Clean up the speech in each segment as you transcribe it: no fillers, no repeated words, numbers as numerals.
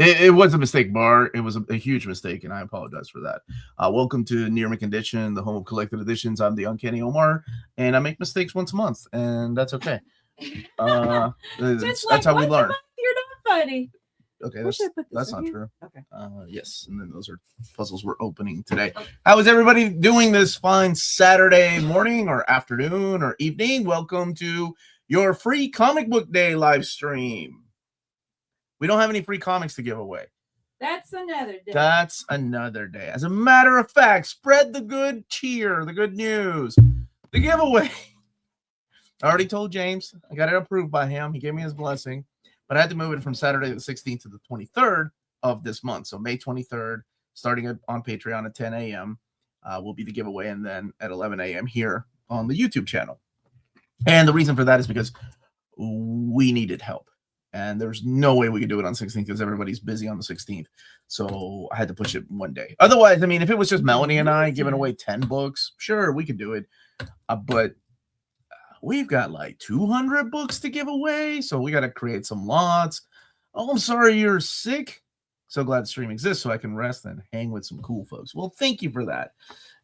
It was a mistake, Bar. It was a huge mistake, and I apologize for that. Welcome to Near Mint Condition, the home of collected editions. I'm the Uncanny Omar, and I make mistakes once a month, and that's okay. That's how we learn. You're not funny. Okay, that's not true. Okay. Yes, and then those are puzzles we're opening today. How is everybody doing this fine Saturday morning or afternoon or evening? Welcome to your free comic book day live stream. We don't have any free comics to give away. That's another day. That's another day. As a matter of fact, spread the good cheer, the good news. The giveaway. I already told James. I got it approved by him. He gave me his blessing. But I had to move it from Saturday the 16th to the 23rd of this month. So May 23rd, starting on Patreon at 10 a.m. Will be the giveaway. And then at 11 a.m. here on the YouTube channel. And the reason for that is because we needed help. And there's no way we could do it on 16th because everybody's busy on the 16th. So I had to push it one day. Otherwise, I mean, if it was just Melanie and I giving away 10 books, sure, we could do it. But we've got like 200 books to give away. So we got to create some lots. Oh, I'm sorry you're sick. So glad the stream exists so I can rest and hang with some cool folks. Well, thank you for that.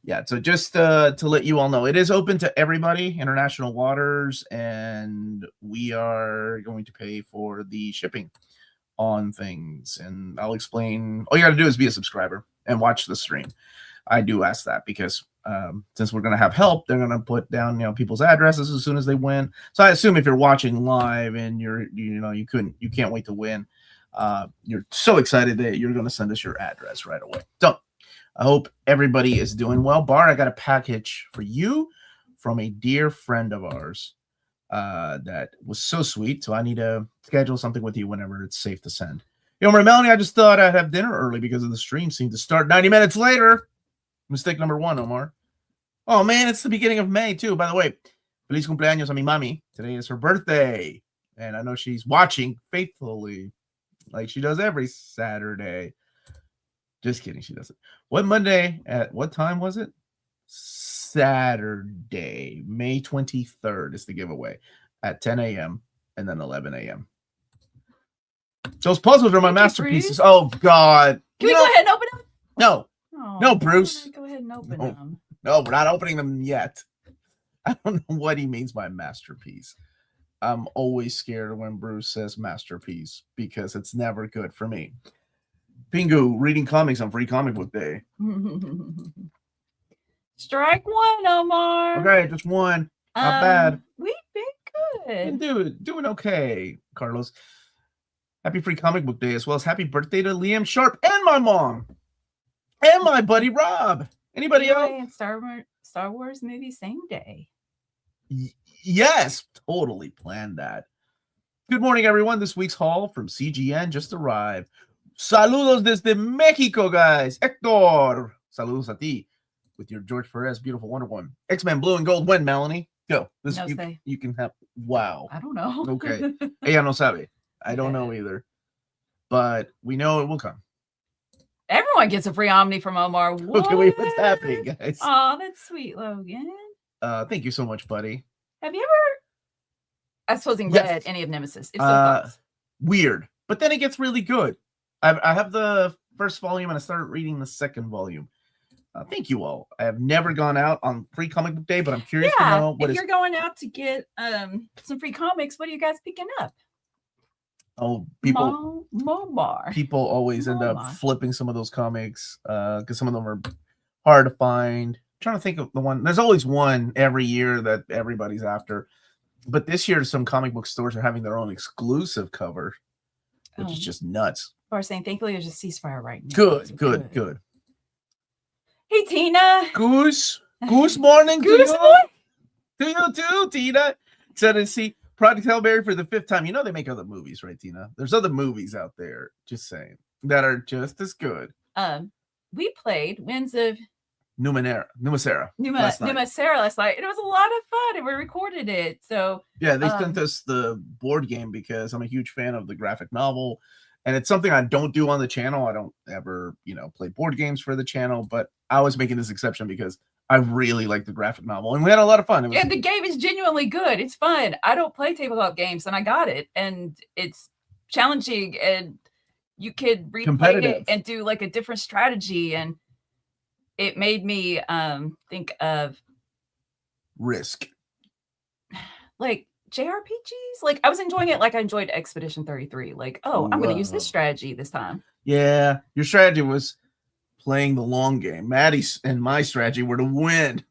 Yeah, so just to let you all know, it is open to everybody, international waters, and we are going to pay for the shipping on things. And I'll explain. All you got to do is be a subscriber and watch the stream. I do ask that because since we're going to have help, they're going to put down people's addresses as soon as they win. So I assume if you're watching live and you can't wait to win, you're so excited that you're going to send us your address right away. So I hope everybody is doing well. Bar, I got a package for you from a dear friend of ours that was so sweet. So I need to schedule something with you whenever it's safe to send. Omar and Melanie, I just thought I'd have dinner early because of the stream seemed to start 90 minutes later. Mistake number one, Omar. Oh, man, it's the beginning of May, too. By the way, feliz cumpleaños a mi mami. Today is her birthday. And I know she's watching faithfully like she does every Saturday. Just kidding, she doesn't. What Monday at what time was it? Saturday, May 23rd is the giveaway at 10 a.m. and then 11 a.m. Those puzzles are my masterpieces. Oh, God. Can we go ahead and open them? No. No, Bruce. Go ahead and open them. No, we're not opening them yet. I don't know what he means by masterpiece. I'm always scared when Bruce says masterpiece because it's never good for me. Pingu, reading comics on Free Comic Book Day. Strike one, Omar. Okay, just one. Not bad. We've been good. Doing okay, Carlos. Happy Free Comic Book Day, as well as happy birthday to Liam Sharp and my mom. And my buddy Rob. Anybody else? Star Wars movie same day. Yes, totally planned that. Good morning, everyone. This week's haul from CGN just arrived. Saludos desde Mexico, guys. Hector. Saludos a ti. With your George Perez, beautiful Wonder Woman. X-Men Blue and Gold when, Melanie? Go. This you can have. Wow. I don't know. Okay. Ella no sabe. I don't know either. But we know it will come. Everyone gets a free Omni from Omar. What? Okay, what's happening, guys? Oh, that's sweet, Logan. Thank you so much, buddy. Have you ever, I suppose, read any of Nemesis? If so, weird. But then it gets really good. I have the first volume and I started reading the second volume. Thank you all. I have never gone out on Free Comic Book Day, but I'm curious to know if you're going out to get some free comics, what are you guys picking up? Oh, people always end up flipping some of those comics because some of them are hard to find. I'm trying to think of the one. There's always one every year that everybody's after. But this year, some comic book stores are having their own exclusive cover, which is just nuts. Or saying, thankfully, there's a ceasefire right now. Good. Hey, Tina. Goose morning to you. To you too, Tina. Excited to see Project Hellberry for the 5th time. You know they make other movies, right, Tina? There's other movies out there, just saying, that are just as good. We played Winds of Numenera last night. It was a lot of fun, and we recorded it. So yeah, they sent us the board game because I'm a huge fan of the graphic novel, and it's something I don't do on the channel. I don't ever, play board games for the channel, but I was making this exception because I really like the graphic novel, and we had a lot of fun. And the game is genuinely good. It's fun. I don't play tabletop games, and I got it, and it's challenging, and you could replay Competitive. it and do like a different strategy, and it made me think of Risk. like JRPGs. Like I was enjoying it like I enjoyed Expedition 33. Like, oh, I'm going to use this strategy this time. Yeah, your strategy was playing the long game. Maddie's and my strategy were to win.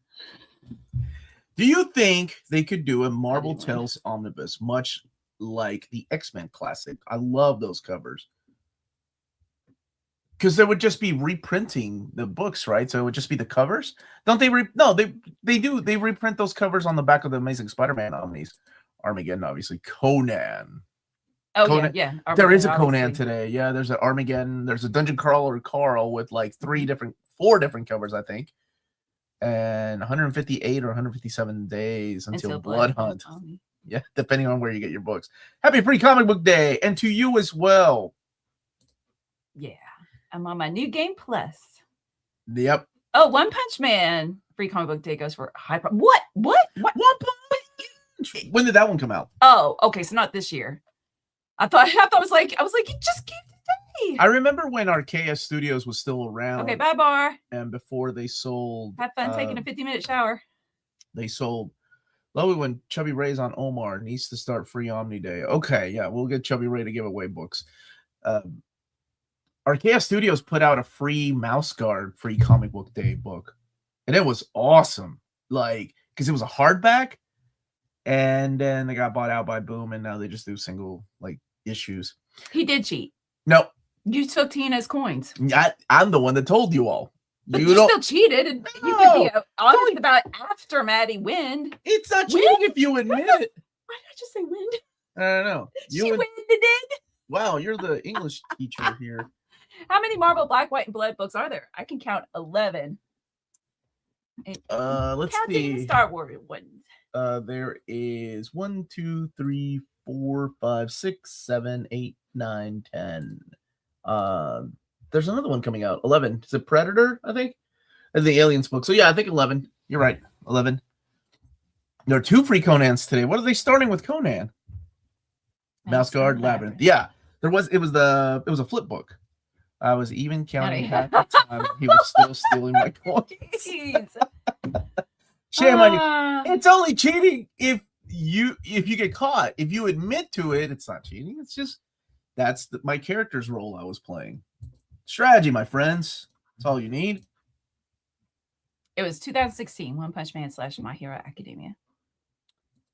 Do you think they could do a Marvel Tales Omnibus much like the X-Men classic? I love those covers. Because they would just be reprinting the books, right? So it would just be the covers. Don't they? No, they do. They reprint those covers on the back of the Amazing Spider-Man omnis. Armageddon, obviously. Conan. Oh, Conan. yeah. There is a Armageddon, Conan obviously. today. Yeah, there's an Armageddon. There's a Dungeon Crawler Carl with like 4 different covers, I think. And 158 or 157 days until Blood Hunt. Yeah, depending on where you get your books. Happy Free Comic Book Day, and to you as well. Yeah, I'm on my New Game Plus. Yep. Oh, One Punch Man Free Comic Book Day goes for high price. What? One Punch. When did that one come out? Oh, okay, so not this year. I thought I was like, it just came today. I remember when Archaea Studios was still around. Okay, bye, Bar. And before they sold. Have fun taking a 50-minute shower. They sold. Love it when Chubby Ray's on Omar. Needs to start free Omni Day. Okay, yeah, we'll get Chubby Ray to give away books. Archaea Studios put out a free Mouse Guard Free Comic Book Day book. And it was awesome. Like, because it was a hardback. And then they got bought out by Boom, and now they just do single like issues. He did cheat. No. You took Tina's coins. I'm the one that told you all. But you still cheated. And you could be honest about after Maddie win. It's not cheating if you admit it. Why did I just say win? I don't know. She win it. Wow, you're the English teacher here. How many Marvel Black, White, and Blood books are there? I can count 11. Let's Counting see. Star Wars ones. There is 1, 2, 3, 4, 5, 6, 7, 8, 9, 10. There's another one coming out. 11. Is it Predator? I think. And the Aliens book. So yeah, I think 11. You're right. 11. There are 2 free Conans today. What are they starting with Conan? Mouse Guard Labyrinth. Yeah, there was. It was a flip book. I was even counting back the time he was still stealing my coins. Shame on you. It's only cheating if you get caught. If you admit to it, it's not cheating. It's just that's my character's role I was playing. Strategy, my friends. That's all you need. It was 2016. One Punch Man / My Hero Academia.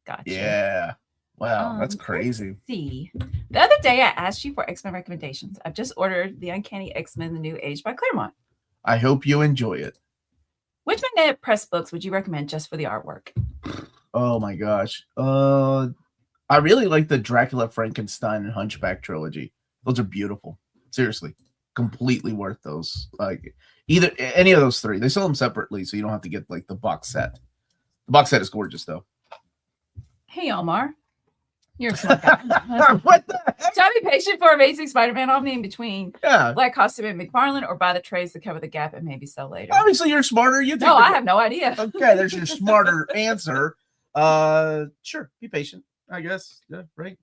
Gotcha. Yeah. Wow, that's crazy. Let's see. The other day I asked you for X-Men recommendations. I've just ordered the Uncanny X-Men: The New Age by Claremont. I hope you enjoy it. Which Magnetic Press books would you recommend just for the artwork? Oh my gosh. I really like the Dracula, Frankenstein, and Hunchback trilogy. Those are beautiful. Seriously. Completely worth those. Like any of those 3. They sell them separately, so you don't have to get like the box set. The box set is gorgeous though. Hey Omar. You're a smart guy. What the heck? Shall I be patient for Amazing Spider-Man Omni in between Black Costume and McFarlane, or buy the trades to cover the gap and maybe sell later? Obviously, you're smarter. You think I have no idea. Okay, there's your smarter answer. Sure, be patient. I guess. Yeah, right.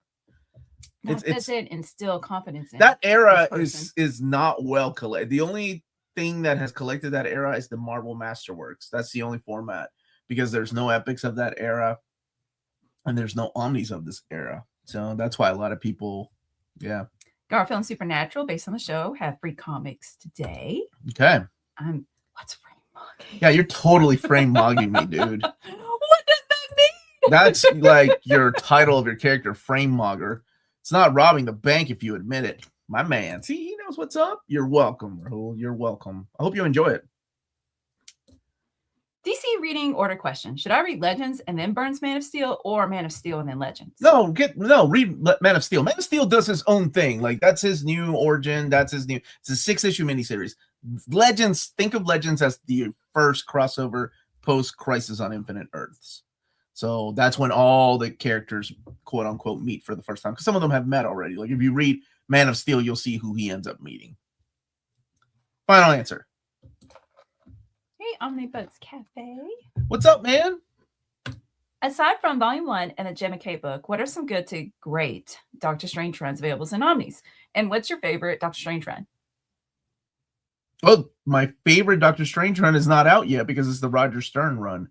It's instill confidence in that era is not well collected. The only thing that has collected that era is the Marvel Masterworks. That's the only format because there's no epics of that era. And there's no omnis of this era. So that's why a lot of people, yeah. Garfield and Supernatural, based on the show, have free comics today. Okay. What's frame mogging? Yeah, you're totally frame mogging me, dude. What does that mean? That's like your title of your character, frame mogger. It's not robbing the bank if you admit it. My man. See, he knows what's up. You're welcome, Rahul. You're welcome. I hope you enjoy it. DC reading order question. Should I read Legends and then Burns Man of Steel, or Man of Steel and then Legends? Read Man of Steel. Man of Steel does his own thing. Like that's his new origin. It's a 6-issue miniseries. Legends, think of Legends as the first crossover post Crisis on Infinite Earths. So that's when all the characters, quote unquote, meet for the first time. Because some of them have met already. Like if you read Man of Steel, you'll see who he ends up meeting. Final answer. Hey, Omnibus Cafe. What's up, man? Aside from Volume 1 and the Gemma K book, what are some good to great Doctor Strange runs available in Omnis? And what's your favorite Doctor Strange run? Well, my favorite Doctor Strange run is not out yet because it's the Roger Stern run.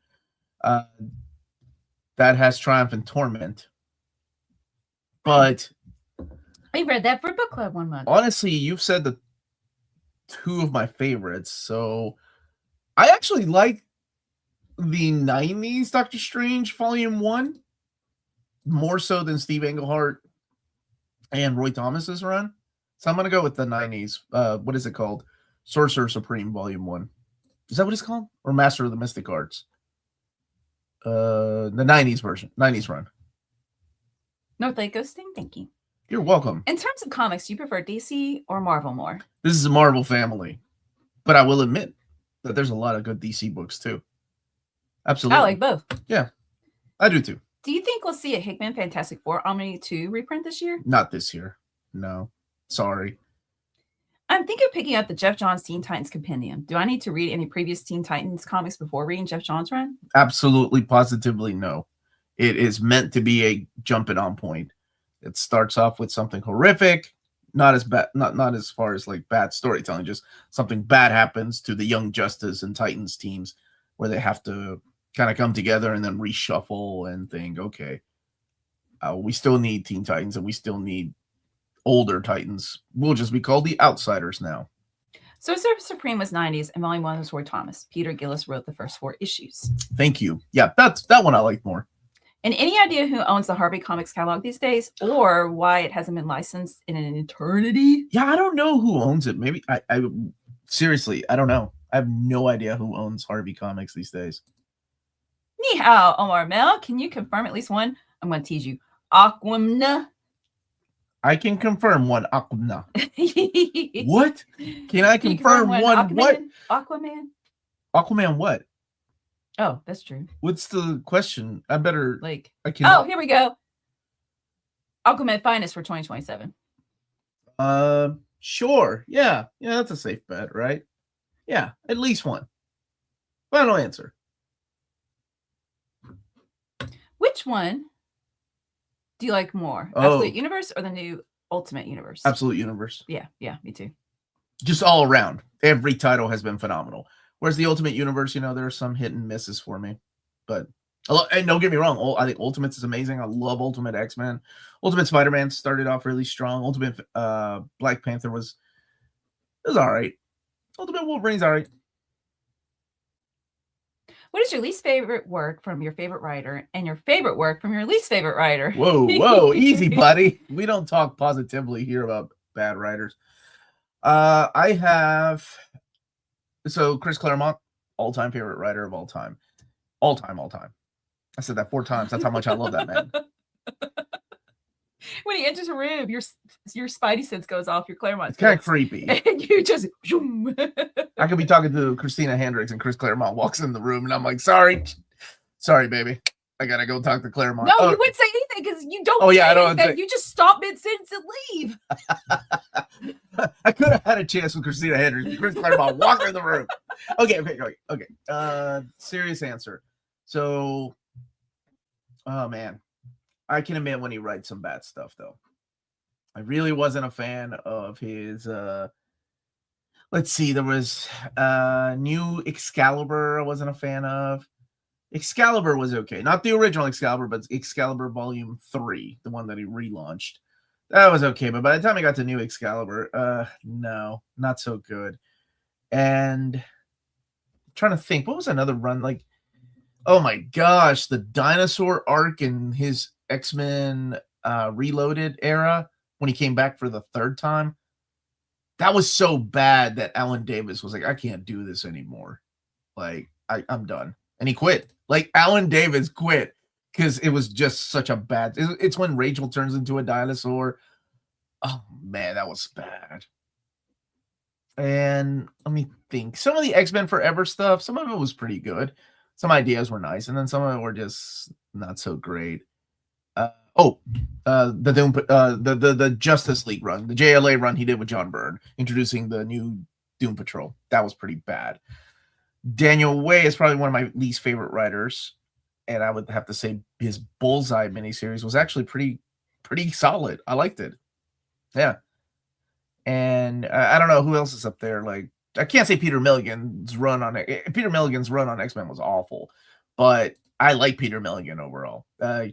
That has Triumph and Torment. But I read that for book club 1 month. Honestly, you've said the two of my favorites. So I actually like the 90s Doctor Strange Volume 1 more so than Steve Englehart and Roy Thomas's run. So I'm going to go with the 90s. What is it called? Sorcerer Supreme Volume 1. Is that what it's called? Or Master of the Mystic Arts? The 90s version. 90s run. North Lake Ghosting, thank you. You're welcome. In terms of comics, do you prefer DC or Marvel more? This is a Marvel family. But I will admit that there's a lot of good DC books too. Absolutely. I like both. Yeah, I do too. Do you think we'll see a Hickman Fantastic Four Omni 2 reprint this year? Not this year. No. Sorry. I'm thinking of picking up the Jeff Johns Teen Titans Compendium. Do I need to read any previous Teen Titans comics before reading Jeff Johns' run? Absolutely, positively no. It is meant to be a jumping on point. It starts off with something horrific, not as bad, not as far as like bad storytelling, just something bad happens to the Young Justice and Titans teams where they have to kind of come together and then reshuffle and think, okay, we still need Teen Titans and we still need older Titans. We'll just be called the Outsiders now. Sorcerer Supreme was 90s and Volume 1 was Roy Thomas. Peter Gillis wrote the first 4 issues. Thank you. Yeah, that one I like more. And any idea who owns the Harvey Comics catalog these days, or why it hasn't been licensed in an eternity? Yeah, I don't know who owns it. Maybe I seriously, I don't know. I have no idea who owns Harvey Comics these days. Ni hao, Omar Mel. Can you confirm at least one? I'm going to tease you. Aquamna. I can confirm one Aquamna. What? Can I confirm one Aquaman? what? Aquaman? Aquaman what? Oh, that's true. What's the question? I better like. I can. Oh, here we go. Aquaman Finest for 2027. Sure. Yeah, that's a safe bet, right? Yeah, at least one. Final answer. Which one do you like more? Absolute Universe or the new Ultimate Universe? Absolute Universe. Yeah, me too. Just all around. Every title has been phenomenal. Whereas the Ultimate Universe, there are some hit and misses for me. But, and don't get me wrong, I think Ultimates is amazing. I love Ultimate X-Men. Ultimate Spider-Man started off really strong. Ultimate Black Panther was all right. Ultimate Wolverine's all right. What is your least favorite work from your favorite writer and your favorite work from your least favorite writer? Whoa, easy, buddy. We don't talk positively here about bad writers. I have... So Chris Claremont, all-time favorite writer of all time. All time. I said that 4 times. That's how much I love that man. When he enters a room, your spidey sense goes off. Your Claremont. It's kind of creepy. And you just... Zoom. I could be talking to Christina Hendricks and Chris Claremont walks in the room and I'm like, sorry, baby. I got to go talk to Claremont. No, you wouldn't say anything because you don't I don't say. You just stop mid-sentence and leave. I could have had a chance with Christina Hendricks. Chris Claremont walked in the room. Okay. Serious answer. So, oh man, I can admit when he writes some bad stuff though. I really wasn't a fan of his. Let's see, there was new Excalibur. I wasn't a fan of. Excalibur was okay, not the original Excalibur, but Excalibur Volume 3, the one that he relaunched. That was okay, but by the time I got to new Excalibur, no, not so good. And I'm trying to think, what was another run like? Oh my gosh, the dinosaur arc in his X-Men Reloaded era when he came back for the 3rd time. That was so bad that Alan Davis was like, I can't do this anymore. Like, I'm done. And he quit. Like, Alan Davis quit because it was just such a bad... It's when Rachel turns into a dinosaur. Oh, man, that was bad. And let me think. Some of the X-Men Forever stuff, some of it was pretty good. Some ideas were nice, and then some of it were just not so great. The Justice League run, the JLA run he did with John Byrne, introducing the new Doom Patrol. That was pretty bad. Daniel Way is probably one of my least favorite writers. and I would have to say his Bullseye miniseries was actually pretty solid. I liked it. Yeah. And I don't know who else is up there. Like, I can't say Peter Milligan's run on X-Men was awful, but I like Peter Milligan overall.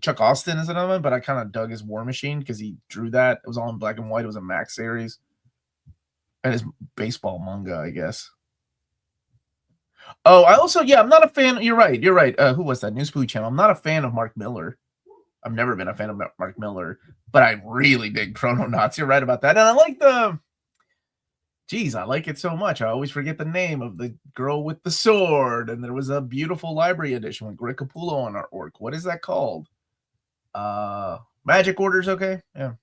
Chuck Austin is another one, but I kind of dug his War Machine because he drew that. It was all in black and white. It was a Max series. And his baseball manga, I guess. Oh, I'm not a fan. You're right. Who was that? New Spooky Channel. I'm not a fan of Mark Miller. I've never been a fan of Mark Miller, but I really dig Chrononauts. You're right about that. And I like I like it so much. I always forget the name of the girl with the sword. And there was a beautiful library edition with Greg Capullo on artwork. What is that called? Magic Orders, okay? Yeah.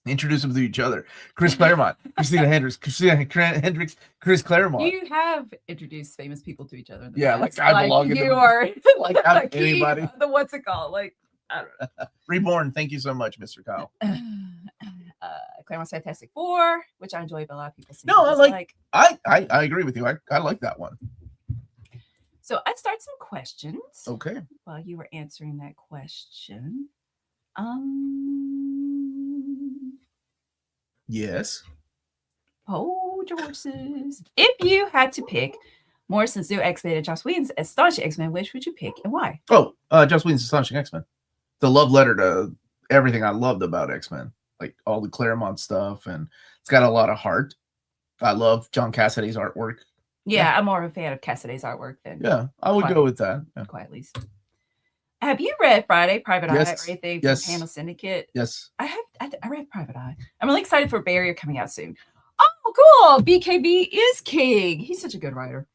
Introduce them to each other. Chris Claremont, Christina Hendricks, Chris Claremont. You have introduced famous people to each other. Yeah, like I belong in you are like anybody. The what's it called? Like, I don't know. Reborn. Thank you so much, Mr. Kyle. Claremont's Fantastic Four, which I enjoy, but a lot of people No, I like. I agree with you. I like that one. So I'd start some questions. Okay. While you were answering that question. Yes. Hold your horses. If you had to pick Morrison's new X-Men and Joss Whedon's Astonishing X-Men, which would you pick and why? Oh, Joss Whedon's Astonishing X-Men. The love letter to everything I loved about X-Men. Like all the Claremont stuff, and it's got a lot of heart. I love John Cassidy's artwork. Yeah, I'm more of a fan of Cassidy's artwork than. Yeah, I would go with that. Yeah. Quite at least. Have you read Friday Private Eye or anything from Yes. Panel Syndicate? Yes. I read Private Eye. I'm really excited for Barrier coming out soon. Oh, cool. BKB is king. He's such a good writer.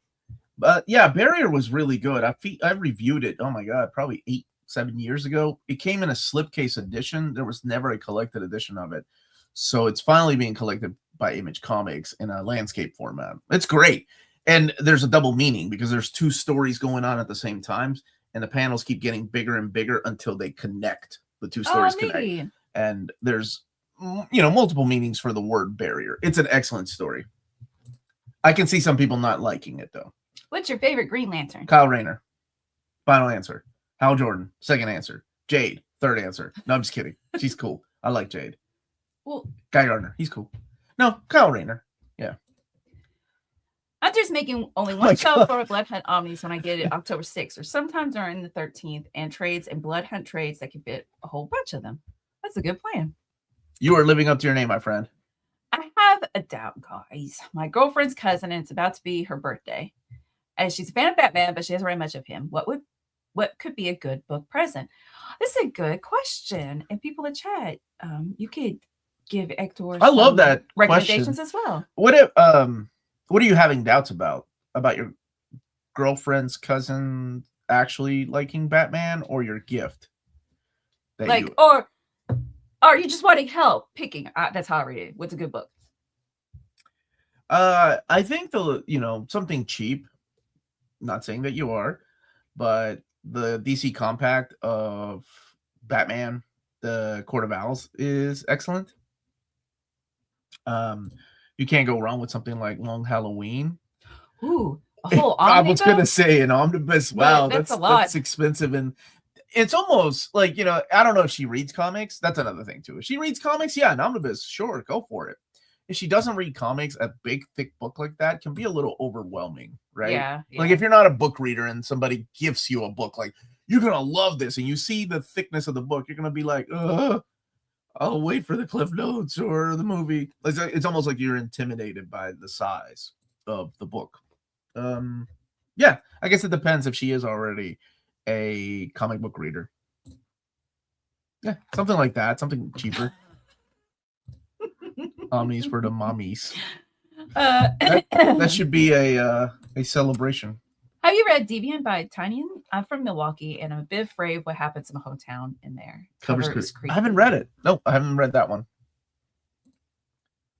Yeah, Barrier was really good. I reviewed it. Oh my god, probably 8-7 years ago. It came in a slipcase edition. There was never a collected edition of it, so it's finally being collected by Image Comics in a landscape format. It's great, and there's a double meaning because there's two stories going on at the same time. And the panels keep getting bigger and bigger until they connect. The two stories connect. And there's, multiple meanings for the word barrier. It's an excellent story. I can see some people not liking it, though. What's your favorite Green Lantern? Kyle Rayner. Final answer. Hal Jordan. Second answer. Jade. Third answer. No, I'm just kidding. She's cool. I like Jade. Well, Guy Gardner. He's cool. No, Kyle Rayner. Yeah. I'm just making only one show for Blood Hunt Omnis when I get it October 6th or sometime during the 13th, and trades and Blood Hunt trades that can fit a whole bunch of them. That's a good plan. You are living up to your name, my friend. I have a doubt, guys. My girlfriend's cousin, and it's about to be her birthday. And she's a fan of Batman, but she hasn't read much of him. What could be a good book present? This is a good question. And people in chat, you could give Hector I love that recommendations question. As well. What are you having doubts about your girlfriend's cousin actually liking Batman, or your gift? Or are you just wanting help picking? That's how I read it. What's a good book? I think something cheap. Not saying that you are, but the DC Compact of Batman, the Court of Owls, is excellent. You can't go wrong with something like Long Halloween. Ooh, a whole omnibus? I was gonna say an omnibus. Wow, that's a lot. That's expensive, and it's almost like I don't know if she reads comics. That's another thing too. If she reads comics, yeah, an omnibus, sure, go for it. If she doesn't read comics, a big thick book like that can be a little overwhelming, right? Yeah. Like if you're not a book reader and somebody gives you a book, like you're gonna love this, and you see the thickness of the book, you're gonna be like, I'll wait for the cliff notes or the movie. It's almost like you're intimidated by the size of the book. Yeah, I guess it depends if she is already a comic book reader. Yeah, something like that, something cheaper. Omnis for the mommies. That should be a celebration. Have you read Deviant by Tynion? I'm from Milwaukee, and I'm a bit afraid of what happens in my hometown in there. Cover is creepy. I haven't read it. Nope, I haven't read that one.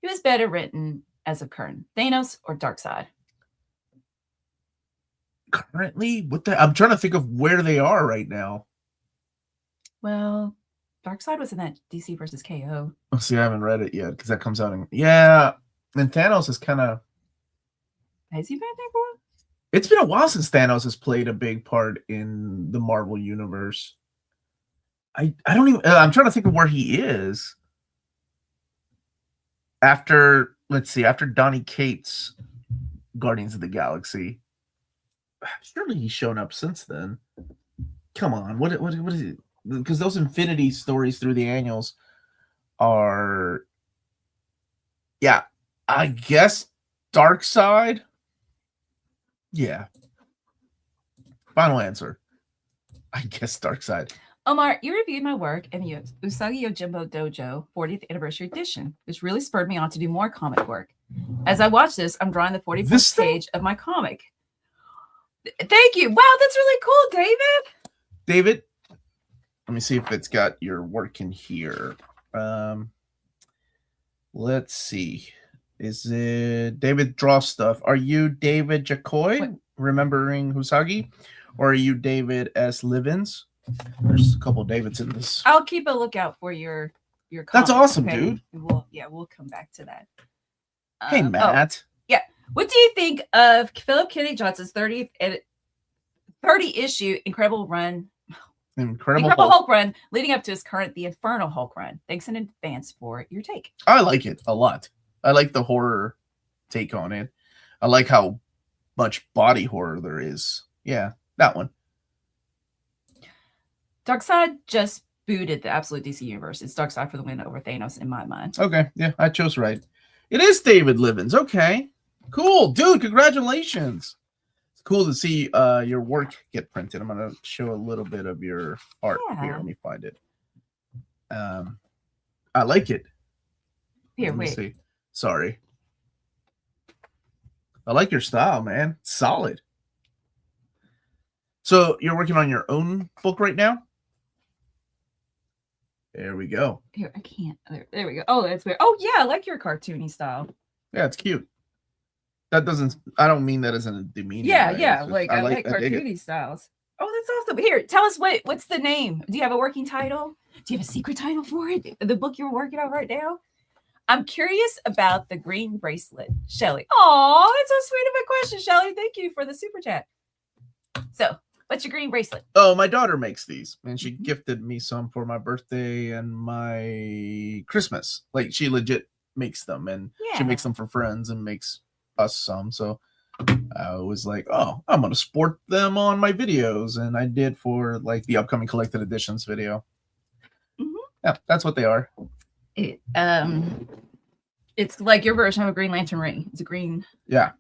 Who is better written as of current, Thanos or Darkseid? Currently, I'm trying to think of where they are right now. Well, Darkseid was in that DC versus KO. Oh, see, I haven't read it yet because that comes out in. Yeah, and Thanos is kind of. Has he been there for? It's been a while since Thanos has played a big part in the Marvel universe. I don't even. I'm trying to think of where he is. After, let's see, after Donny Cates' Guardians of the Galaxy, surely he's shown up since then. Come on, what is it? Because those Infinity stories through the annuals are, yeah, I guess Dark Side. Yeah. Final answer. I guess Dark Side. Omar, you reviewed my work in the Usagi Yojimbo Dojo 40th Anniversary Edition, which really spurred me on to do more comic work. As I watch this, I'm drawing the 44th page of my comic. Thank you. Wow, that's really cool, David. David, let me see if it's got your work in here. Let's see. Is it David Draw Stuff? Are you David Jacoy, remembering Usagi? Or are you David S. Livins? There's a couple of Davids in this. I'll keep a lookout for your comment. That's awesome, dude. We'll come back to that. Hey, Matt. Yeah. What do you think of Philip Kennedy Johnson's 30 issue Incredible Hulk run leading up to his current The Infernal Hulk run? Thanks in advance for your take. I like it a lot. I like the horror take on it. I like how much body horror there is. Yeah, that one. Darkseid just booted the absolute DC universe. It's Darkseid for the win over Thanos in my mind. Okay, yeah, I chose right. It is David Livins. Okay, cool, dude. Congratulations. It's cool to see your work get printed. I'm gonna show a little bit of your art here. Let me find it. I like it. Here, wait. See. Sorry. I like your style, man. It's solid. So you're working on your own book right now? There we go. Here, I can't. There we go. Oh, that's weird. Oh, yeah, I like your cartoony style. Yeah, it's cute. That doesn't, I don't mean that as a demeaning. Yeah, way. yeah. Just, Like I like cartoony styles. Oh, that's awesome. Here, tell us what's the name? Do you have a working title? Do you have a secret title for it? The book you're working on right now? I'm curious about the green bracelet, Shelly. Oh, that's so sweet of a question, Shelly. Thank you for the super chat. So, what's your green bracelet? Oh, my daughter makes these, and she gifted me some for my birthday and my Christmas. Like, she legit makes them, and she makes them for friends and makes us some. So I was like, oh, I'm gonna sport them on my videos, and I did for like the upcoming collected editions video. Yeah, that's what they are. It's like your version of a Green Lantern ring. It's a green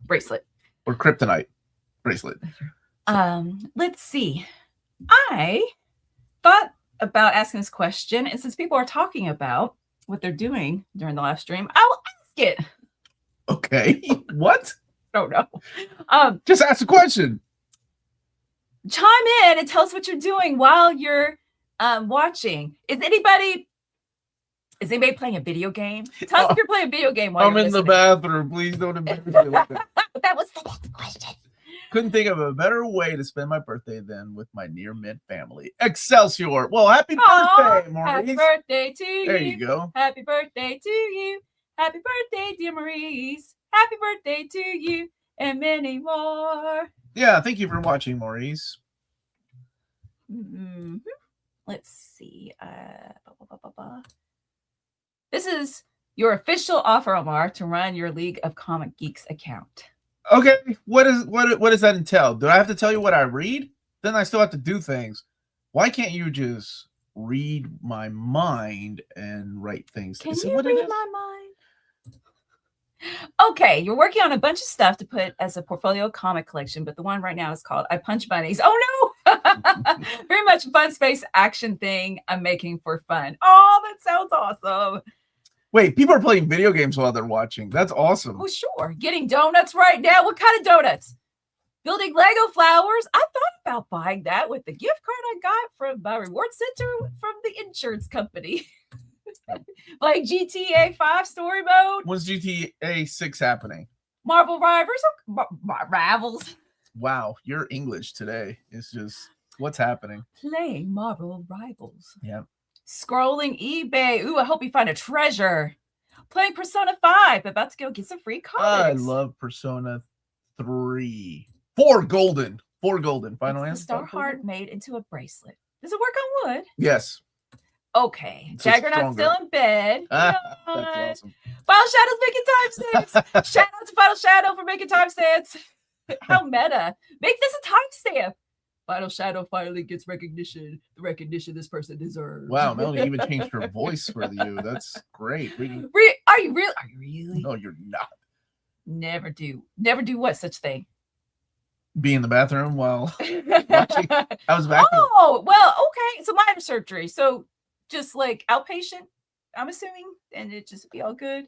bracelet or kryptonite bracelet. Let's see. I thought about asking this question, and since people are talking about what they're doing during the live stream, I'll ask it. Okay. What? Oh no. Just ask a question. Chime in and tell us what you're doing while you're watching. Is anybody playing a video game? Tell us if you're playing a video game while I'm in the bathroom. Please don't embarrass me like that. That was the next question. Couldn't think of a better way to spend my birthday than with my near mint family. Excelsior. Well, happy birthday, Maurice. Happy birthday to you. There you go. Happy birthday to you. Happy birthday, dear Maurice. Happy birthday to you and many more. Yeah, thank you for watching, Maurice. Mm-hmm. Let's see. This is your official offer, Omar, to run your League of Comic Geeks account. Okay, what does that entail? Do I have to tell you what I read? Then I still have to do things. Why can't you just read my mind and write things? Can you read my mind? Okay, you're working on a bunch of stuff to put as a portfolio comic collection, but the one right now is called I Punch Bunnies. Oh no! Very much fun space action thing I'm making for fun. Oh, that sounds awesome. Wait, people are playing video games while they're watching. That's awesome. Oh, sure. Getting donuts right now. What kind of donuts? Building Lego flowers. I thought about buying that with the gift card I got from my reward center from the insurance company. Like GTA 5 story mode. When's GTA 6 happening? Marvel Rivals. Rivals. Wow, your English today is just what's happening. Playing Marvel Rivals. Yeah. Scrolling eBay. Ooh, I hope you find a treasure. Playing Persona 5. About to go get some free comics. I love Persona 3. 4 golden. 4 golden. Final It's answer. the star heart made into a bracelet. Does it work on wood? Yes. Okay. It's Jaggernaut's still in bed. That's Yawn. awesome. Final Shadow's making timestamps. Shout out to Final Shadow for making timestamps. How meta. Make this a timestamp. Final Shadow finally gets recognition. The recognition this person deserves. Wow, Melanie even changed her voice for you. That's great. Are you really? Are you really? No, you're not. Never do. Never do what such thing. Be in the bathroom while watching. I was back. Oh, well, okay. So minor surgery. So just like outpatient, I'm assuming, and it just be all good.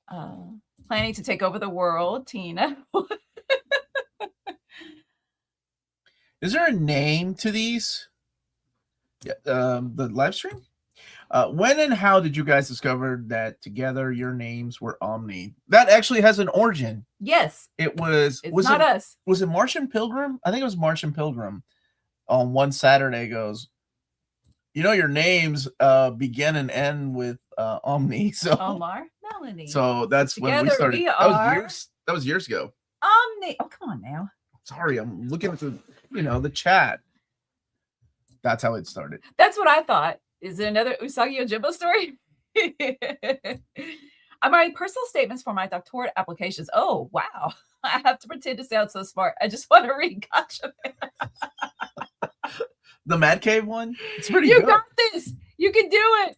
Planning to take over the world, Tina. Is there a name to these? Yeah, the live stream? When and how did you guys discover that together your names were Omni? That actually has an origin. Yes. It was. It's was not it, us. Was it Martian Pilgrim? I think it was Martian Pilgrim. On one Saturday goes, you know, your names begin and end with Omni. So Omar, Melanie. So that's when we Together started. we That was years ago. Omni. Oh, come on now. Sorry, I'm looking at the chat. That's how it started. That's what I thought. Is it another Usagi Ojimbo story? I'm writing personal statements for my doctorate applications. Oh, wow. I have to pretend to sound so smart. I just want to read Gotcha. The Mad Cave one? It's pretty You good. got this. You can do it.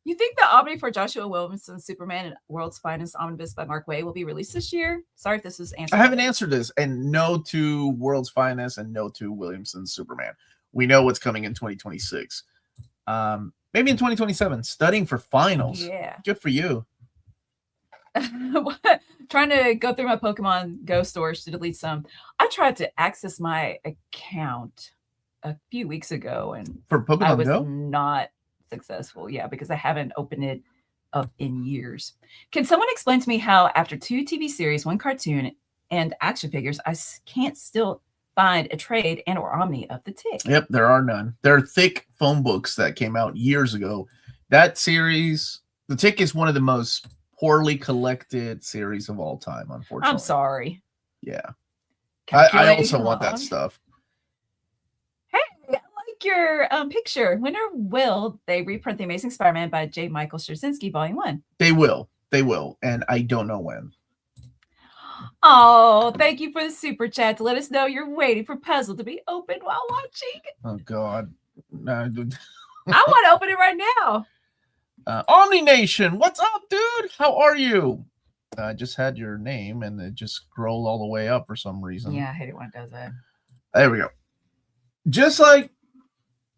You think the Omni for Joshua Williamson's Superman and World's Finest Omnibus by Mark Waid will be released this year? Sorry if this is answered. I haven't answered this. And no to World's Finest and no to Williamson's Superman. We know what's coming in 2026. Maybe in 2027. Studying for finals. Yeah. Good for you. Trying to go through my Pokemon Go storage to delete some. I tried to access my account a few weeks ago and For Pokemon I was Go? not successful. Yeah, because I haven't opened it up in years. Can someone explain to me how after 2 TV series, 1 cartoon, and action figures, I can't still find a trade and or Omni of the Tick? Yep, there are none. There are thick phone books that came out years ago. That series, The Tick, is one of the most poorly collected series of all time, unfortunately. I'm sorry. Yeah. I also want that Calculating stuff. Hey, I like your picture. When or will they reprint The Amazing Spider-Man by J. Michael Straczynski, Volume 1? They will. They will. And I don't know when. Oh, thank you for the super chat to let us know you're waiting for Puzzle to be opened while watching. Oh, God. No, I want to open it right now. Omni Nation, what's up, dude? How are you? I just had your name and it just scrolled all the way up for some reason. Yeah, I hate it when it does that. There we go. Just like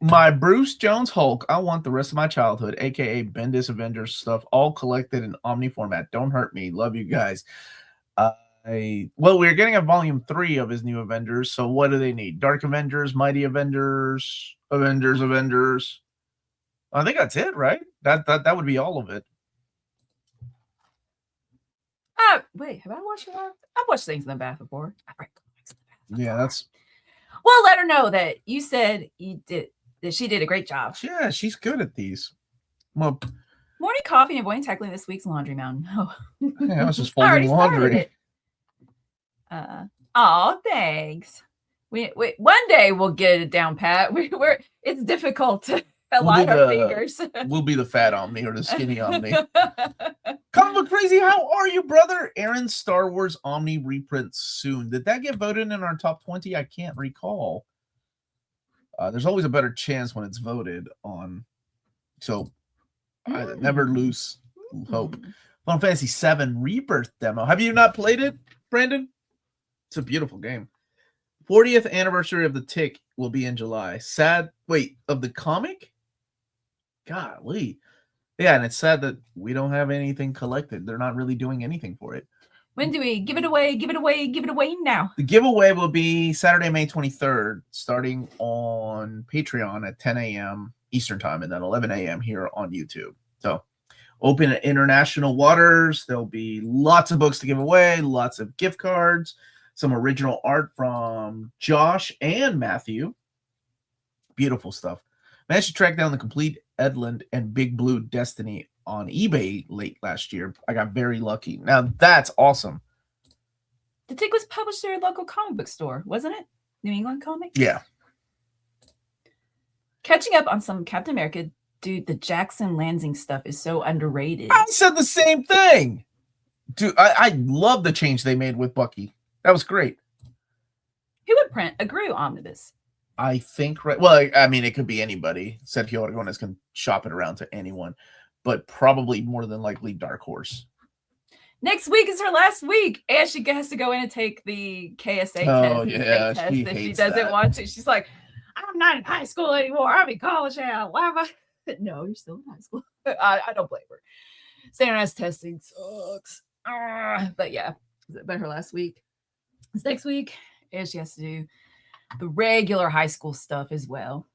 my Bruce Jones Hulk, I want the rest of my childhood, aka Bendis Avengers stuff, all collected in Omni format. Don't hurt me. Love you guys. Well, we're getting a volume 3 of his new Avengers. So what do they need? Dark Avengers, Mighty Avengers, Avengers. I think that's it, right? That would be all of it. Wait, have I watched a lot? I've watched things in the bath before. I've read comics in the bath. Yeah, that's. Well, let her know that you said that she did a great job. Yeah, she's good at these. Well, Morning coffee and avoiding tackling this week's laundry mountain. Oh, I was just I already folding started laundry. Oh, thanks. We one day we'll get it down pat. It's difficult to align our fingers. We'll be the fat Omni or the skinny Omni. Comic Book Crazy, how are you, brother? Aaron's Star Wars Omni reprint soon. Did that get voted in our top 20? I can't recall. There's always a better chance when it's voted on. So I never lose hope. Final Fantasy VII Rebirth demo. Have you not played it, Brandon? It's a beautiful game. 40th anniversary of The Tick will be in July. Sad. Wait, of the comic? Golly. Yeah, and it's sad that we don't have anything collected. They're not really doing anything for it. When do we give it away? Give it away. Give it away now. The giveaway will be Saturday, May 23rd, starting on Patreon at 10 a.m. Eastern Time and then 11 a.m. here on YouTube. So open at international waters. There'll be lots of books to give away, lots of gift cards, some original art from Josh and Matthew. Beautiful stuff. Managed to track down the complete Edland and Big Blue Destiny on eBay late last year. I got very lucky. Now that's awesome. The tick was published through a local comic book store, wasn't it? New England Comics? Yeah. Catching up on some Captain America, dude, the Jackson Lansing stuff is so underrated. I said the same thing. Dude, I love the change they made with Bucky. That was great. Who would print a Gru omnibus? I think, right. Well, I mean, it could be anybody. Sergio Aragonés can shop it around to anyone, but probably more than likely Dark Horse. Next week is her last week, and she has to go in and take the KSA Oh, test. yeah, test she if she hates doesn't that. want to. She's like, I'm not in high school anymore. I'm in college now. Why am I? No, you're still in high school. I don't blame her. Standardized testing sucks. But yeah, but her last week is next week, and she has to do the regular high school stuff as well.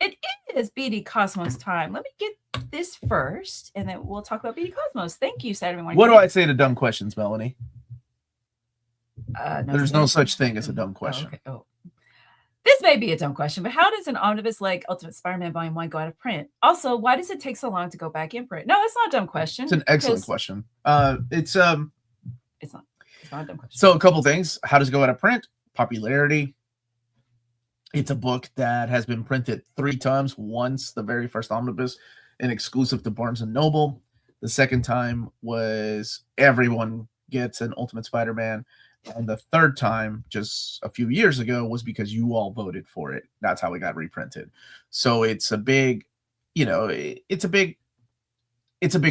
It is BD Cosmos time. Let me get this first, and then we'll talk about BD Cosmos. Thank you, Saturday morning. What do I say to dumb questions, Melanie? No, There's no such thing as a dumb question. Oh, okay. This may be a dumb question, but how does an omnibus like Ultimate Spider-Man Volume 1 go out of print? Also, why does it take so long to go back in print? No, that's not a dumb question. It's an excellent question. It's not a dumb question. So a couple things. How does it go out of print? Popularity. It's a book that has been printed 3 times. Once, the very first omnibus, and exclusive to Barnes & Noble. The second time was everyone gets an Ultimate Spider-Man. And the third time, just a few years ago, was because you all voted for it. That's how it got reprinted. So it's a big, it's a big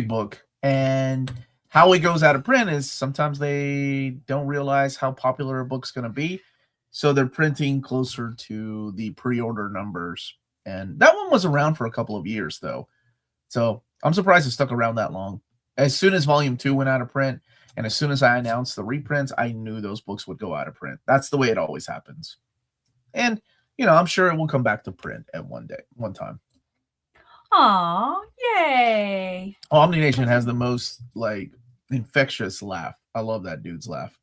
book. And how it goes out of print is sometimes they don't realize how popular a book's going to be. So they're printing closer to the pre-order numbers. And that one was around for a couple of years, though. So I'm surprised it stuck around that long. As soon as Volume 2 went out of print, and as soon as I announced the reprints, I knew those books would go out of print. That's the way it always happens. And, I'm sure it will come back to print at one time. Aw, yay. Omni Nation has the most, infectious laugh. I love that dude's laugh.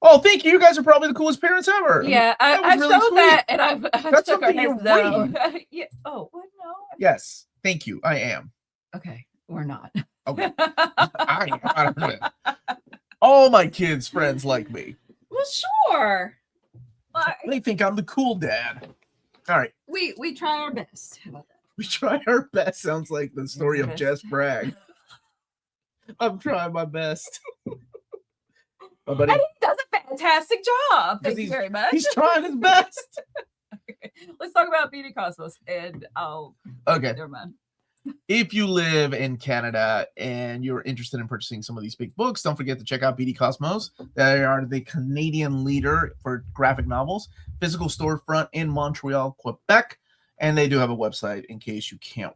Oh, thank you. You guys are probably the coolest parents ever. Yeah, I really showed sweet. that, and I've That's stuck our something you heads down. read. Yeah. Oh, what? No. Yes. Thank you. I am. Okay, we're not. Okay. I don't know. All my kids' friends like me. Well, sure. They think I'm the cool dad. All right. We try our best. How about that? We try our best. Sounds like the story of Best. Jess Bragg. I'm trying my best. My buddy, And he does a fantastic job. Thank you he's- very much. he's trying his best. Okay. Let's talk about BD Cosmos, and Okay. never mind. If you live in Canada and you're interested in purchasing some of these big books, don't forget to check out BD Cosmos. They are the Canadian leader for graphic novels, physical storefront in Montreal, Quebec, and they do have a website in case you can't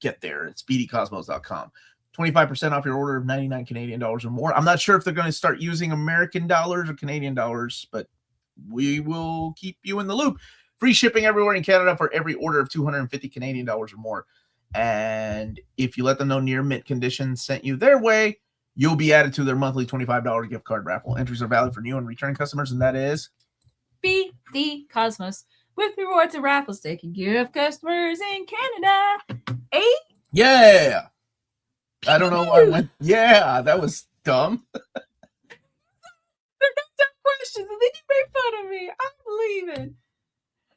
get there. It's bdcosmos.com. 25% off your order of 99 Canadian dollars or more. I'm not sure if they're going to start using American dollars or Canadian dollars, but we will keep you in the loop. Free shipping everywhere in Canada for every order of 250 Canadian dollars or more. And if you let them know Near Mint Condition sent you their way, you'll be added to their monthly $25 gift card raffle. Entries are valid for new and returning customers, and that is BD Cosmos with rewards and raffles they can give customers in Canada. yeah. I don't know why I went. Yeah, that was dumb. They're not dumb questions, and then you made fun of me. I'm leaving.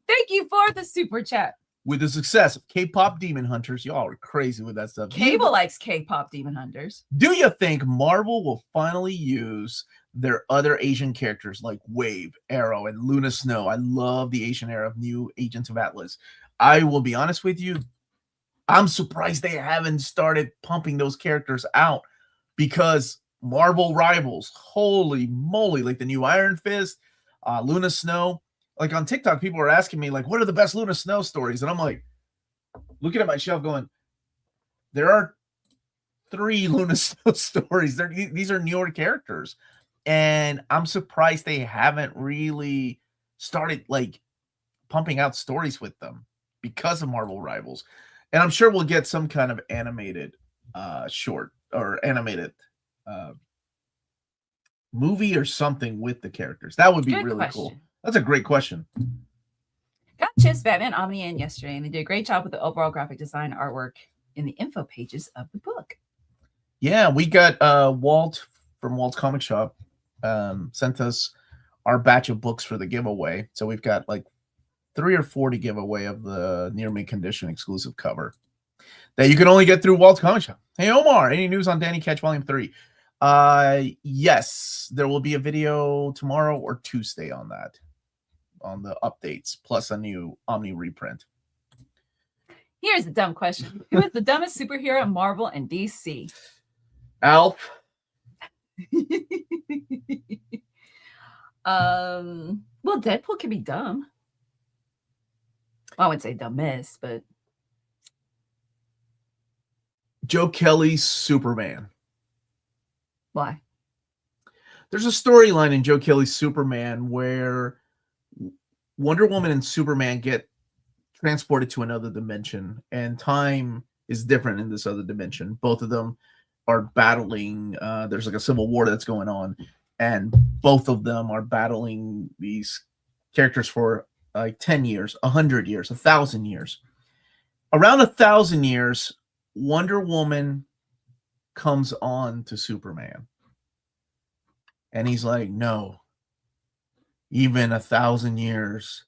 Thank you for the super chat. With the success of K-pop Demon Hunters, y'all are crazy with that stuff. Cable likes K-pop Demon Hunters. Do you think Marvel will finally use their other Asian characters like Wave, Arrow, and Luna Snow? I love the Asian era of new Agents of Atlas. I will be honest with you. I'm surprised they haven't started pumping those characters out, because Marvel rivals, holy moly, like the new Iron Fist, Luna Snow. Like on TikTok, people are asking me, like, what are the best Luna Snow stories? And I'm like, looking at my shelf going, there are 3 Luna Snow stories. These are newer characters. And I'm surprised they haven't really started, pumping out stories with them because of Marvel rivals. And I'm sure we'll get some kind of animated short or animated movie or something with the characters. That would be Good really question. cool. That's a great question. Got Chips Batman Omni in yesterday, and they did a great job with the overall graphic design artwork in the info pages of the book. Yeah, we got Walt from Walt's Comic Shop sent us our batch of books for the giveaway. So we've got like 3 or 4 to give away of the Near Mint Condition exclusive cover that you can only get through Walt's Comic Shop. Hey Omar, any news on Danny Ketch Volume 3? Yes, there will be a video tomorrow or Tuesday on that, on the updates, plus a new Omni reprint. Here's a dumb question. Who is the dumbest superhero in Marvel and DC? Alf. Well, Deadpool can be dumb. Well, I would say dumbest, but Joe Kelly's Superman. why? There's a storyline in Joe Kelly's Superman where Wonder Woman and Superman get transported to another dimension, and time is different in this other dimension. Both of them are battling. There's like a civil war that's going on, and both of them are battling these characters for like 10 years, 100 years, 1,000 years. Around 1,000 years, Wonder Woman comes on to Superman. And he's like, no, even 1,000 years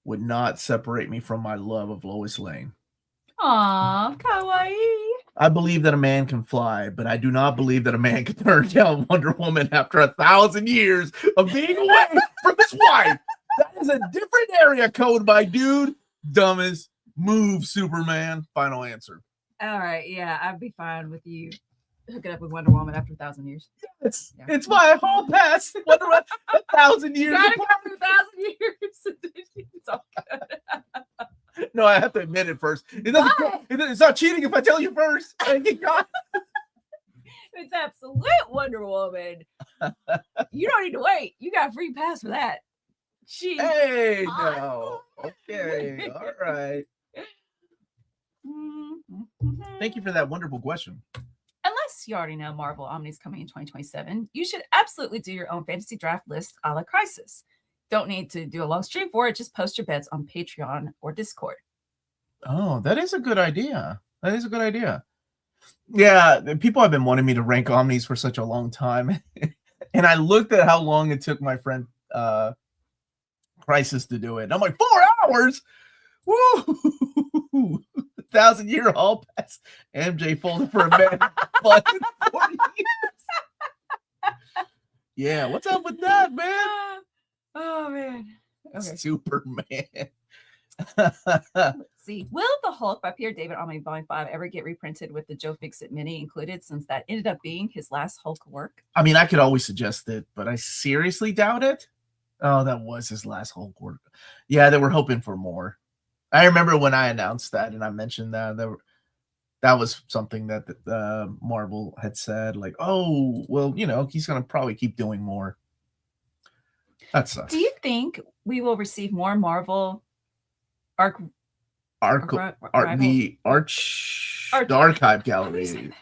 would not separate me from my love of Lois Lane. Aw, kawaii. I believe that a man can fly, but I do not believe that a man can turn down Wonder Woman after 1,000 years of being away from his wife. That is a different area code, my dude. Dumbest move, Superman. Final answer. All right, yeah, I'd be fine with you hooking up with Wonder Woman after 1,000 years. It's my whole past. Wonder Woman, 1,000 years. Gotta go for 1,000 years. It's all good. No, I have to admit it first. It's not cheating if I tell you first. It's absolute Wonder Woman. You don't need to wait. You got a free pass for that. Jeez. Hey, no. Okay. All right. Thank you for that wonderful question. Unless you already know Marvel Omni's coming in 2027, you should absolutely do your own fantasy draft list a la Crisis. Don't need to do a long stream for it. Just post your bets on Patreon or Discord. Oh, that is a good idea. That is a good idea. Yeah, people have been wanting me to rank Omnis for such a long time. And I looked at how long it took my friend Crisis to do it. And I'm like, 4 hours? Woo! 1,000-year hall pass. MJ folded for a man. 40 years. Yeah, what's up with that, man? Oh, man. Okay. Superman. Let's see. Will The Hulk by Peter David Omni Volume 5 ever get reprinted with the Joe Fixit Mini included, since that ended up being his last Hulk work? I mean, I could always suggest it, but I seriously doubt it. Oh, that was his last Hulk work. Yeah, they were hoping for more. I remember when I announced that and I mentioned that was something that Marvel had said, like, oh, well, you know, he's going to probably keep doing more. That sucks. Do you think we will receive more Marvel the archive gallery,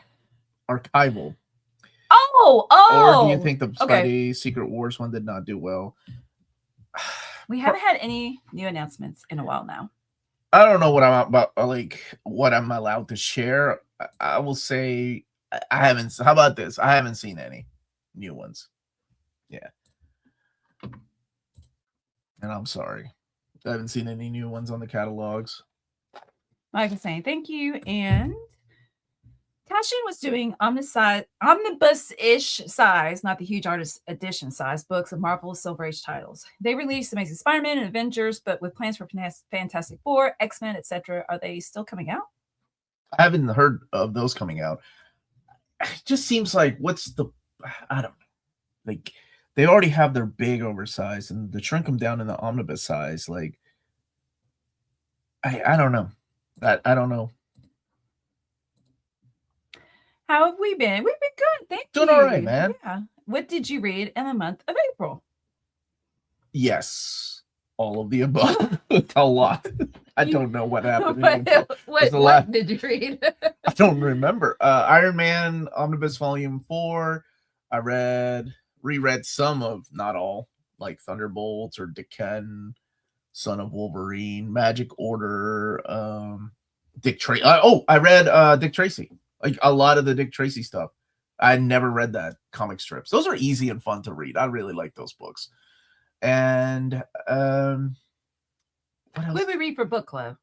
archival? Or do you think the Spidey Secret Wars one did not do well? We haven't had any new announcements in a while now. I don't know what I'm about, like what I'm allowed to share. I will say I haven't. How about this? I haven't seen any new ones. Yeah. And I'm sorry. I haven't seen any new ones on the catalogs. Like I was saying, thank you. And Tashin was doing omnibus-ish size, not the huge artist edition size, books of Marvel's Silver Age titles. They released Amazing Spider-Man and Avengers, but with plans for Fantastic Four, X-Men, etc. Are they still coming out? I haven't heard of those coming out. It just seems like I don't know. Like, they already have their big oversized, and to shrink them down in the omnibus size, like, I don't know. I don't know. How have we been? We've been good. Thank you. Doing all right, man. Yeah. What did you read in the month of April? Yes. All of the above. A lot. I don't know what happened. What did you read? I don't remember. Iron Man Omnibus Volume 4. I reread some of, not all, like Thunderbolts or Dicken, Son of Wolverine, Magic Order, Dick Tracy. I read Dick Tracy. Like a lot of the Dick Tracy stuff. I never read that comic strips. Those are easy and fun to read. I really like those books. And what else? What did we read for book club?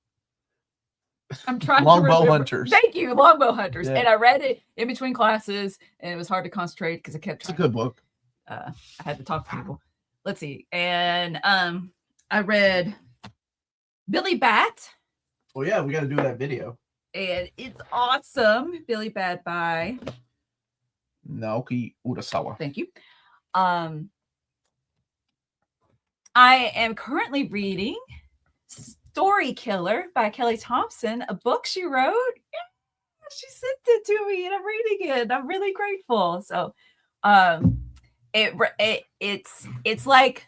I'm trying to Longbow remember. Hunters. Thank you, Longbow Hunters. Yeah. And I read it in between classes, and it was hard to concentrate because I kept It's a trying. good book. I had to talk to people. Let's see. And I read Billy Bat. Oh yeah, we got to do that video. And it's awesome. Billy Bat by Naoki Urasawa. Thank you. I am currently reading Story Killer by Kelly Thompson, a book she wrote. Yeah, she sent it to me and I'm reading it. I'm really grateful. So it's like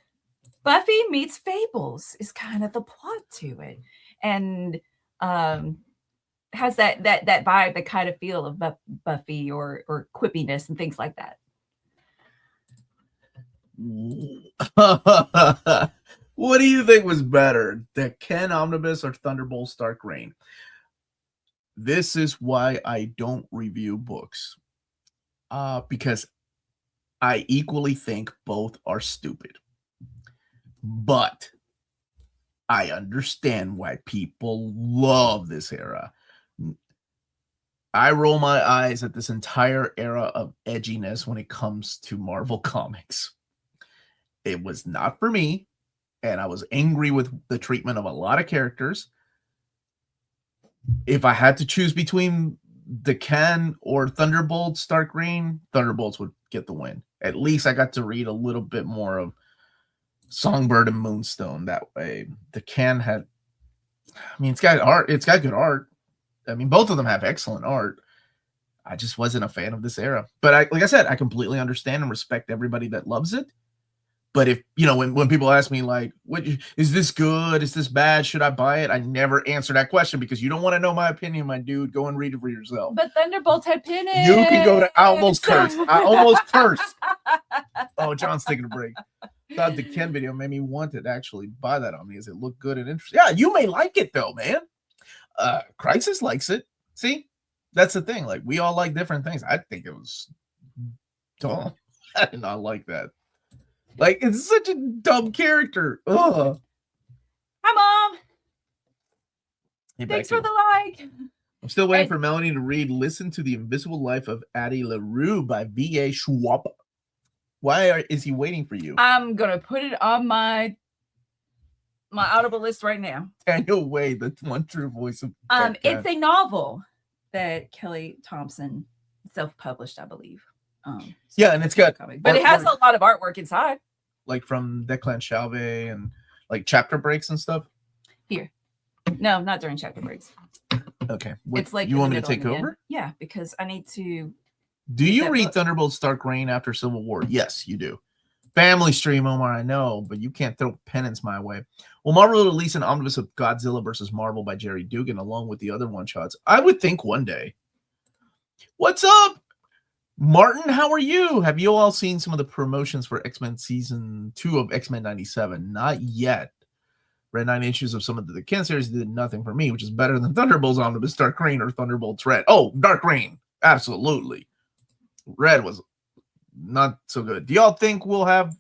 Buffy meets Fables is kind of the plot to it. And has that vibe, the kind of feel of Buffy or quippiness and things like that. What do you think was better, the Ken Omnibus or Thunderbolts Dark Reign? This is why I don't review books, because I equally think both are stupid. But I understand why people love this era. I roll my eyes at this entire era of edginess when it comes to Marvel Comics. It was not for me, and I was angry with the treatment of a lot of characters. If I had to choose between the Ken or Thunderbolts Dark Reign, Thunderbolts would get the win. At least I got to read a little bit more of Songbird and Moonstone that way. The Ken had, I mean, it's got art. It's got good art. I mean, both of them have excellent art. I just wasn't a fan of this era. But like I said, I completely understand and respect everybody that loves it. But if, you know, when people ask me, like, what is this good? Is this bad? Should I buy it? I never answer that question because you don't want to know my opinion, my dude. Go and read it for yourself. But Thunderbolts had pennies. You can go to, I almost cursed. Oh, John's taking a break. Thought the Ken video made me want to actually buy that on me. As it looked good and interesting. Yeah, you may like it though, man. Crisis likes it. See, that's the thing. Like, we all like different things. I think it was dumb. I did not like that. Like, it's such a dumb character. Ugh. Hi, Mom. Hey, Thanks Becky. for the like. I'm still waiting for Melanie to read Listen to the Invisible Life of Addie LaRue by V.A. Schwab. Why is he waiting for you? I'm going to put it on my Audible list right now. Daniel Wade, the one true voice of it's a novel that Kelly Thompson self-published, I believe. Yeah, and it's got but it has a lot of artwork inside, like from Declan Shalvey and like chapter breaks and stuff. Here, no, not during chapter breaks. Okay, it's like you want me to take over? Yeah, because I need to. Do you read Thunderbolts Dark Reign after Civil War? Yes, you do. Family stream, Omar, I know, but you can't throw penance my way. Well, Marvel will release an omnibus of Godzilla versus Marvel by Jerry Dugan along with the other one-shots. I would think one day. What's up? Martin, how are you? Have you all seen some of the promotions for X-Men Season 2 of X-Men 97? Not yet. Read 9 issues of some of the Ken series, did nothing for me, which is better than Thunderbolts Omnibus Dark Reign or Thunderbolts Red. Oh, Dark Reign. Absolutely. Red was not so good. Do y'all think we'll have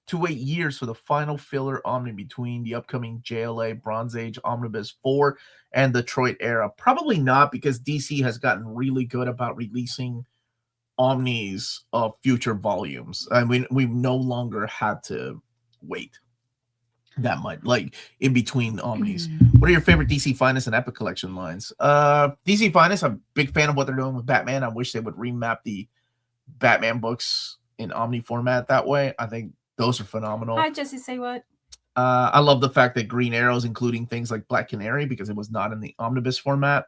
to wait years for the final filler omni between the upcoming JLA Bronze Age Omnibus 4 and the Detroit era? Probably not, because DC has gotten really good about releasing omnis of future volumes. I mean, we've no longer had to wait that much, like in between omnis. What are your favorite DC Finest and Epic Collection lines? DC Finest, I'm a big fan of what they're doing with Batman. I wish they would remap the Batman books in omni format that way. I think those are phenomenal. Hi, Jesse, say what? I love the fact that Green Arrow is including things like Black Canary because it was not in the omnibus format.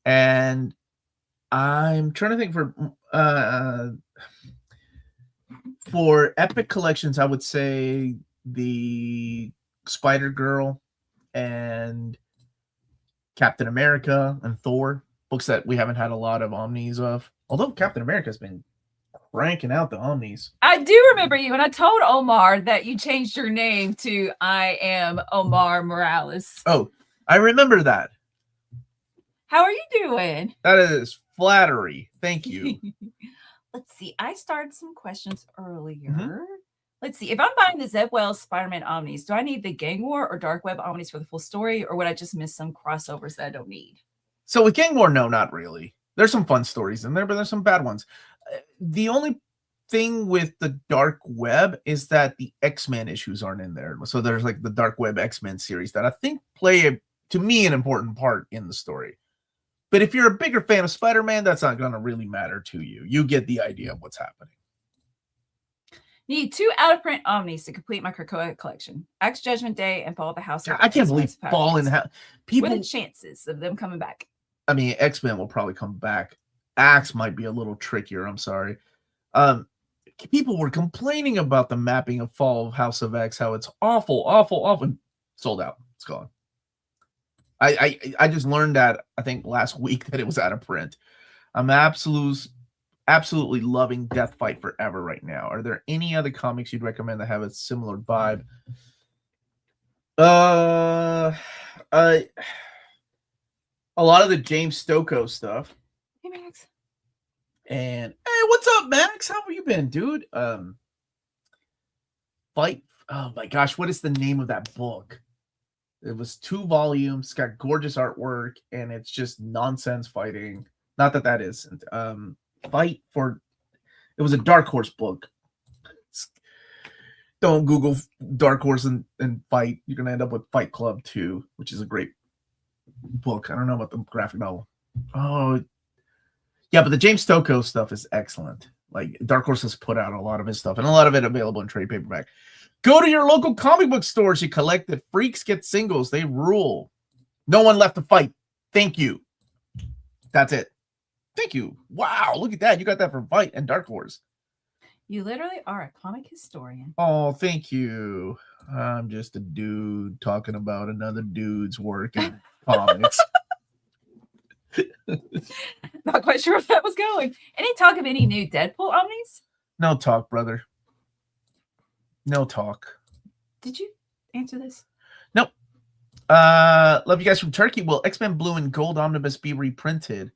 And I'm trying to think for Epic Collections, I would say the Spider-Girl and Captain America and Thor, books that we haven't had a lot of omnis of. Although Captain America's been cranking out the omnis. I do remember you, and I told Omar that you changed your name to I am Omar Morales. Oh, I remember that. How are you doing? That is flattery. Thank you. let's see. I started some questions earlier. Mhm. Let's see. If I'm buying the Zeb Wells Spider-Man Omnis, do I need the Gang War or Dark Web Omnis for the full story, or would I just miss some crossovers that I don't need? So with Gang War, no, not really. There's some fun stories in there, but there's some bad ones. The only thing with the Dark Web is that the X-Men issues aren't in there. So there's like the Dark Web X-Men series that I think play, to me, an important part in the story. But if you're a bigger fan of Spider-Man, that's not going to really matter to you. You get the idea of what's happening. Need 2 out-of-print Omnis to complete my Krakoa collection. Axe Judgment Day and Fall of the House. I can't believe Fall in House. What are the chances of them coming back? I mean, X-Men will probably come back. Axe might be a little trickier. I'm sorry. People were complaining about the mapping of Fall of House of X, how it's awful. Sold out. It's gone. I just learned that, I think, last week that it was out of print. I'm absolutely loving Death Fight Forever right now. Are there any other comics you'd recommend that have a similar vibe? A lot of the James Stokoe stuff. Hey, Max. And hey, what's up, Max? How have you been, dude? Fight. Oh my gosh, what is the name of that book? It was 2 volumes, got gorgeous artwork, and it's just nonsense fighting. Not that isn't. Fight for. It was a Dark Horse book. Don't Google Dark Horse and Fight. You're gonna end up with Fight Club 2, which is a great book. I don't know about the graphic novel. Oh, yeah, but the James Stokoe stuff is excellent. Like, Dark Horse has put out a lot of his stuff, and a lot of it available in trade paperback. Go to your local comic book stores. You collect it. Freaks get singles. They rule. No one left to fight. Thank you. That's it. Thank you. Wow, look at that. You got that from Fight and Dark Horse. You literally are a comic historian. Oh, thank you. I'm just a dude talking about another dude's work in comics. Not quite sure where that was going. Any talk of any new Deadpool Omnis? No talk, brother. No talk. Did you answer this? Nope. Love you guys from Turkey. Will X-Men Blue and Gold Omnibus be reprinted?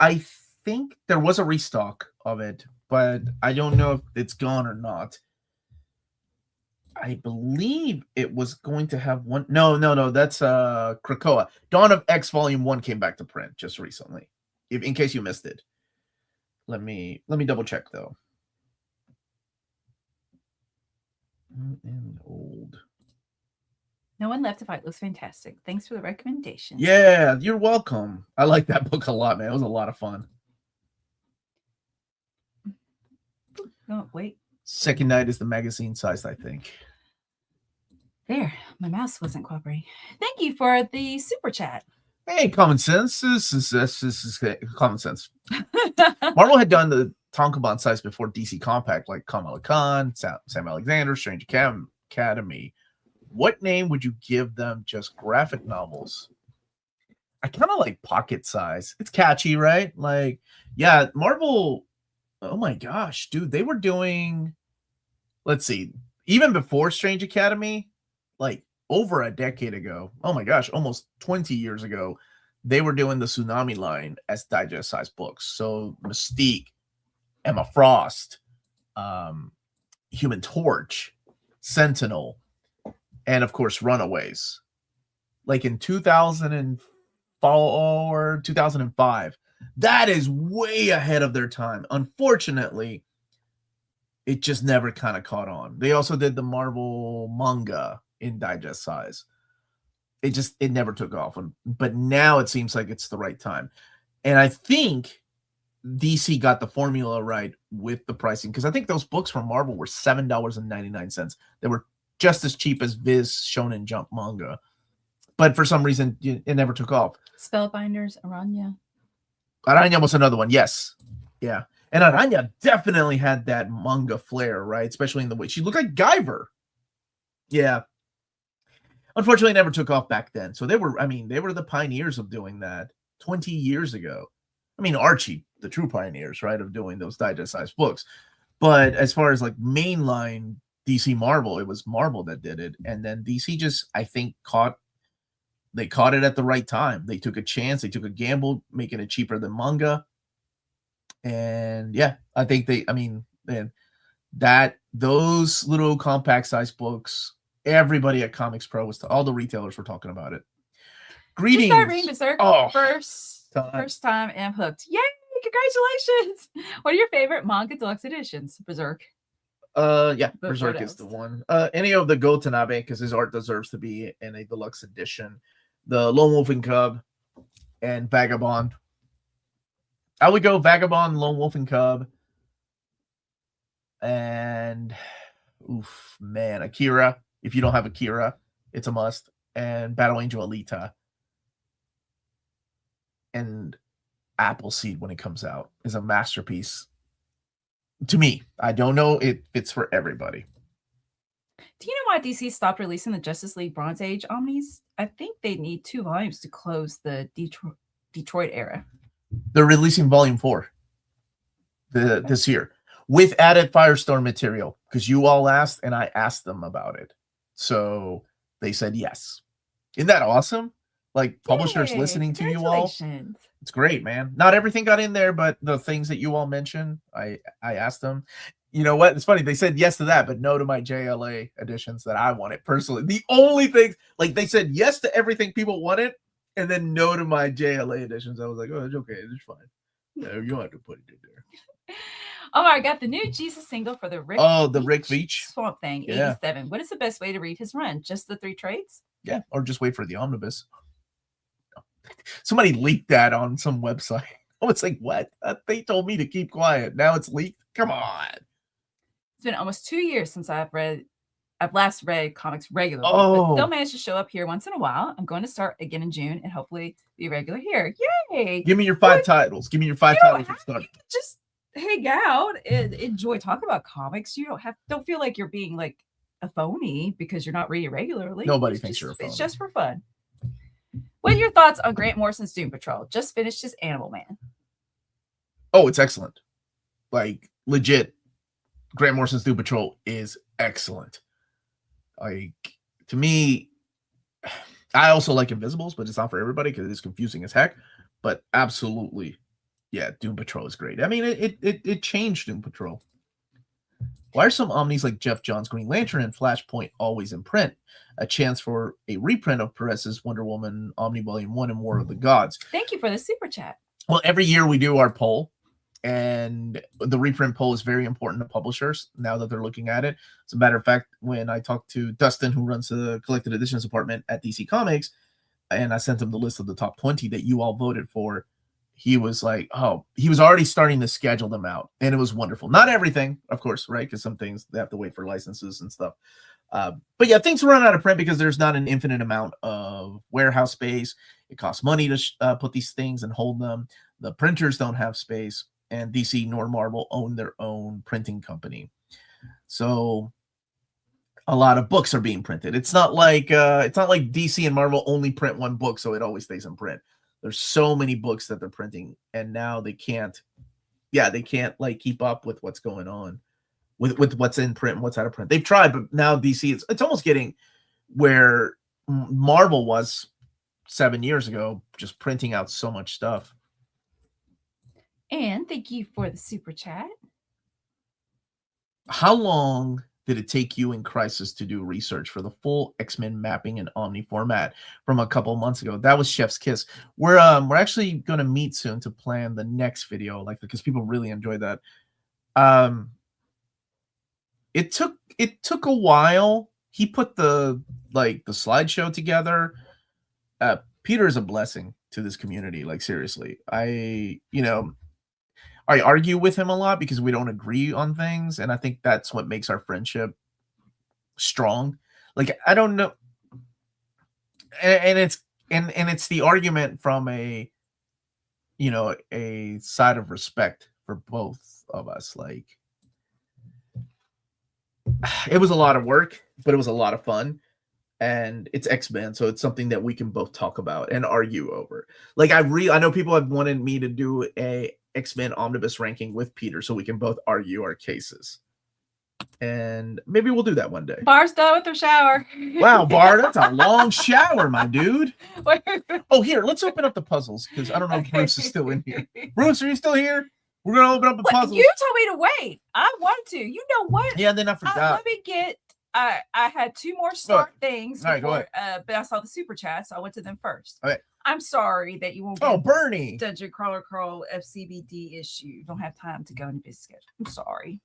I think there was a restock of it, but I don't know if it's gone or not. I believe it was going to have one. No. That's Krakoa. Dawn of X Volume 1 came back to print just recently. In case you missed it. Let me double check though. And old. No One Left to Fight looks fantastic. Thanks for the recommendation. Yeah, you're welcome. I like that book a lot, man. It was a lot of fun. Oh, wait. Second Night is the magazine size, I think. There, my mouse wasn't cooperating. Thank you for the super chat. Hey, common sense. This is common sense. Marvel had done the Tankobon size before DC Compact, like Kamala Khan, Sam Alexander, Strange Academy. What name would you give them? Just graphic novels? I kind of like pocket size. It's catchy, right? Like, yeah, Marvel. Oh my gosh, dude, they were doing. Let's see, even before Strange Academy, like over a decade ago. Oh my gosh, almost 20 years ago, they were doing the Tsunami line as digest size books. So Mystique, Emma Frost, Human Torch, Sentinel, and of course Runaways. Like in 2004 or 2005. That is way ahead of their time. Unfortunately, it just never kind of caught on. They also did the Marvel manga in digest size. It never took off. But now it seems like it's the right time. And I think DC got the formula right with the pricing, because I think those books from Marvel were $7.99. They were just as cheap as Viz Shonen Jump manga. But for some reason, it never took off. Spellbinders, Aranya. Aranya was another one, yes. Yeah. And Aranya definitely had that manga flair, right? Especially in the way she looked like Guyver. Yeah. Unfortunately, it never took off back then. So they were the pioneers of doing that 20 years ago. I mean, Archie, the true pioneers, right, of doing those digest-sized books. But as far as like mainline DC Marvel, it was Marvel that did it. And then DC just, I think, caught it at the right time. They took a chance. They took a gamble, making it cheaper than manga. And yeah, I think man, those little compact size books, everybody at Comics Pro all the retailers were talking about it. Greetings. Just started reading Berserk. Oh, first time and I'm hooked. Yay! Congratulations. What are your favorite manga deluxe editions? Berserk. Yeah, Berserk is the one. Any of the Gotanabe, because his art deserves to be in a deluxe edition. The Lone Wolf and Cub and Vagabond. I would go Vagabond, Lone Wolf and Cub, and Akira. If you don't have Akira, it's a must. And Battle Angel Alita. And Appleseed, when it comes out, is a masterpiece. To me, I don't know if it's for everybody. Do you know why DC stopped releasing the Justice League Bronze Age Omnis? I think they need 2 volumes to close the Detroit era. They're releasing volume 4 this year with added Firestorm material because you all asked and I asked them about it. So they said yes. Isn't that awesome? Like publishers listening to you all. It's great, man. Not everything got in there, but the things that you all mentioned, I asked them. You know what? It's funny. They said yes to that, but no to my JLA editions that I wanted personally. The only thing, like they said yes to everything people wanted, and then no to my JLA editions. I was like, oh, it's okay. It's fine. No, you don't have to put it in there. Omar, I got the new Jesus single for the Rick Veitch Swamp Thing, 87. Yeah. What is the best way to read his run? Just the 3 trades? Yeah, or just wait for the omnibus. Somebody leaked that on some website. I was like, what? They told me to keep quiet. Now it's leaked? Come on. It's been almost 2 years since I've last read comics regularly. Oh. But still managed to show up here once in a while. I'm going to start again in June and hopefully be regular here. Yay! Give me your 5 titles. Give me your 5 titles to start. Just hang out and enjoy talking about comics. You don't feel like you're being like a phony because you're not reading regularly. Nobody thinks you're a phony. It's just for fun. What are your thoughts on Grant Morrison's Doom Patrol? Just finished his Animal Man. Oh, it's excellent. Like, legit. Grant Morrison's Doom Patrol is excellent. Like, to me, I also like Invisibles, but it's not for everybody because it is confusing as heck. But absolutely, yeah, Doom Patrol is great. I mean, it changed Doom Patrol. Why are some Omnis like Jeff Johns' Green Lantern and Flashpoint always in print? A chance for a reprint of Perez's Wonder Woman Omni Volume 1 and War of the Gods. Thank you for the super chat. Well, every year we do our poll, and the reprint poll is very important to publishers now that they're looking at it. As a matter of fact, when I talked to Dustin, who runs the collected editions department at DC Comics, and I sent him the list of the top 20 that you all voted for, he was like, oh, he was already starting to schedule them out. And it was wonderful. Not everything, of course, right? Because some things they have to wait for licenses and stuff. But yeah, things run out of print because there's not an infinite amount of warehouse space. It costs money to put these things and hold them. The printers don't have space. And DC nor Marvel own their own printing company. So a lot of books are being printed. It's not like DC and Marvel only print one book, so it always stays in print. There's so many books that they're printing, and now they can't like keep up with what's going on with what's in print and what's out of print. They've tried, but now DC it's almost getting where Marvel was 7 years ago, just printing out so much stuff. And thank you for the super chat. How long did it take you in Crisis to do research for the full X-Men mapping in Omni format from a couple months ago? That was Chef's Kiss. We're actually going to meet soon to plan the next video, like, because people really enjoyed that. It took a while. He put the slideshow together. Peter is a blessing to this community. Like, seriously, I argue with him a lot because we don't agree on things, and I think that's what makes our friendship strong. Like, I don't know, and it's the argument from a side of respect for both of us. Like, it was a lot of work, but it was a lot of fun, and it's X-Men, so it's something that we can both talk about and argue over. Like, I know people have wanted me to do a X-Men omnibus ranking with Peter so we can both argue our cases, and maybe we'll do that one day. Bar's done with her shower. Wow, Bar, that's a long shower, my dude. Oh, here, let's open up the puzzles because I don't know if Bruce is still in here. Bruce, are you still here? We're gonna open up the puzzles. You told me to wait. I wanted to. You know what? Yeah, then I forgot. Let me get. I had two more start things. All right, before, go ahead. But I saw the super chat, so I went to them first. Okay. I'm sorry that you won't. Oh, Bernie. Dungeon Crawler Crawl FCBD issue. Don't have time to go into busy schedule. I'm sorry.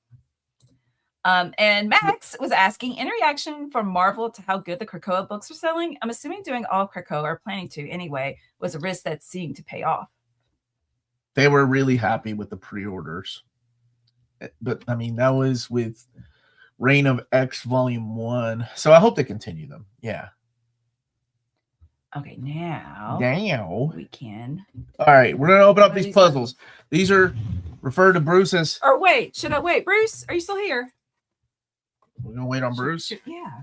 And Max was asking, in reaction from Marvel to how good the Krakoa books are selling, I'm assuming doing all Krakoa, or planning to anyway, was a risk that seemed to pay off. They were really happy with the pre-orders. But, I mean, that was with Reign of X Volume 1. So I hope they continue them. Yeah. Okay, now we can. All right, we're going to open up these puzzles. These are referred to Bruce as... Or wait, should I wait? Bruce, are you still here? We're going to wait on Bruce? Yeah.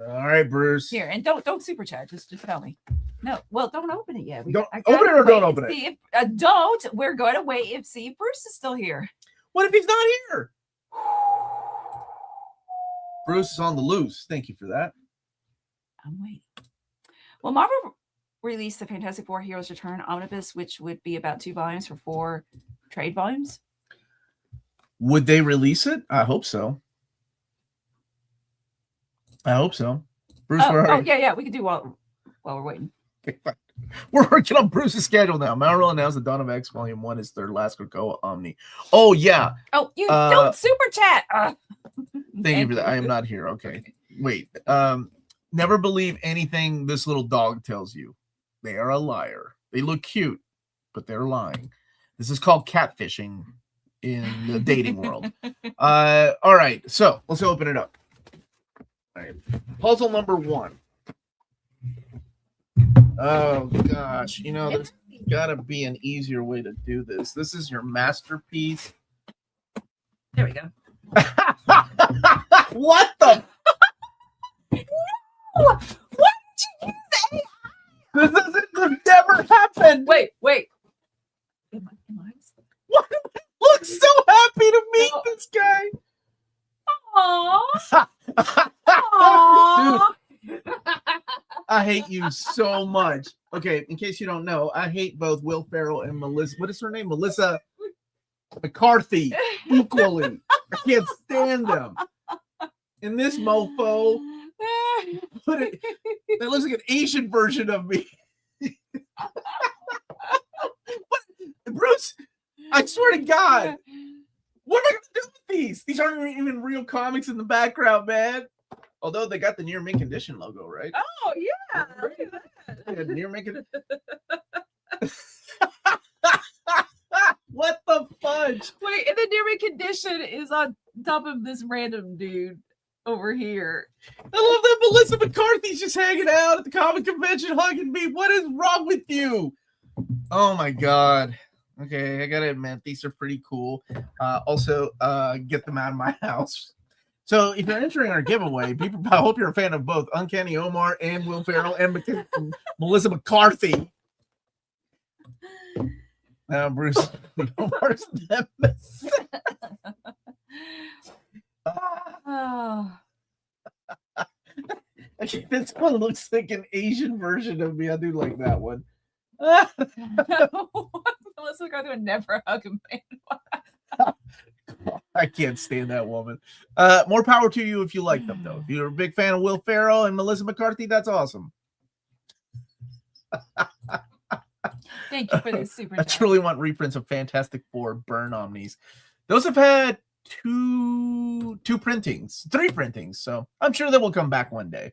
All right, Bruce. Here, and don't super chat. Just tell me. No, well, don't open it yet. Don't open it or don't open it. If, don't. We're going to wait and see if Bruce is still here. What if he's not here? Bruce is on the loose. Thank you for that. I'm waiting. Well, Marvel released the Fantastic Four Heroes Return Omnibus, which would be about 2 volumes for 4 trade volumes. Would they release it? I hope so. I hope so. Bruce, yeah. We can do while we're waiting. Okay, fine. We're working on Bruce's schedule now. Marvel announced the Dawn of X Volume 1 is their last Krakoa Omni. Oh, yeah. Oh, you don't super chat. Thank you for that. I am not here. Okay. Wait. Never believe anything this little dog tells you. They are a liar. They look cute, but they're lying. This is called catfishing in the dating world. All right. So let's open it up. All right. Puzzle number 1. Oh, gosh. You know, there's got to be an easier way to do this. This is your masterpiece. There we go. What the? What did you use AI? This never happened. Wait. Am I? What? Looks so happy to meet this guy. Aww. Dude, I hate you so much. Okay, in case you don't know, I hate both Will Ferrell and Melissa. What is her name? Melissa McCarthy equally. I can't stand them. And this mofo, that looks like an Asian version of me. What? Bruce, I swear to God, what am I going to do with these? These aren't even real comics in the background, man. Although they got the Near Mint Condition logo, right? Oh, yeah. Look at that. Yeah, Near Mint Condition. What the fudge? Wait, and the Near Mint Condition is on top of this random dude over here. I love that Melissa McCarthy's just hanging out at the comic convention hugging me. What is wrong with you? Oh my God. Okay, I gotta admit, these are pretty cool. Also, get them out of my house. So if you're entering our giveaway, people, I hope you're a fan of both Uncanny Omar and Will Ferrell and Melissa McCarthy. Now, Bruce, Omar's nemesis. Oh. Actually, this one looks like an Asian version of me. I do like that one. Melissa McCarthy would never hug a man. I can't stand that woman. More power to you if you like them, though. If you're a big fan of Will Ferrell and Melissa McCarthy, that's awesome. Thank you for this super. I truly want reprints of Fantastic Four Burn Omnis. Those have had three printings, so I'm sure they will come back one day.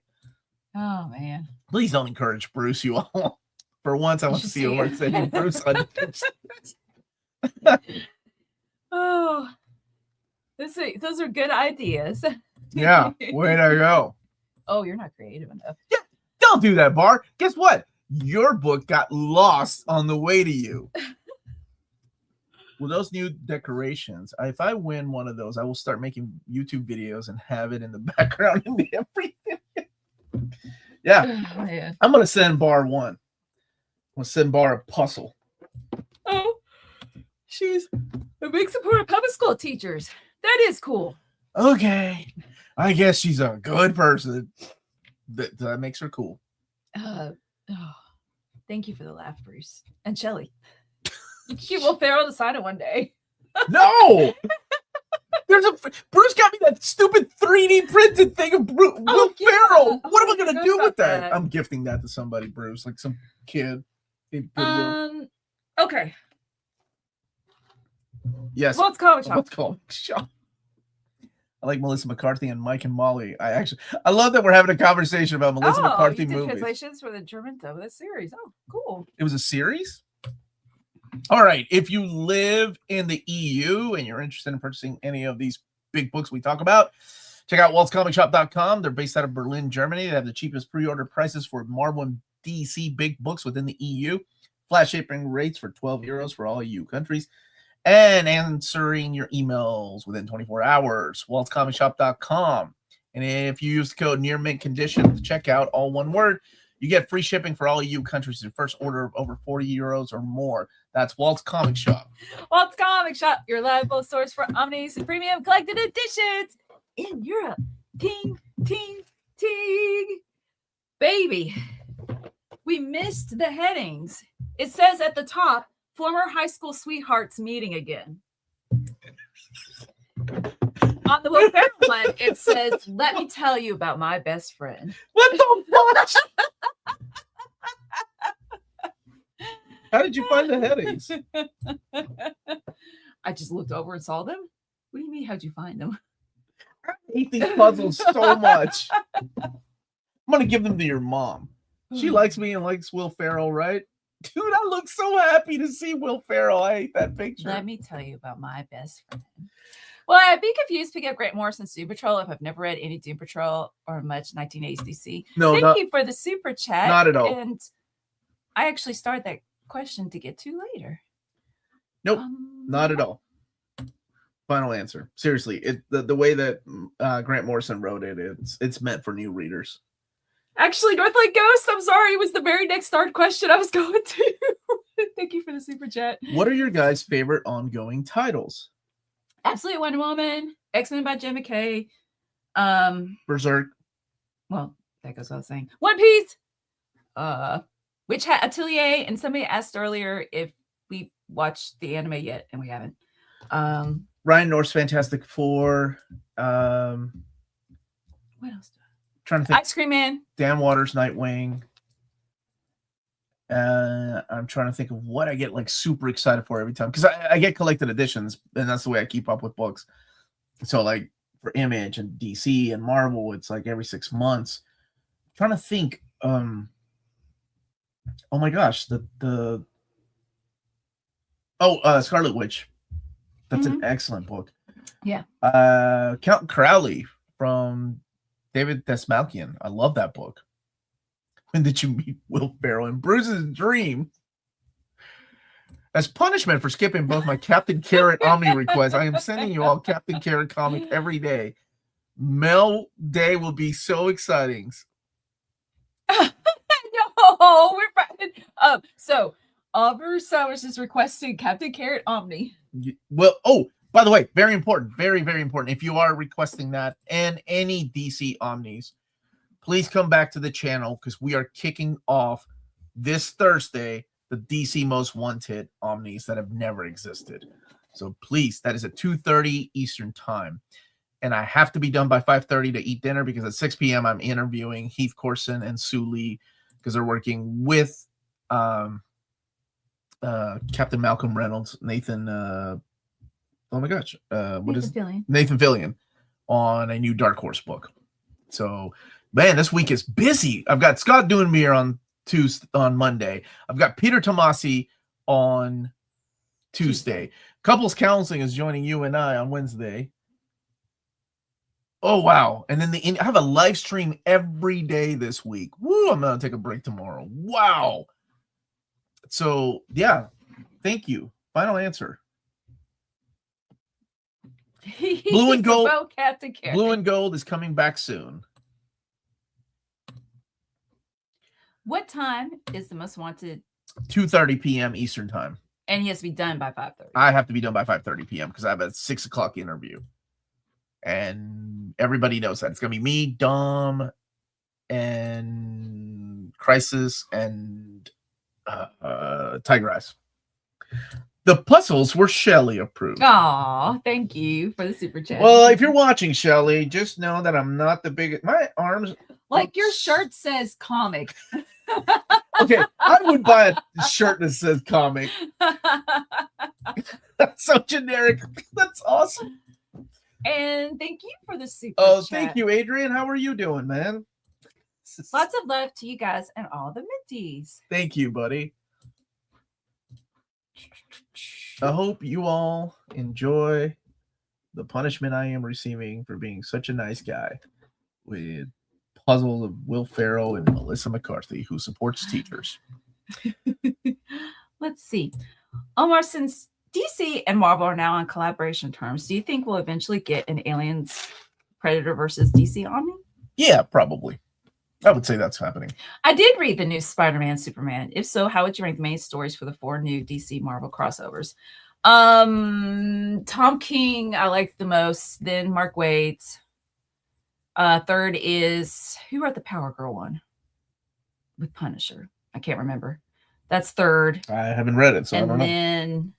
Oh man! Please don't encourage Bruce, you all. For once, I want to see Omar sending Bruce on. Oh, those are good ideas. Yeah, way to go. Oh, you're not creative enough. Yeah, don't do that, Bar. Guess what? Your book got lost on the way to you. Well, those new decorations, if I win one of those, I will start making YouTube videos and have it in the background and everything. Yeah. Oh, man. I'm going to send Bar one. I'm going to send Bar a puzzle. Oh, she's a big supporter of public school teachers. That is cool. Okay. I guess she's a good person. That makes her cool. Thank you for the laugh, Bruce. And Shelly. You Will Ferrell to sign it one day. No. Bruce got me that stupid 3D printed thing of Will Ferrell. What am I gonna do with that? I'm gifting that to somebody, Bruce, like some kid. Okay. Yes. What's comic shop? What's comic shop? I like Melissa McCarthy and Mike and Molly. I love that we're having a conversation about Melissa McCarthy you did movies. Translations for the German dub of the series. Oh, cool. It was a series? All right. If you live in the EU and you're interested in purchasing any of these big books we talk about, check out waltzcomicshop.com. They're based out of Berlin, Germany. They have the cheapest pre-order prices for Marvel and DC big books within the EU. Flash shipping rates for 12 euros for all EU countries. And answering your emails within 24 hours. waltzcomicshop.com. And if you use the code nearmintcondition to check out, all one word, you get free shipping for all EU countries. Your first order of over 40 euros or more. That's Walt's Comic Shop. Walt's Comic Shop, your reliable source for Omnibus and premium collected editions in Europe. Ting, ting, ting. Baby, we missed the headings. It says at the top, former high school sweethearts meeting again. On the Will Ferrell one, it says, let me tell you about my best friend. What the fuck? How did you find the headings? I just looked over and saw them. What do you mean, how'd you find them? I hate these puzzles so much. I'm going to give them to your mom. She likes me and likes Will Ferrell, right? Dude, I look so happy to see Will Ferrell. I hate that picture. Let me tell you about my best friend. Well, I'd be confused picking up Grant Morrison's Doom Patrol if I've never read any Doom Patrol or much 1980s DC. No, Thank you for the super chat. Not at all. And I actually started that question to get to later. Nope, not at all. Final answer. Seriously, the way that Grant Morrison wrote it, it's meant for new readers. Actually, Northlight Ghost, I'm sorry, it was the very next start question I was going to. Thank you for the super chat. What are your guys' favorite ongoing titles? Absolute Wonder Woman, X-Men by Jim McKay, Berserk. Well, that goes without saying. One Piece, Witch Hat Atelier, and somebody asked earlier if we watched the anime yet, and we haven't. Ryan North's Fantastic Four. What else? Trying to think. Ice Cream Man. Dan Waters, Nightwing. I'm trying to think of what I get like super excited for every time, because I get collected editions, and that's the way I keep up with books. So like for Image and DC and Marvel, it's like every 6 months. I'm trying to think. Oh my gosh, Scarlet Witch. That's an excellent book. Yeah. Count Crowley from David Desmalkian. I love that book. When did you meet Will Ferrell? In Bruce's dream. As punishment for skipping both my Captain Carrot Omni requests, I am sending you all Captain Carrot comic every day. Mel Day will be so exciting. No, we're so Aubrey Summers is requesting Captain Carrot Omni. Well, oh, by the way, very important, very, very important. If you are requesting that and any DC Omnis, please come back to the channel, because we are kicking off this Thursday the DC Most Wanted Omnis that have never existed. So please, that is at 2:30 Eastern time. And I have to be done by 5:30 to eat dinner, because at 6 p.m. I'm interviewing Heath Corson and Sue Lee, because they're working with Captain Malcolm Reynolds, Nathan Nathan Fillion on a new Dark Horse book. So man, this week is busy. I've got Scott Doonmere on Monday. I've got Peter Tomasi on Tuesday. Couples Counseling is joining you and I on Wednesday. Oh wow. And then I have a live stream every day this week. Woo, I'm gonna take a break tomorrow. Wow. So yeah, thank you. Final answer. Blue and Gold. Blue and Gold is coming back soon. What time is the Most Wanted? 2:30 p.m. Eastern time. And he has to be done by 5:30. I have to be done by 5:30 p.m. because I have a 6 o'clock interview. And everybody knows that. It's going to be me, Dom, and Crisis, and Tiger Eyes. The puzzles were Shelley approved. Aw, thank you for the super chat. Well, if you're watching, Shelley, just know that I'm not the biggest. My arms. Like your shirt says comic. Okay, I would buy a shirt that says comic. That's so generic. That's awesome. And thank you for the super chat. Thank you, Adrian. How are you doing, man? Lots of love to you guys and all the Minties. Thank you, buddy. I hope you all enjoy the punishment I am receiving for being such a nice guy with puzzles of Will Ferrell and Melissa McCarthy, who supports teachers. Let's see. Omar, since DC and Marvel are now on collaboration terms, do you think we'll eventually get an Aliens Predator versus DC Omni? Yeah, probably. I would say that's happening. I did read the new Spider-Man, Superman. If so, how would you rank the main stories for the 4 new DC Marvel crossovers? Tom King, I liked the most. Then Mark Waid. Third is, who wrote the Power Girl one with Punisher? I can't remember. That's third. I haven't read it, so and I don't know. then,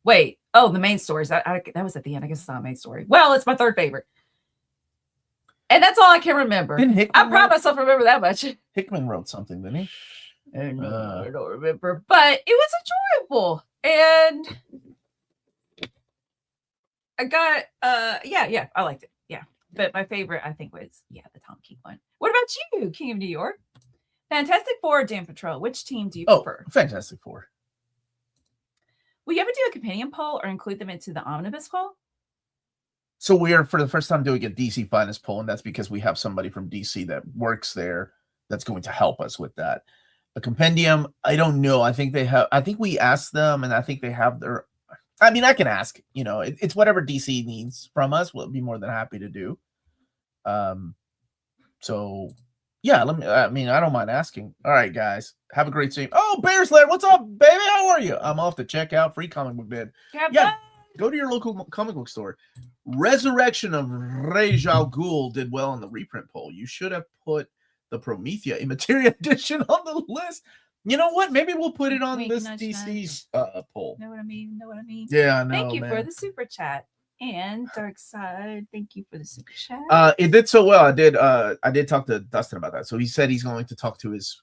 wait. Oh, the main stories. That was at the end. I guess it's not a main story. Well, it's my third favorite. And that's all I can remember. I proud myself remember that much. Hickman wrote something, didn't he? I don't remember. But it was enjoyable. And I got yeah, I liked it. Yeah. But my favorite, I think, was the Tom King one. What about you, King of New York? Fantastic Four or Doom Patrol? Which team do you prefer? Fantastic Four. Will you ever do a companion poll or include them into the Omnibus poll? So we are, for the first time, doing a DC Finest poll, and that's because we have somebody from DC that works there that's going to help us with that. A compendium, I don't know. I think we asked them, and I think they have their... I mean, I can ask. You know, it's whatever DC needs from us. We'll be more than happy to do. So, yeah, I don't mind asking. All right, guys. Have a great stream. Oh, Bear Slayer, what's up, baby? How are you? I'm off to check out Free Comic Book Bid. Yeah, go to your local comic book store. Resurrection of Ra's al Ghul did well on the reprint poll. You should have put the Promethea Immateria edition on the list. You know what? Maybe we'll put it on this DC poll. Know what I mean? Yeah, I know. Thank you man. for the super chat. And Dark Side, thank you for the super chat. It did so well. I did talk to Dustin about that. So he said he's going to talk to his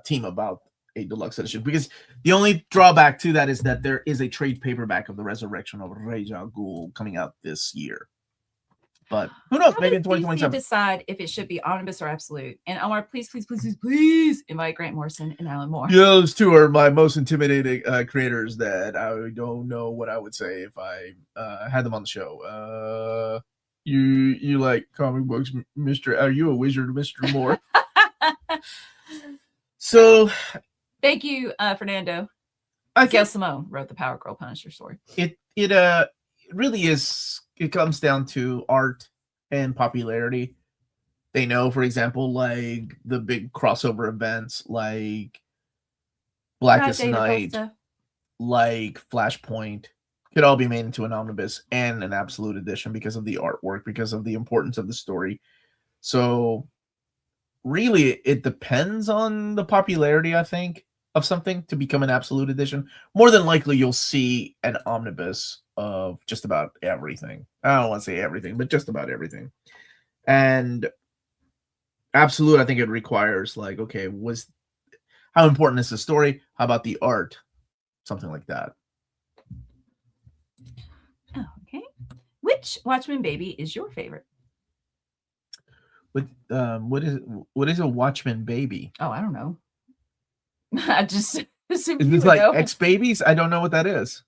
team about a deluxe edition, because the only drawback to that is that there is a trade paperback of the Resurrection of Ra's al Ghul coming out this year. But who knows? Maybe in 2027. Decide if it should be omnibus or absolute. And Omar, please invite Grant Morrison and Alan Moore. Yeah, those two are my most intimidating creators that I don't know what I would say if I had them on the show. You like comic books, Mr. Are you a wizard, Mr. Moore? So thank you, Fernando. Gail Simone wrote the Power Girl Punisher story. It really is. It comes down to art and popularity. They know, for example, like the big crossover events, like Blackest Night, like Flashpoint, could all be made into an omnibus and an absolute edition because of the artwork, because of the importance of the story. So really, it depends on the popularity, I think, of something to become an absolute edition. More than likely, you'll see an omnibus of just about everything. I don't want to say everything, but just about everything. And absolute, I think it requires, like, okay, how important is the story? How about the art? Something like that. Okay. Which Watchmen baby is your favorite? What is a Watchmen baby? Oh, I don't know. I just assumed is this like X Babies? I don't know what that is.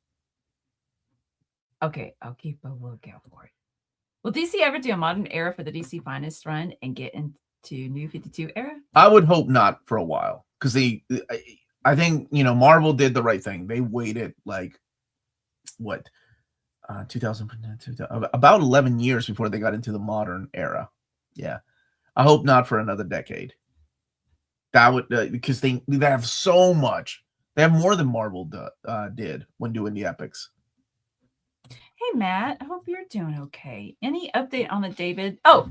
Okay, I'll keep a lookout for it. Will DC ever do a modern era for the DC Finest run and get into New 52 era? I would hope not for a while, because I think, Marvel did the right thing. They waited like what 2000 about 11 years before they got into the modern era. Yeah, I hope not for another decade. That would because they have so much. They have more than Marvel did when doing the epics. Hey Matt, I hope you're doing okay. Any update on the David? Oh,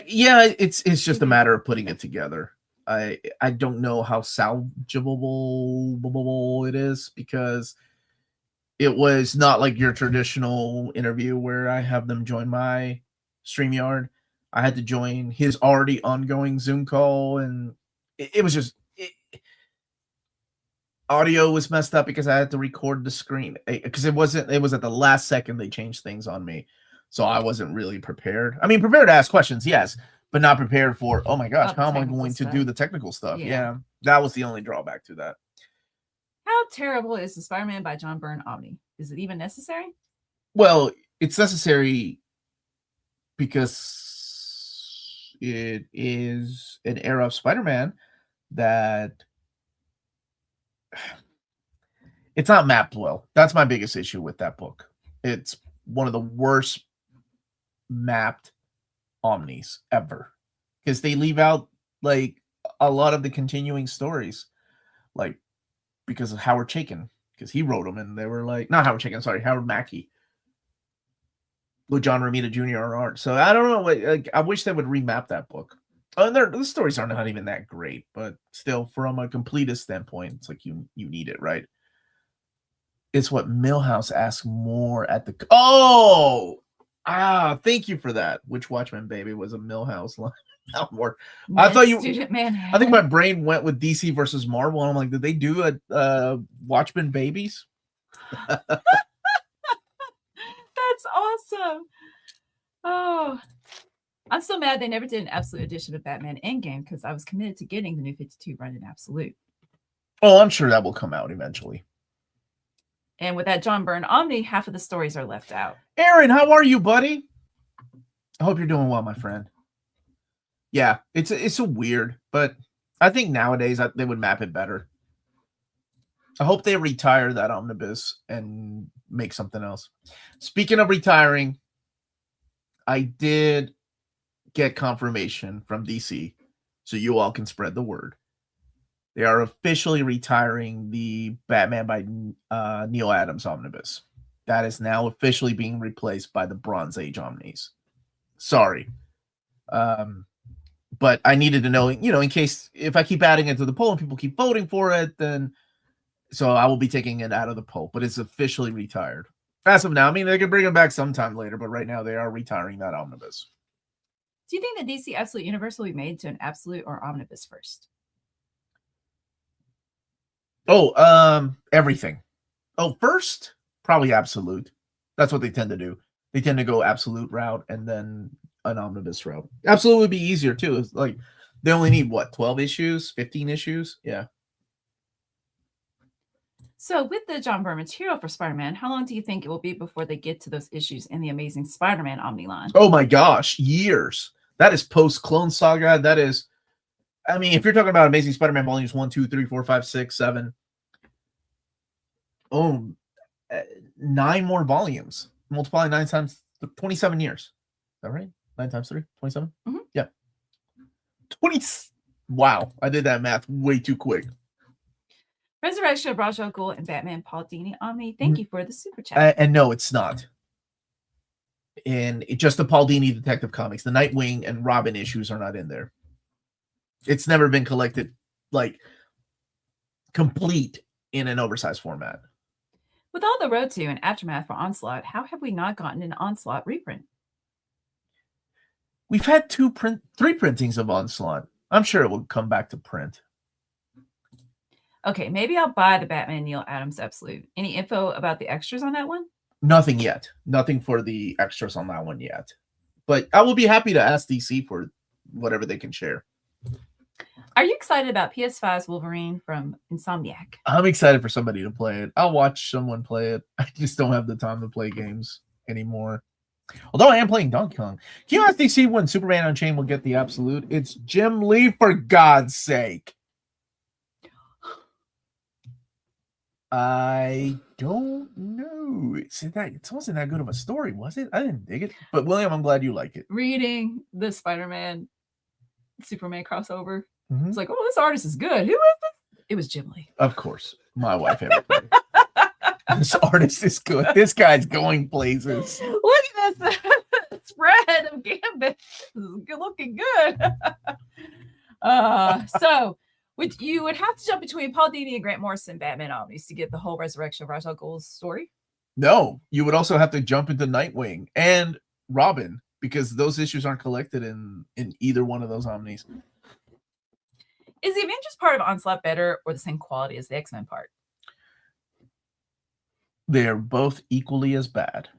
yeah, it's just a matter of putting it together. I don't know how salvageable it is, because it was not like your traditional interview where I have them join my StreamYard. I had to join his already ongoing Zoom call, and it was just audio was messed up because I had to record the screen because it was at the last second they changed things on me, so I wasn't really prepared. I mean, prepared to ask questions, yes, but not prepared for, oh my gosh, how am I going to do the technical stuff? Yeah, that was the only drawback to that. How terrible is the Spider-Man by John Byrne Omni? Is it even necessary? Well, it's necessary because it is an era of Spider-Man that it's not mapped well. That's my biggest issue with that book. It's one of the worst mapped Omnis ever because they leave out like a lot of the continuing stories, like because of Howard Chaykin, because he wrote them, and they were like, not Howard Chaykin, sorry, Howard Mackey, with John Romita Jr. on art. So I don't know. Like, I wish they would remap that book. And the stories are not even that great, but still, from a completist standpoint, it's like you need it, right? It's what Millhouse asks more at the. Thank you for that. Which Watchmen baby was a Millhouse line? More. I thought you. I think my brain went with DC versus Marvel, and I'm like, did they do a Watchmen babies? That's awesome. Oh, I'm so mad they never did an Absolute edition of Batman Endgame because I was committed to getting the new 52 run in Absolute. Oh, I'm sure that will come out eventually. And with that John Byrne Omni, half of the stories are left out. Aaron, how are you, buddy? I hope you're doing well, my friend. Yeah, it's a weird, but I think nowadays they would map it better. I hope they retire that omnibus and make something else. Speaking of retiring, I did get confirmation from DC, so you all can spread the word. They are officially retiring the Batman by Neil Adams omnibus. That is now officially being replaced by the Bronze Age Omnis. Sorry. But I needed to know, in case if I keep adding it to the poll and people keep voting for it, then so I will be taking it out of the poll, but it's officially retired. As of now, I mean, they can bring it back sometime later, but right now they are retiring that omnibus. Do you think the DC Absolute Universe will be made to an Absolute or Omnibus first? Everything. First, probably Absolute. That's what they tend to do. They tend to go Absolute route and then an Omnibus route. Absolute would be easier too. It's like they only need 12 issues, 15 issues? Yeah. So with the John Byrne material for Spider-Man, how long do you think it will be before they get to those issues in the Amazing Spider-Man Omni line? Oh my gosh, years. That is post-Clone Saga. That is, I mean, if you're talking about Amazing Spider-Man volumes 1, 2, 3, 4, 5, 6, 7. 9 more volumes. Multiply 9 times 27 years. Is that right? 9 times 3? 27? Mm-hmm. Yeah. 20. Wow. I did that math way too quick. Resurrection of Ra's al Ghul and Batman Paul Dini Omni. Thank you for the super chat. And no, it's not. And it's just the Paul Dini Detective Comics. The Nightwing and Robin issues are not in there. It's never been collected, like, complete in an oversized format. With all the Road to and Aftermath for Onslaught, how have we not gotten an Onslaught reprint? We've had 3 printings of Onslaught. I'm sure it will come back to print. Okay, maybe I'll buy the Batman Neil Adams Absolute. Any info about the extras on that one? Nothing yet. Nothing for the extras on that one yet. But I will be happy to ask DC for whatever they can share. Are you excited about PS5's Wolverine from Insomniac? I'm excited for somebody to play it. I'll watch someone play it. I just don't have the time to play games anymore. Although I am playing Donkey Kong. Can you ask DC when Superman Unchained will get the Absolute? It's Jim Lee, for God's sake. I don't know. It wasn't that good of a story, was it? I didn't dig it. But William, I'm glad you like it. Reading the Spider-Man Superman crossover. Mm-hmm. It's like, oh, this artist is good. Who is this? It was Jim Lee. Of course. My wife everybody. This artist is good. This guy's going places. Look at this spread of Gambit. This is good looking good. So you would have to jump between Paul Dini and Grant Morrison Batman Omnis to get the whole Resurrection of Ra's al Ghul's story. No, you would also have to jump into Nightwing and Robin because those issues aren't collected in either one of those omnis. Is the Avengers part of Onslaught better or the same quality as the X-Men part? They're both equally as bad.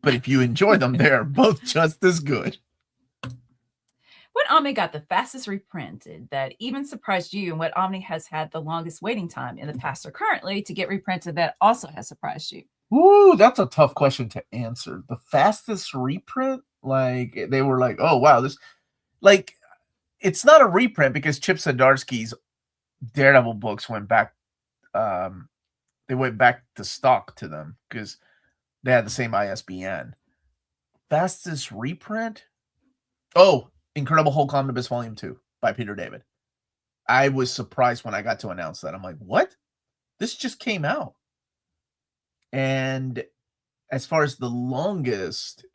But if you enjoy them, they're both just as good. What Omni got the fastest reprinted that even surprised you, and what Omni has had the longest waiting time in the past or currently to get reprinted that also has surprised you? Ooh, that's a tough question to answer. The fastest reprint? Like, they were like, oh, wow, this... Like, it's not a reprint because Chip Zdarsky's Daredevil books went back... they went back to stock to them because they had the same ISBN. Fastest reprint? Oh, Incredible Hulk Omnibus Volume 2 by Peter David. I was surprised when I got to announce that. I'm like, what? This just came out. And as far as the longest,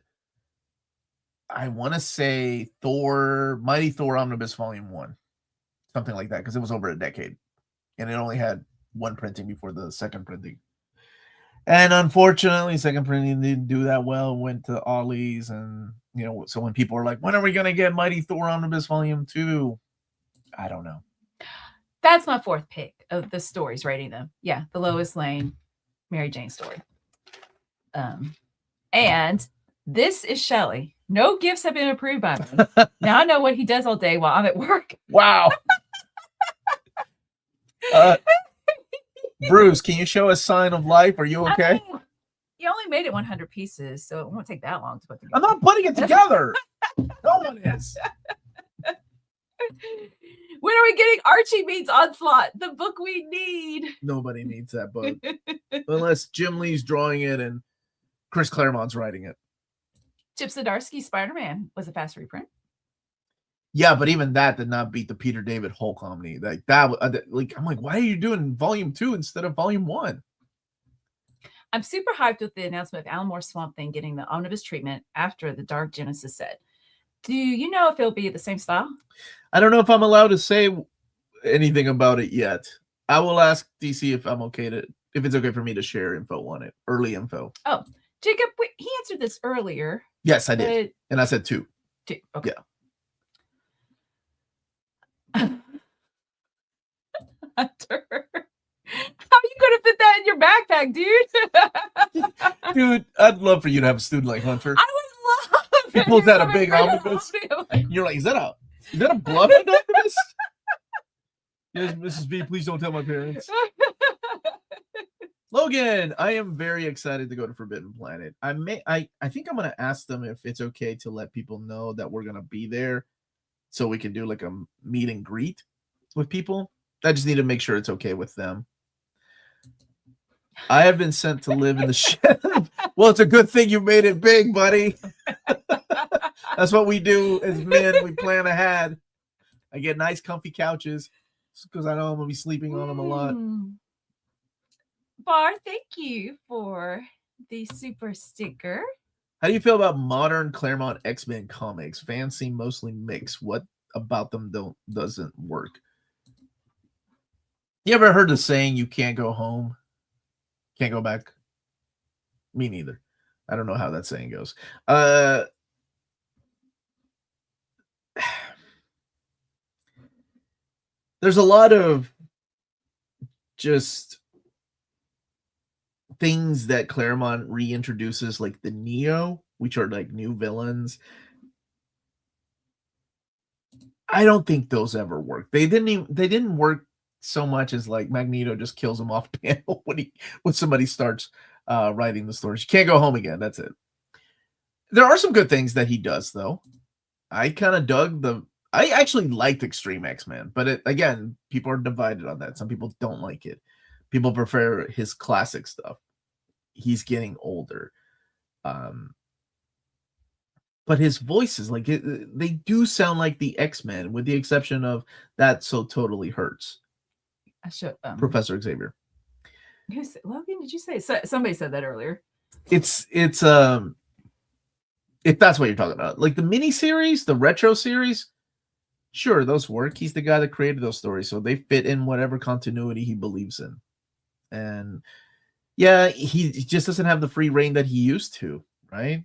I want to say Mighty Thor Omnibus Volume 1. Something like that, because it was over a decade. And it only had one printing before the second printing. And unfortunately, second printing didn't do that well. Went to Ollie's, and so when people were like, "When are we gonna get Mighty Thor Omnibus Volume 2?" I don't know. That's my fourth pick of the stories rating them. Yeah, the Lois Lane, Mary Jane story. And this is Shelley. No gifts have been approved by me. Now I know what he does all day while I'm at work. Wow. Bruce, can you show a sign of life? Are you okay? I mean, you only made it 100 pieces, so it won't take that long to put together. I'm not putting it together. No one is. When are we getting Archie Meets Onslaught? The book we need. Nobody needs that book. Unless Jim Lee's drawing it and Chris Claremont's writing it. Chip Zdarsky's Spider-Man was a fast reprint. Yeah, but even that did not beat the Peter David Hulk Omni. Like that, I'm like, why are you doing Volume 2 instead of Volume 1? I'm super hyped with the announcement of Alan Moore's Swamp Thing getting the omnibus treatment after the Dark Genesis set. Do you know if it'll be the same style? I don't know if I'm allowed to say anything about it yet. I will ask DC if it's okay for me to share info on it, early info. Oh, Jacob, he answered this earlier. Yes, I did, and I said 2. 2. Okay. Yeah. Hunter, how are you going to fit that in your backpack, dude? Dude, I'd love for you to have a student like Hunter. I would love. He pulls out a big omnibus. You're like, is that a bluff omnibus? Yes, Mrs. B, please don't tell my parents. Logan, I am very excited to go to Forbidden Planet. I think I'm gonna ask them if it's okay to let people know that we're gonna be there, so we can do like a meet and greet with people. I just need to make sure it's okay with them. I have been sent to live in the shed. Well, it's a good thing you made it big, buddy. That's what we do as men. We plan ahead. I get nice, comfy couches because I know I'm gonna be sleeping on them a lot. Bar, thank you for the super sticker. How do you feel about modern Claremont X-Men comics? Fans seem mostly mixed. What about them doesn't work? You ever heard the saying, you can't go home? Can't go back? Me neither. I don't know how that saying goes. There's a lot of just things that Claremont reintroduces, like the Neo, which are like new villains. I don't think those ever work. They didn't work so much as like Magneto just kills him off panel when somebody starts writing the stories. You can't go home again. That's it. There are some good things that he does, though. I kind of dug I actually liked Extreme X-Men, but again, people are divided on that. Some people don't like it. People prefer his classic stuff. He's getting older. But his voices, like they do sound like the X-Men, with the exception of That So Totally Hurts. Professor Xavier. Logan, did you say somebody said that earlier? It's if that's what you're talking about, like the mini series, the retro series, sure, those work. He's the guy that created those stories, so they fit in whatever continuity he believes in. And Yeah, he just doesn't have the free reign that he used to, right?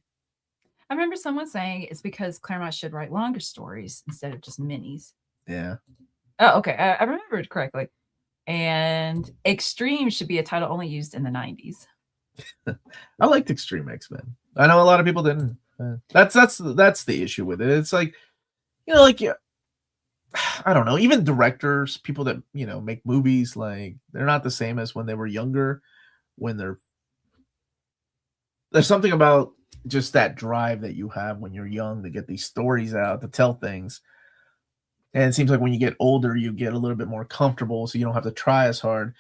I remember someone saying it's because Claremont should write longer stories instead of just minis. Yeah. Oh, okay. I remembered correctly. And Extreme should be a title only used in the 90s. I liked Extreme X-Men. I know a lot of people didn't. That's the issue with it. It's like, like, I don't know, even directors, people that, make movies, like, they're not the same as when they were younger, when there's something about just that drive that you have when you're young to get these stories out, to tell things. And it seems like when you get older, you get a little bit more comfortable, so you don't have to try as hard.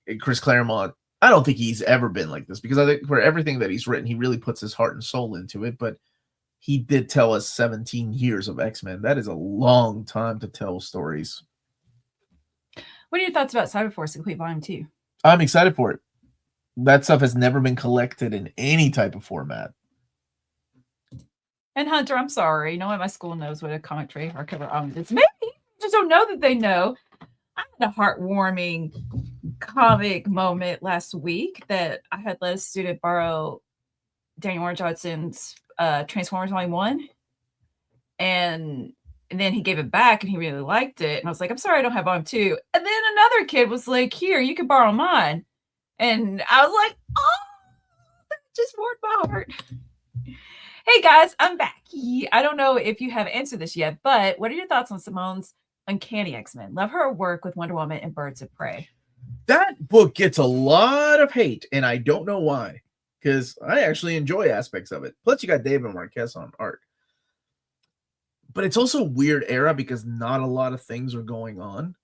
And Chris Claremont, I don't think he's ever been like this, because I think for everything that he's written, he really puts his heart and soul into it. But he did tell us 17 years of X-Men. That is a long time to tell stories. What are your thoughts about Cyberforce Complete Volume 2? I'm excited for it. That stuff has never been collected in any type of format. And Hunter, I'm sorry. No one at my school knows what a comic trade hardcover omnibus is. Maybe you just don't know that they know. I had a heartwarming comic moment last week that I had let a student borrow Daniel Warren Johnson's Transformers Volume 1. And then he gave it back and he really liked it. And I was like, I'm sorry, I don't have Volume 2. And then another kid was like, here, you can borrow mine. And I was like, oh, that just warmed my heart. Hey guys, I'm back. I don't know if you have answered this yet, but what are your thoughts on Simone's Uncanny X-Men? Love her work with Wonder Woman and Birds of Prey. That book gets a lot of hate, and I don't know why, because I actually enjoy aspects of it. Plus, you got David Marquez on art. But it's also a weird era because not a lot of things are going on.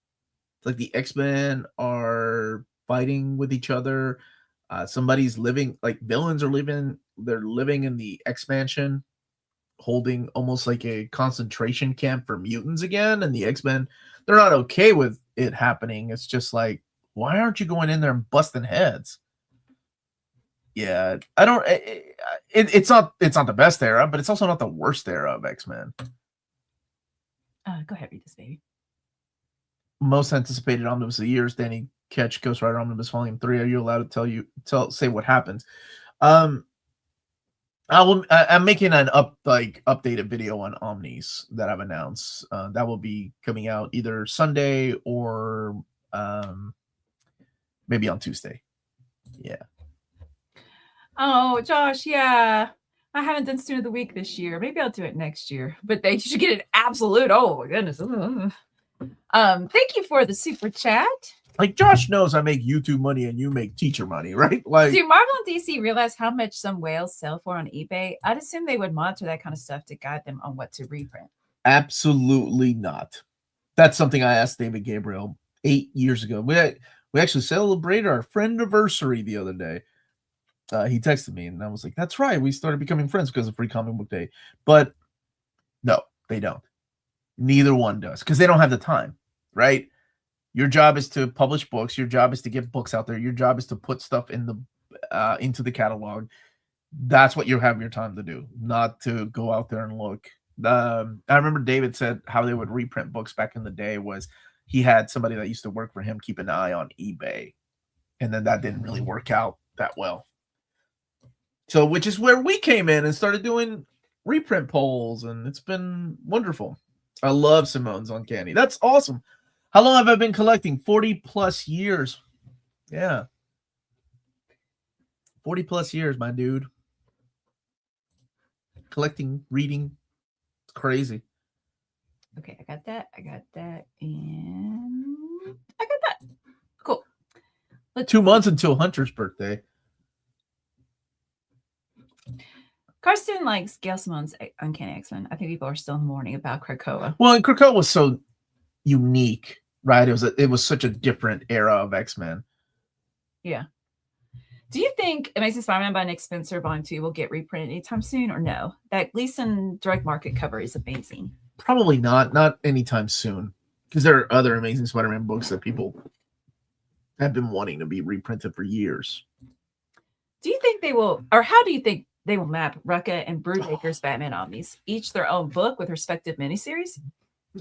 Like the X-Men are fighting with each other. Somebody's living, like villains are living. They're living in the X-Mansion, holding almost like a concentration camp for mutants again. And the X-Men, they're not okay with it happening. It's just like, why aren't you going in there and busting heads? Yeah, I don't. It's not the best era, but it's also not the worst era of X-Men. Go ahead, read this, baby. Most anticipated omnibus of the year is Danny Ketch Ghost Rider Omnibus Volume 3. Are you allowed to say what happens? I'm making an updated video on Omnis that I've announced. That will be coming out either Sunday or maybe on Tuesday. Yeah. Oh, Josh, yeah. I haven't done Student of the Week this year. Maybe I'll do it next year. But they should get an absolute. Oh my goodness. Thank you for the super chat. Like, Josh knows I make YouTube money and you make teacher money, right? Like, do Marvel and DC realize how much some whales sell for on eBay? I'd assume they would monitor that kind of stuff to guide them on what to reprint. Absolutely not. That's something I asked David Gabriel 8 years ago. We actually celebrated our friend-iversary the other day. He texted me and I was like, that's right. We started becoming friends because of Free Comic Book Day. But no, they don't. Neither one does, because they don't have the time, right? Your job is to publish books. Your job is to get books out there. Your job is to put stuff in the into the catalog. That's what you have your time to do, not to go out there and look. I remember David said how they would reprint books back in the day was he had somebody that used to work for him keep an eye on eBay, and then that didn't really work out that well. So, which is where we came in and started doing reprint polls, and it's been wonderful. I love Simone's Uncanny. That's awesome. How long have I been collecting? 40 plus years. Yeah. 40 plus years, my dude. Collecting, reading. It's crazy. Okay, I got that. And I got that. Cool. 2 months until Hunter's birthday. Karsten likes Gail Simone's Uncanny X-Men. I think people are still in the morning about Krakoa. Well, and Krakoa was so unique, right? It was such a different era of X-Men. Yeah. Do you think Amazing Spider-Man by Nick Spencer Volume 2 will get reprinted anytime soon, or no? That Gleason direct market cover is amazing. Probably not anytime soon, because there are other Amazing Spider-Man books that people have been wanting to be reprinted for years. Do you think they will, or how do you think they will map Rucka and Brubaker's Batman Omnis, each their own book with respective miniseries?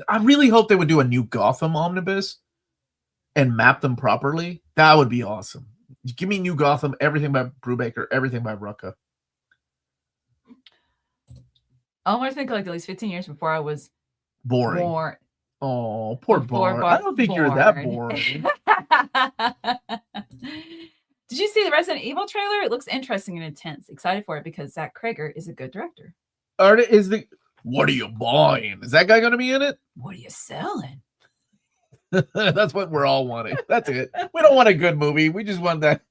I really hope they would do a new Gotham omnibus and map them properly. That would be awesome. Give me New Gotham, everything by Brubaker, everything by Rucka. Omar's been collecting at least 15 years before I was Boring. born. Oh, poor Before Bart. I don't think you're that born. boring. Did you see the Resident Evil trailer? It looks interesting and intense. Excited for it because Zach Krager is a good director. What are you buying? Is that guy going to be in it? What are you selling? That's what we're all wanting. That's it. We don't want a good movie. We just want that.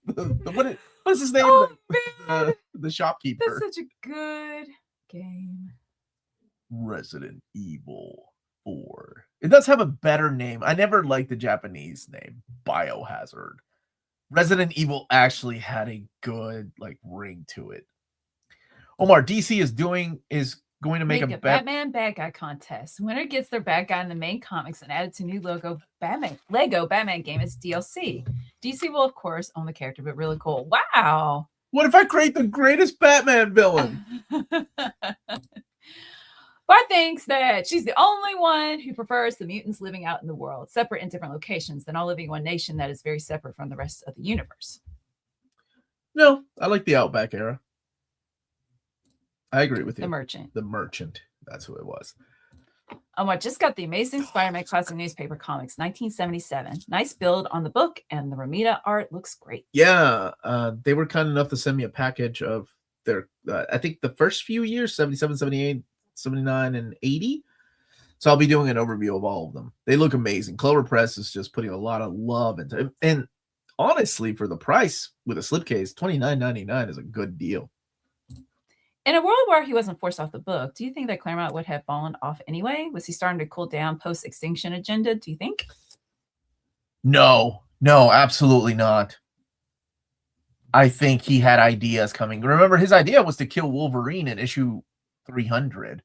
What's his name? Oh, the shopkeeper. That's such a good game. Resident Evil 4. It does have a better name. I never liked the Japanese name, Biohazard. Resident Evil actually had a good ring to it. Omar, DC is going to make a Batman bad guy contest. Winner gets their bad guy in the main comics and added to new Lego Batman game as DLC. DC will of course own the character, but really cool. Wow. What if I create the greatest Batman villain? Bart thinks that she's the only one who prefers the mutants living out in the world, separate in different locations, than all living in one nation that is very separate from the rest of the universe. No, I like the Outback era. I agree with you. The Merchant. The Merchant. That's who it was. I just got the Amazing Spider-Man Classic Newspaper Comics, 1977. Nice build on the book, and the Romita art looks great. Yeah, they were kind enough to send me a package of their, I think the first few years, 77, 78, 79, and 80. So I'll be doing an overview of all of them. They look amazing. Clover Press is just putting a lot of love into it. And honestly, for the price with a slipcase, $29.99 is a good deal. In a world where he wasn't forced off the book, do you think that Claremont would have fallen off anyway? Was he starting to cool down post-extinction agenda, do you think? No, absolutely not. I think he had ideas coming. Remember, his idea was to kill Wolverine in issue 300.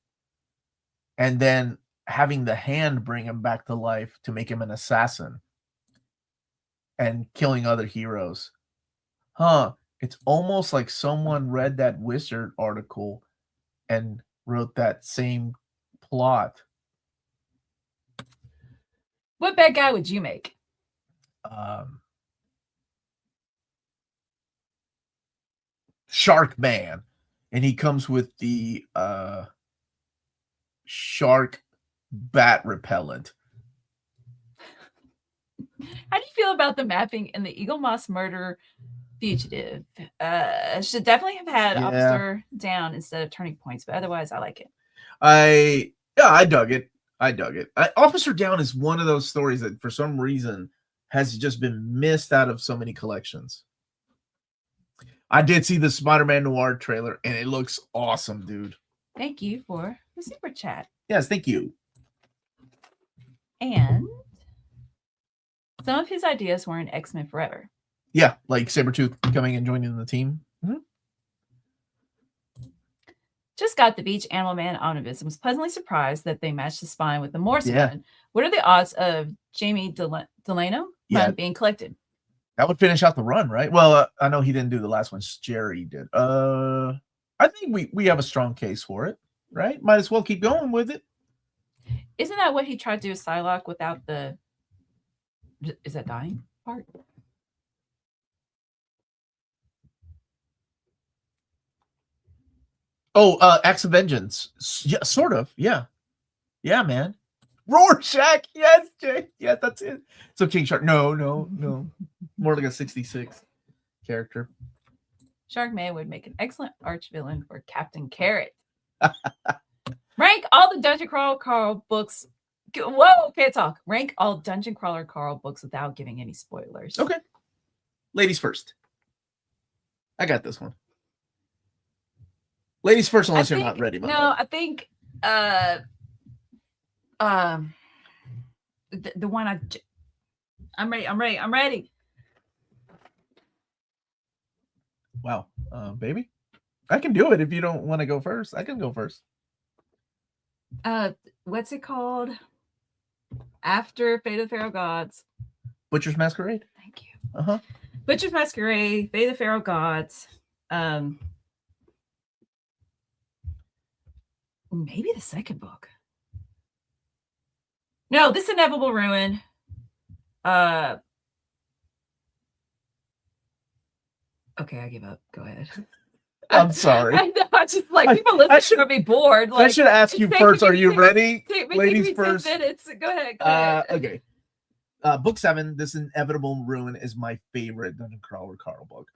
And then having the Hand bring him back to life to make him an assassin. And killing other heroes. It's almost like someone read that Wizard article and wrote that same plot. What bad guy would you make? Shark Man. And he comes with the shark bat repellent. How do you feel about the mapping in the Eagle Moss murder fugitive? Should definitely have had Officer down instead of Turning Points, but otherwise I like it. I dug it. Officer Down is one of those stories that for some reason has just been missed out of so many collections. I did see the Spider-Man Noir trailer and it looks awesome, dude. Thank you for the super chat. Yes, thank you. And some of his ideas were in X-Men Forever. Yeah, like Sabretooth coming and joining the team. Mm-hmm. Just got the Beach Animal Man Omnibus and was pleasantly surprised that they matched the spine with the Morrison one. What are the odds of Jamie Delano being collected? That would finish out the run, right? Well, I know he didn't do the last one. Jerry did. I think we have a strong case for it, right? Might as well keep going with it. Isn't that what he tried to do with Psylocke without the... Is that dying part? Oh, Acts of Vengeance. Yeah, sort of. Yeah, man. Rorschach. Yes, Jay. Yeah, that's it. So King Shark. No. More like a 66 character. Sharkman would make an excellent arch villain for Captain Carrot. Rank all the Dungeon Crawler Carl books. Whoa, can't talk. Rank all Dungeon Crawler Carl books without giving any spoilers. Okay. Ladies first. I got this one. Ladies first, unless you're not ready. I think the one I'm ready. Wow, baby, I can do it. If you don't want to go first, I can go first. What's it called? After Fate of the Pharaoh Gods. Butcher's Masquerade. Thank you. Butcher's Masquerade, Fate of the Pharaoh Gods. Maybe the second book. No, This Inevitable Ruin. Okay, I give up. Go ahead. I'm sorry. I know. I just like people listening to be bored. Like, I should ask you first. Are you ready? Ladies first. 10 minutes. Go ahead. Okay. Book 7, This Inevitable Ruin, is my favorite Dungeon Crawler Carl book.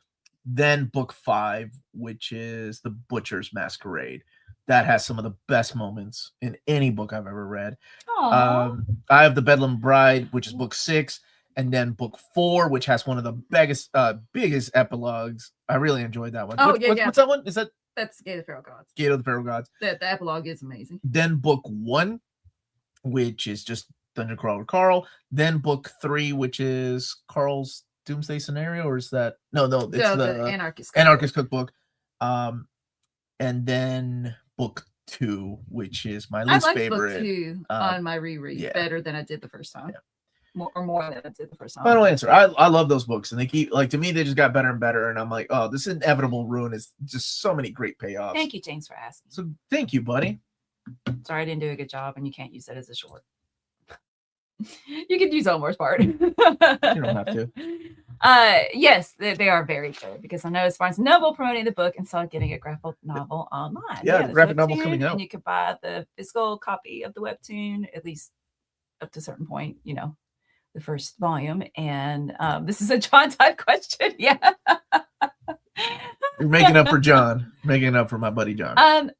Then book 5, which is The Butcher's Masquerade. That has some of the best moments in any book I've ever read. I have The Bedlam Bride, which is book 6. And then book 4, which has one of the biggest epilogues. I really enjoyed that one. Oh, What's that one? That's Gate of the Feral Gods. Gate of the Feral Gods. The epilogue is amazing. Then book 1, which is just Dungeon Crawler Carl. Then book 3, which is Carl's Doomsday Scenario, or is that no? It's the Anarchist Cookbook. And then book 2, which is my least favorite. Book 2 on my reread better than I did the first time. Yeah. More than I did the first time. Final answer. I love those books, and they keep to me they just got better and better, and I'm like, oh, This Inevitable Ruin is just so many great payoffs. Thank you, James, for asking. So thank you, buddy. Sorry I didn't do a good job, and you can't use that as a short. You can use Omar's part. You don't have to. Yes, they are very good because I know it's Barnes & Noble promoting the book and saw getting a graphic novel online. Yeah, the graphic novel coming out. And you could buy the physical copy of the webtoon, at least up to a certain point, the first volume. And this is a John type question. Yeah. You're making up for John. Making up for my buddy John.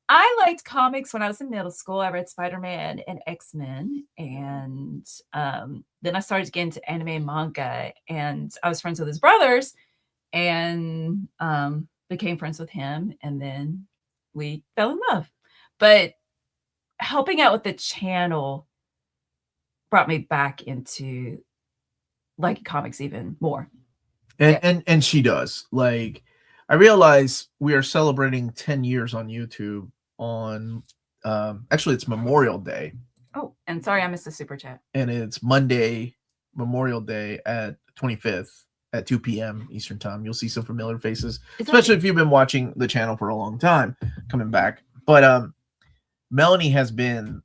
I liked comics when I was in middle school. I read Spider-Man and X-Men. And then I started to get into anime and manga. And I was friends with his brothers and became friends with him. And then we fell in love. But helping out with the channel brought me back into liking comics even more. And she does. Like, I realize we are celebrating 10 years on YouTube on actually it's Memorial Day. Oh, and sorry I missed the super chat. And it's Monday, Memorial Day at 25th at 2 p.m. Eastern time. You'll see some familiar faces, especially if you've been watching the channel for a long time coming back. But Melanie has been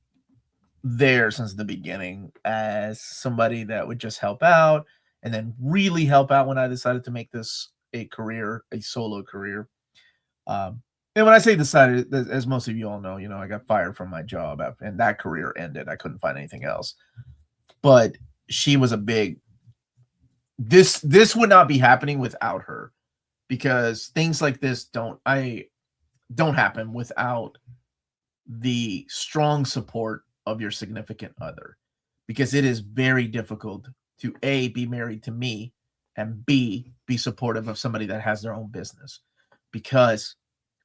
there since the beginning as somebody that would just help out and then really help out when I decided to make this a career, a solo career. And when I say decided, as most of you all know, I got fired from my job and that career ended. I couldn't find anything else. But she was a big, this would not be happening without her, because things like this don't happen without the strong support of your significant other, because it is very difficult to A, be married to me, and B, be supportive of somebody that has their own business. Because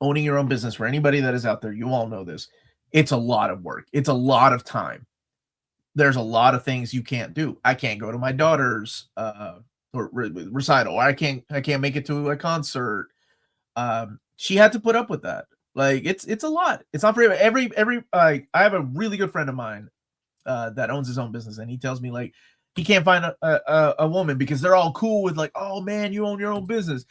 owning your own business, for anybody that is out there, you all know this, it's a lot of work. It's a lot of time. There's a lot of things you can't do. I can't go to my daughter's recital. I can't make it to a concert. She had to put up with that. Like, it's a lot. It's not for every I have a really good friend of mine that owns his own business, and he tells me, like, he can't find a woman because they're all cool with, like, oh man, you own your own business.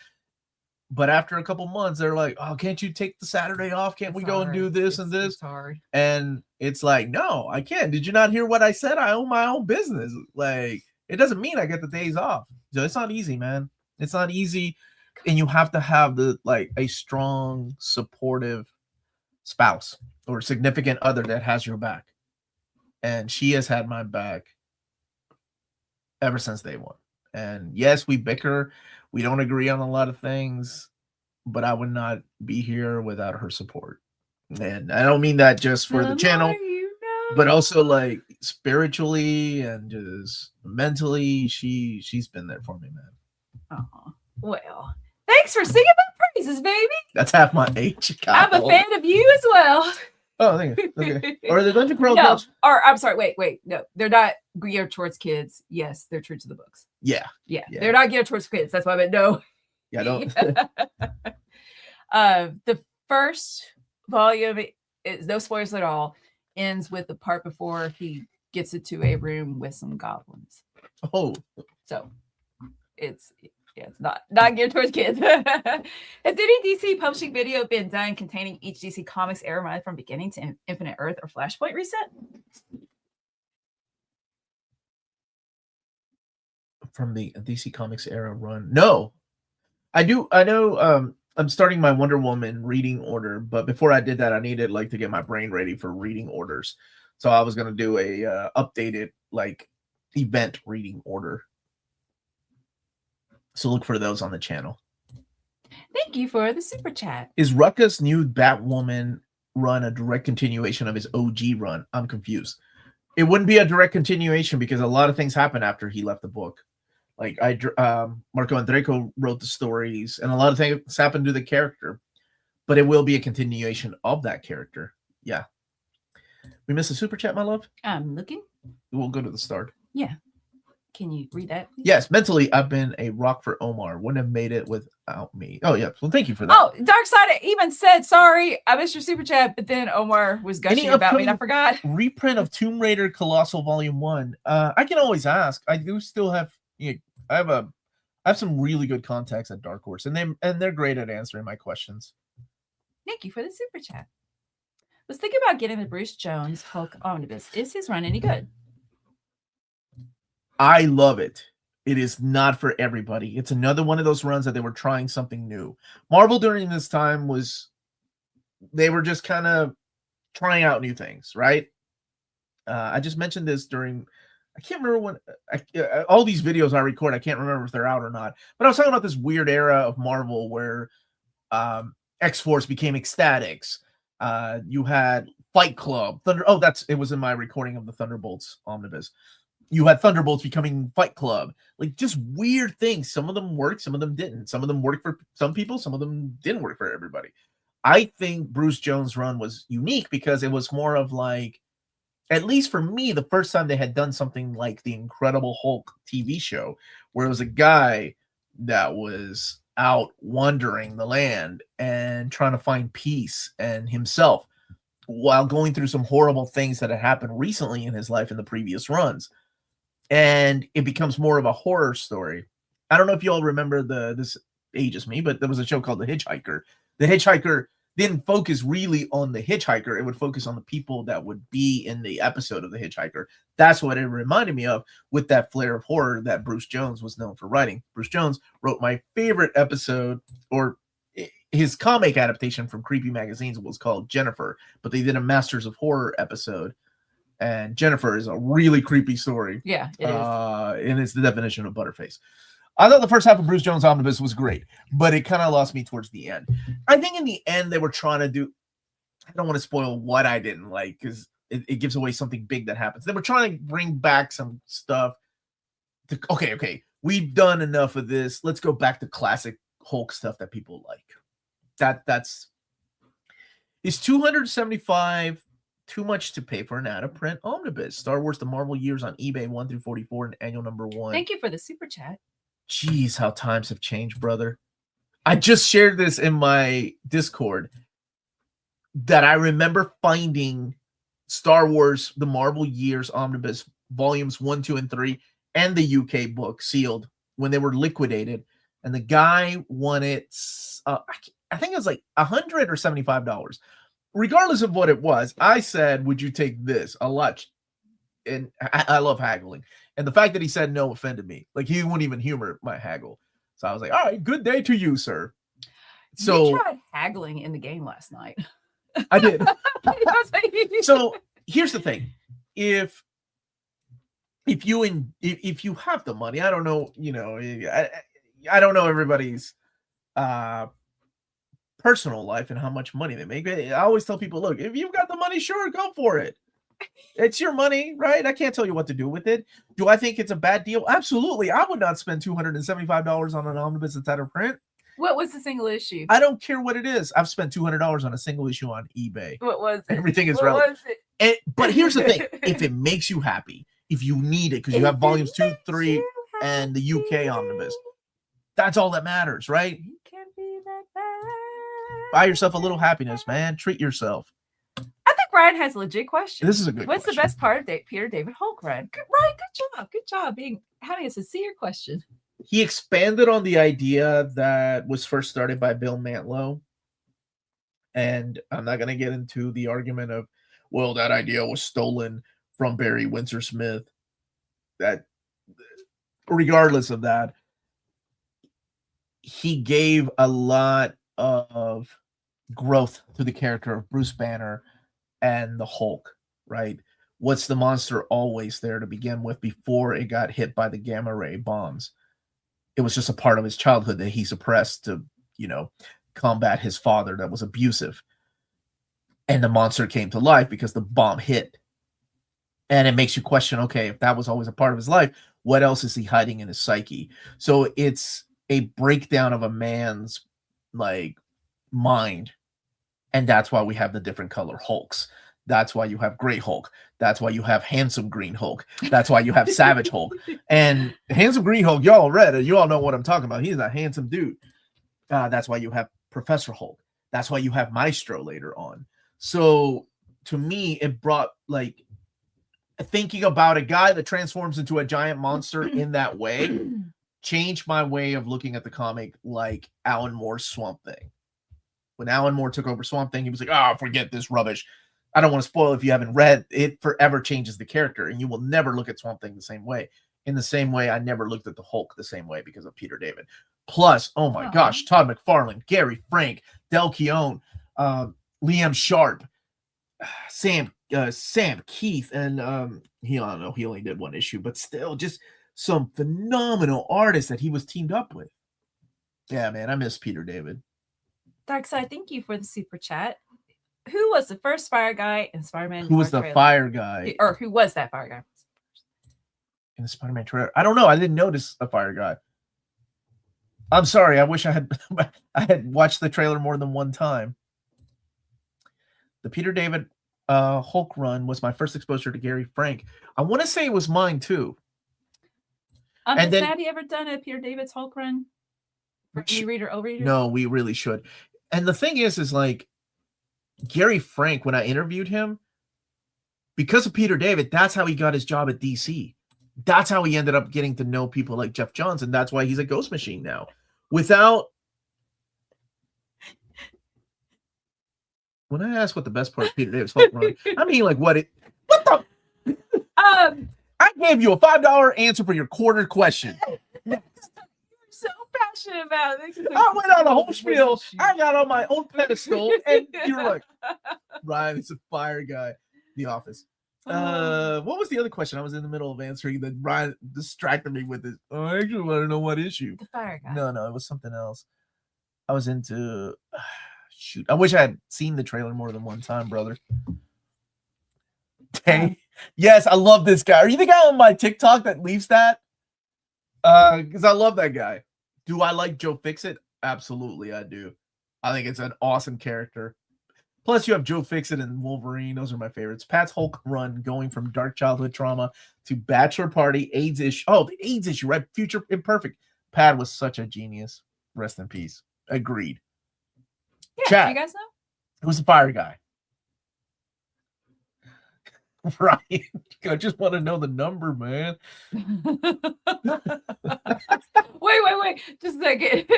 But after a couple months, they're like, oh, can't you take the Saturday off? Can't we go and do this and this? It's hard. And it's like, no, I can't. Did you not hear what I said? I own my own business. Like, it doesn't mean I get the days off. So it's not easy, man. It's not easy. And you have to have a strong, supportive spouse or significant other that has your back. And she has had my back ever since day one. And yes, we bicker. We don't agree on a lot of things, but I would not be here without her support. And I don't mean that just for the channel, but also like spiritually and just mentally. She's been there for me, man. Oh, well, thanks for singing my praises, baby. That's half my age. I'm a fan of you as well. Oh, thank you. Okay. Or the Dungeon Crawl? No, or I'm sorry. Wait. No, they're not geared towards kids. Yes, they're true to the books. Yeah. They're not geared towards kids. That's why I meant no. Yeah, don't. The first volume is no spoilers at all. Ends with the part before he gets into a room with some goblins. Oh, so it's not geared towards kids. Has any DC publishing video been done containing each DC Comics era run from beginning to Infinite Earth or Flashpoint reset? From the DC Comics era run? No. I do. I know. I'm starting my Wonder Woman reading order, but before I did that, I needed like to get my brain ready for reading orders. So I was gonna do a updated like event reading order. So look for those on the channel. Thank you for the super chat. Is Rucka's new Batwoman run a direct continuation of his OG run? I'm confused. It wouldn't be a direct continuation because a lot of things happened after he left the book. Like Marco Andreyko wrote the stories, and a lot of things happened to the character, but it will be a continuation of that character. Yeah. We missed a super chat, my love. I'm looking. We'll go to the start. Yeah. Can you read that, please? Yes, mentally, I've been a rock for Omar. Wouldn't have made it without me. Oh, yeah. Well, thank you for that. Oh, Darkside even said, sorry, I missed your super chat, but then Omar was gushing about me and I forgot. Reprint of Tomb Raider Colossal Volume 1. I can always ask. I do still have, I have some really good contacts at Dark Horse, and they're great at answering my questions. Thank you for the super chat. Was thinking about getting the Bruce Jones Hulk Omnibus. Is his run any good? I love it. It is not for everybody. It's another one of those runs that they were trying something new. Marvel during this time they were just kind of trying out new things, right? I just mentioned this during, I can't remember when, all these videos I record, I can't remember if they're out or not, but I was talking about this weird era of Marvel where X-Force became Ecstatics. You had Fight Club. It was in my recording of the Thunderbolts Omnibus. You had Thunderbolts becoming Fight Club. Like, just weird things. Some of them worked, some of them didn't. Some of them worked for some people, some of them didn't work for everybody. I think Bruce Jones' run was unique because it was more of like, at least for me, the first time they had done something like the Incredible Hulk TV show, where it was a guy that was out wandering the land and trying to find peace and himself while going through some horrible things that had happened recently in his life in the previous runs. And it becomes more of a horror story. I don't know if you all remember this ages me, but there was a show called The Hitchhiker. The Hitchhiker didn't focus really on the hitchhiker. It would focus on the people that would be in the episode of The Hitchhiker. That's what it reminded me of, with that flair of horror that Bruce Jones was known for writing. Bruce Jones wrote my favorite episode, or his comic adaptation from Creepy Magazines was called Jennifer, but they did a Masters of Horror episode. And Jennifer is a really creepy story. Yeah, it is. And it's the definition of Butterface. I thought the first half of Bruce Jones' Omnibus was great, but it kind of lost me towards the end. I think in the end, they were trying to do, I don't want to spoil what I didn't like because it gives away something big that happens. They were trying to bring back some stuff. Okay, we've done enough of this. Let's go back to classic Hulk stuff that people like. Is $275 too much to pay for an out-of-print omnibus? Star Wars The Marvel Years on eBay 1 through 44 and annual number 1. Thank you for the super chat. Jeez, how times have changed, brother. I just shared this in my Discord that I remember finding Star Wars The Marvel Years omnibus volumes 1, 2, and 3 and the UK book sealed when they were liquidated, and the guy wanted I think it was like $100 or $75. Regardless of what it was, I said, would you take this? A lot. And I love haggling. And the fact that he said no offended me. Like, he wouldn't even humor my haggle. So I was like, all right, good day to you, sir. So you tried haggling in the game last night. I did. So here's the thing. If you have the money, I don't know, I don't know everybody's personal life and how much money they make. I always tell people, look, if you've got the money, sure, go for it. It's your money, right? I can't tell you what to do with it. Do I think it's a bad deal? Absolutely. I would not spend $275 on an omnibus that's out of print. What was the single issue? I don't care what it is. I've spent $200 on a single issue on eBay. What was it? Everything is relevant. But here's the thing. If it makes you happy, if you need it, because you have volumes 2, 3, and the UK omnibus, that's all that matters, right? You can be that bad. Buy yourself a little happiness, man. Treat yourself. I think Ryan has a legit question. This is a good What's question. the best part of Peter David Hulk, Ryan? Ryan, good job having a sincere question. He expanded on the idea that was first started by Bill Mantlo. And I'm not going to get into the argument of, well, that idea was stolen from Barry Windsor Smith. That, regardless of that, he gave a lot of growth to the character of Bruce Banner and the Hulk, right? What's the monster always there to begin with before it got hit by the gamma ray bombs? It was just a part of his childhood that he suppressed to, combat his father that was abusive. And the monster came to life because the bomb hit. And it makes you question, okay, if that was always a part of his life, what else is he hiding in his psyche? So it's a breakdown of a man's mind. And that's why we have the different color Hulks. That's why you have Gray Hulk. That's why you have Handsome Green Hulk. That's why you have Savage Hulk. And Handsome Green Hulk, y'all read it. You all know what I'm talking about. He's a handsome dude. That's why you have Professor Hulk. That's why you have Maestro later on. So to me, it brought thinking about a guy that transforms into a giant monster in that way changed my way of looking at the comic like Alan Moore's Swamp Thing. When Alan Moore took over Swamp Thing, he was like, oh, forget this rubbish. I don't want to spoil it if you haven't read. It forever changes the character, and you will never look at Swamp Thing the same way. In the same way, I never looked at the Hulk the same way because of Peter David. Plus, oh my gosh, Todd McFarlane, Gary Frank, Del Keown, Liam Sharp, Sam Keith, and he only did one issue, but still just some phenomenal artists that he was teamed up with. Yeah, man, I miss Peter David. Darkside, thank you for the super chat. Who was the first fire guy in Spider-Man? Who was the fire guy? Or who was that fire guy? In the Spider-Man trailer? I don't know. I didn't notice a fire guy. I'm sorry. I wish I had watched the trailer more than one time. The Peter David Hulk run was my first exposure to Gary Frank. I want to say it was mine too. Has Maddie ever done a Peter David's Hulk run? Reader, O-reader? No, we really should. And the thing is Gary Frank, when I interviewed him, because of Peter David, that's how he got his job at DC. That's how he ended up getting to know people like Jeff Johns, and that's why he's a Ghost Machine now. When I ask what the best part of Peter David's Hulk run, I mean what the I gave you a $5 answer for your quarter question. So passionate about it. I went on a whole spiel. I got on my own pedestal, and you're like, Ryan, it's a fire guy. The Office. What was the other question? I was in the middle of answering that Ryan distracted me with it. Oh, I actually want to know what issue. The fire guy. No, it was something else. I was into shoot. I wish I had seen the trailer more than one time, brother. Dang. Yes, I love this guy. Are you the guy on my TikTok that leaves that? Because I love that guy. Do I like Joe Fixit? Absolutely, I do. I think it's an awesome character. Plus, you have Joe Fixit and Wolverine. Those are my favorites. Pat's Hulk run going from dark childhood trauma to bachelor party, AIDS issue. Oh, the AIDS issue, right? Future Imperfect. Pat was such a genius. Rest in peace. Agreed. Yeah, Chat. you guys know? Who's the fire guy? Right. I just want to know the number, man. Wait. Just a second.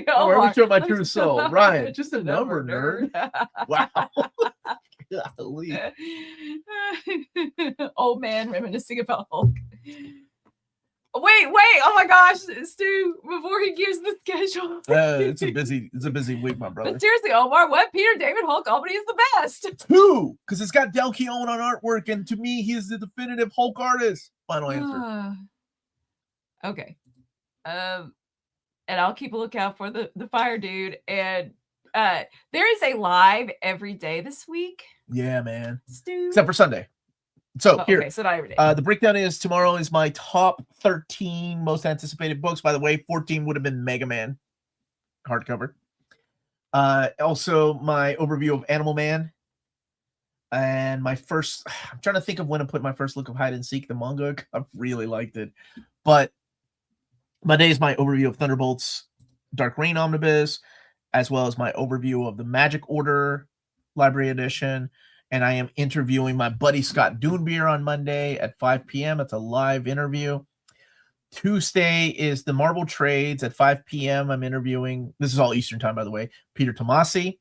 Where we show my true soul. Ryan, just a number, nerd. Wow. Golly. Old man reminiscing about Hulk. Wait. Oh my gosh, Stu, before he gives the schedule. It's a busy week, my brother. But seriously, Omar, what Peter David Hulk company is the best? 2, because it's got Del Keown on artwork, and to me, he is the definitive Hulk artist. Final answer. Okay. And I'll keep a lookout for the fire dude. And there is a live every day this week. Yeah, man. Stu. Except for Sunday. So here, okay, so not every day. The breakdown is tomorrow is my top 13 most anticipated books. By the way, 14 would have been Mega Man hardcover. Also, my overview of Animal Man. And I'm trying to think of when to put my first look of Hide and Seek, the manga. I really liked it. But Monday is my overview of Thunderbolts Dark Reign Omnibus, as well as my overview of the Magic Order Library Edition. And I am interviewing my buddy Scott Doonbeer on Monday at 5 p.m. It's a live interview. Tuesday is the Marvel Trades at 5 p.m. I'm interviewing, this is all Eastern time, by the way, Peter Tomasi.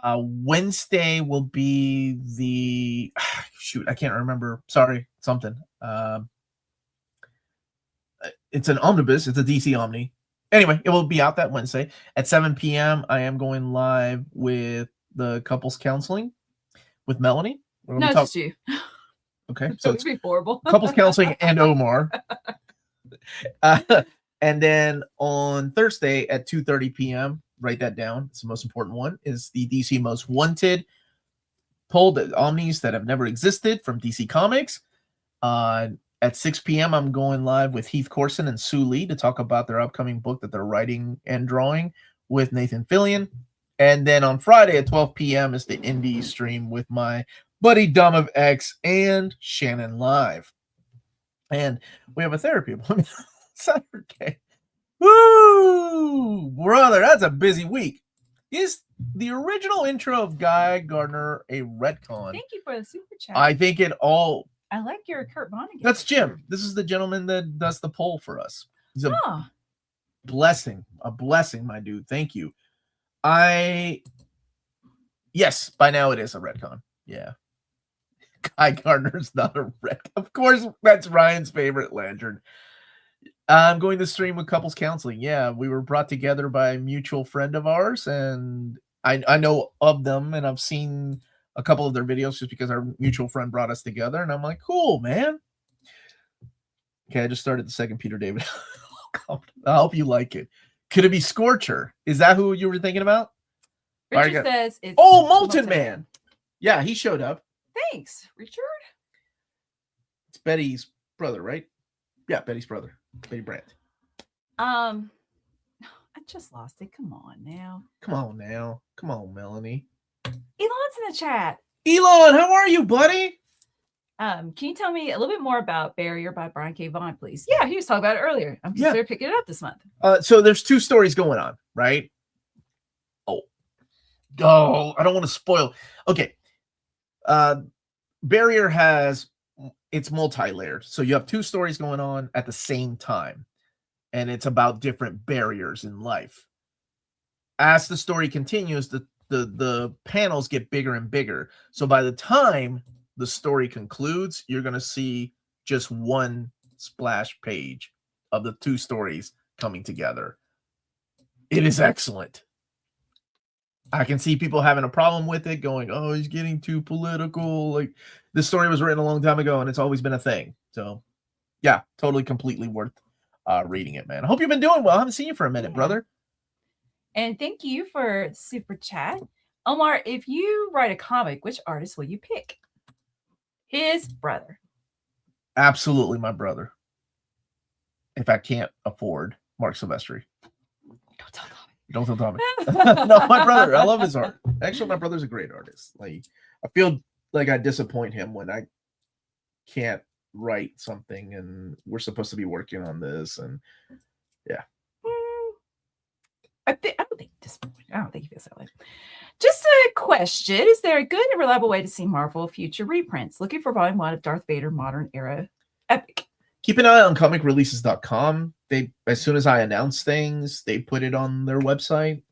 Wednesday will be I can't remember. Sorry, something. It's an omnibus. It's a DC Omni. Anyway, it will be out that Wednesday at 7 p.m. I am going live with the couples counseling with Melanie. We're No, gonna just you. Okay, So so it'd it's be horrible. couples counseling and Omar. And then on Thursday at 2:30 p.m., write that down. It's the most important one, is the DC Most Wanted pulled omnis that have never existed from DC Comics. At 6 p.m., I'm going live with Heath Corson and Sue Lee to talk about their upcoming book that they're writing and drawing with Nathan Fillion. And then on Friday at 12 p.m. is the indie stream with my buddy Dom of X and Shannon Live. And we have a therapy appointment Saturday. Woo! Brother, that's a busy week. Is the original intro of Guy Gardner a retcon? Thank you for the super chat. I think it all... I like your Kurt Vonnegut. That's Jim. This is the gentleman that does the poll for us. He's a blessing, my dude. Thank you. Yes, by now it is a retcon. Yeah. Guy Gardner's not a retcon. Of course, that's Ryan's favorite lantern. I'm going to stream with couples counseling. Yeah, we were brought together by a mutual friend of ours, and I know of them, and I've seen a couple of their videos just because our mutual friend brought us together, and I'm like, cool, man. Okay, I just started the second Peter David. I hope you like it. Could it be Scorcher? Is that who you were thinking about? Richard says it's Molten Man. Yeah, he showed up. Thanks, Richard. It's Betty's brother, right? Yeah, Betty's brother. Betty Brandt. I just lost it. Come on now. Come on, Melanie. Elon's in the chat. Elon, how are you, buddy? Can you tell me a little bit more about Barrier by Brian K. Vaughan, please? Yeah, he was talking about it earlier. I'm considering picking it up this month. So there's two stories going on, right? Oh, I don't want to spoil. Okay. Barrier it's multi-layered. So you have two stories going on at the same time, and it's about different barriers in life. As the story continues, the panels get bigger and bigger. So by the time the story concludes, you're going to see just one splash page of the two stories coming together. It is excellent. I can see people having a problem with it, going, oh, he's getting too political. Like, this story was written a long time ago, and it's always been a thing. So, yeah, totally, completely worth reading it, man. I hope you've been doing well. I haven't seen you for a minute, brother. And thank you for super chat. Omar, if you write a comic, which artist will you pick? His brother. Absolutely my brother. If I can't afford Mark Silvestri. Don't tell Tommy. Don't tell Tommy. No, my brother. I love his art. Actually, my brother's a great artist. Like, I feel like I disappoint him when I can't write something and we're supposed to be working on this. And yeah. I don't think disappointed. I don't think he feels that way. Just a question. Is there a good and reliable way to see Marvel future reprints? Looking for volume 1 of Darth Vader Modern Era Epic. Keep an eye on comicreleases.com. As soon as I announce things, they put it on their website.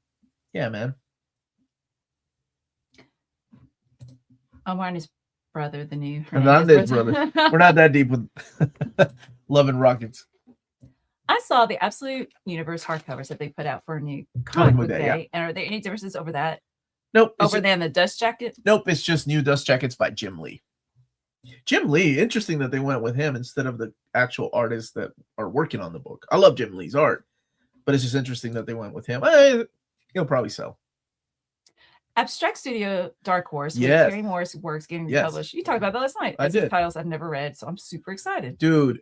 Yeah, man. Omar and his brother, the new. I'm not his brother. We're not that deep with Love and Rockets. I saw the Absolute Universe hardcovers that they put out for a new comic book day. Yeah. And are there any differences over that? Nope. Over than the Dust Jacket? Nope. It's just new Dust Jackets by Jim Lee. Jim Lee, interesting that they went with him instead of the actual artists that are working on the book. I love Jim Lee's art, but it's just interesting that they went with him. He'll probably sell. Abstract Studio Dark Horse with yes. Terry Morris works getting published. You talked about that last night. I did. Titles I've never read, so I'm super excited. Dude,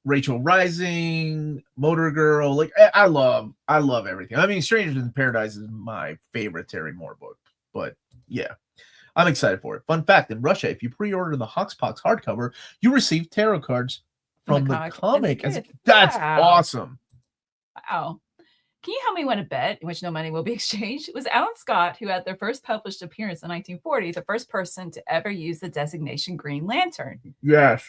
Rachel Rising, Motor Girl, like I love everything. I mean, Strangers in Paradise is my favorite Terry Moore book, but yeah, I'm excited for it. Fun fact, in Russia, if you pre-order the Hoxpox hardcover, you receive tarot cards from the comic. That's awesome. Wow. Can you help me win a bet in which no money will be exchanged? It was Alan Scott, who had their first published appearance in 1940, the first person to ever use the designation Green Lantern. Yes.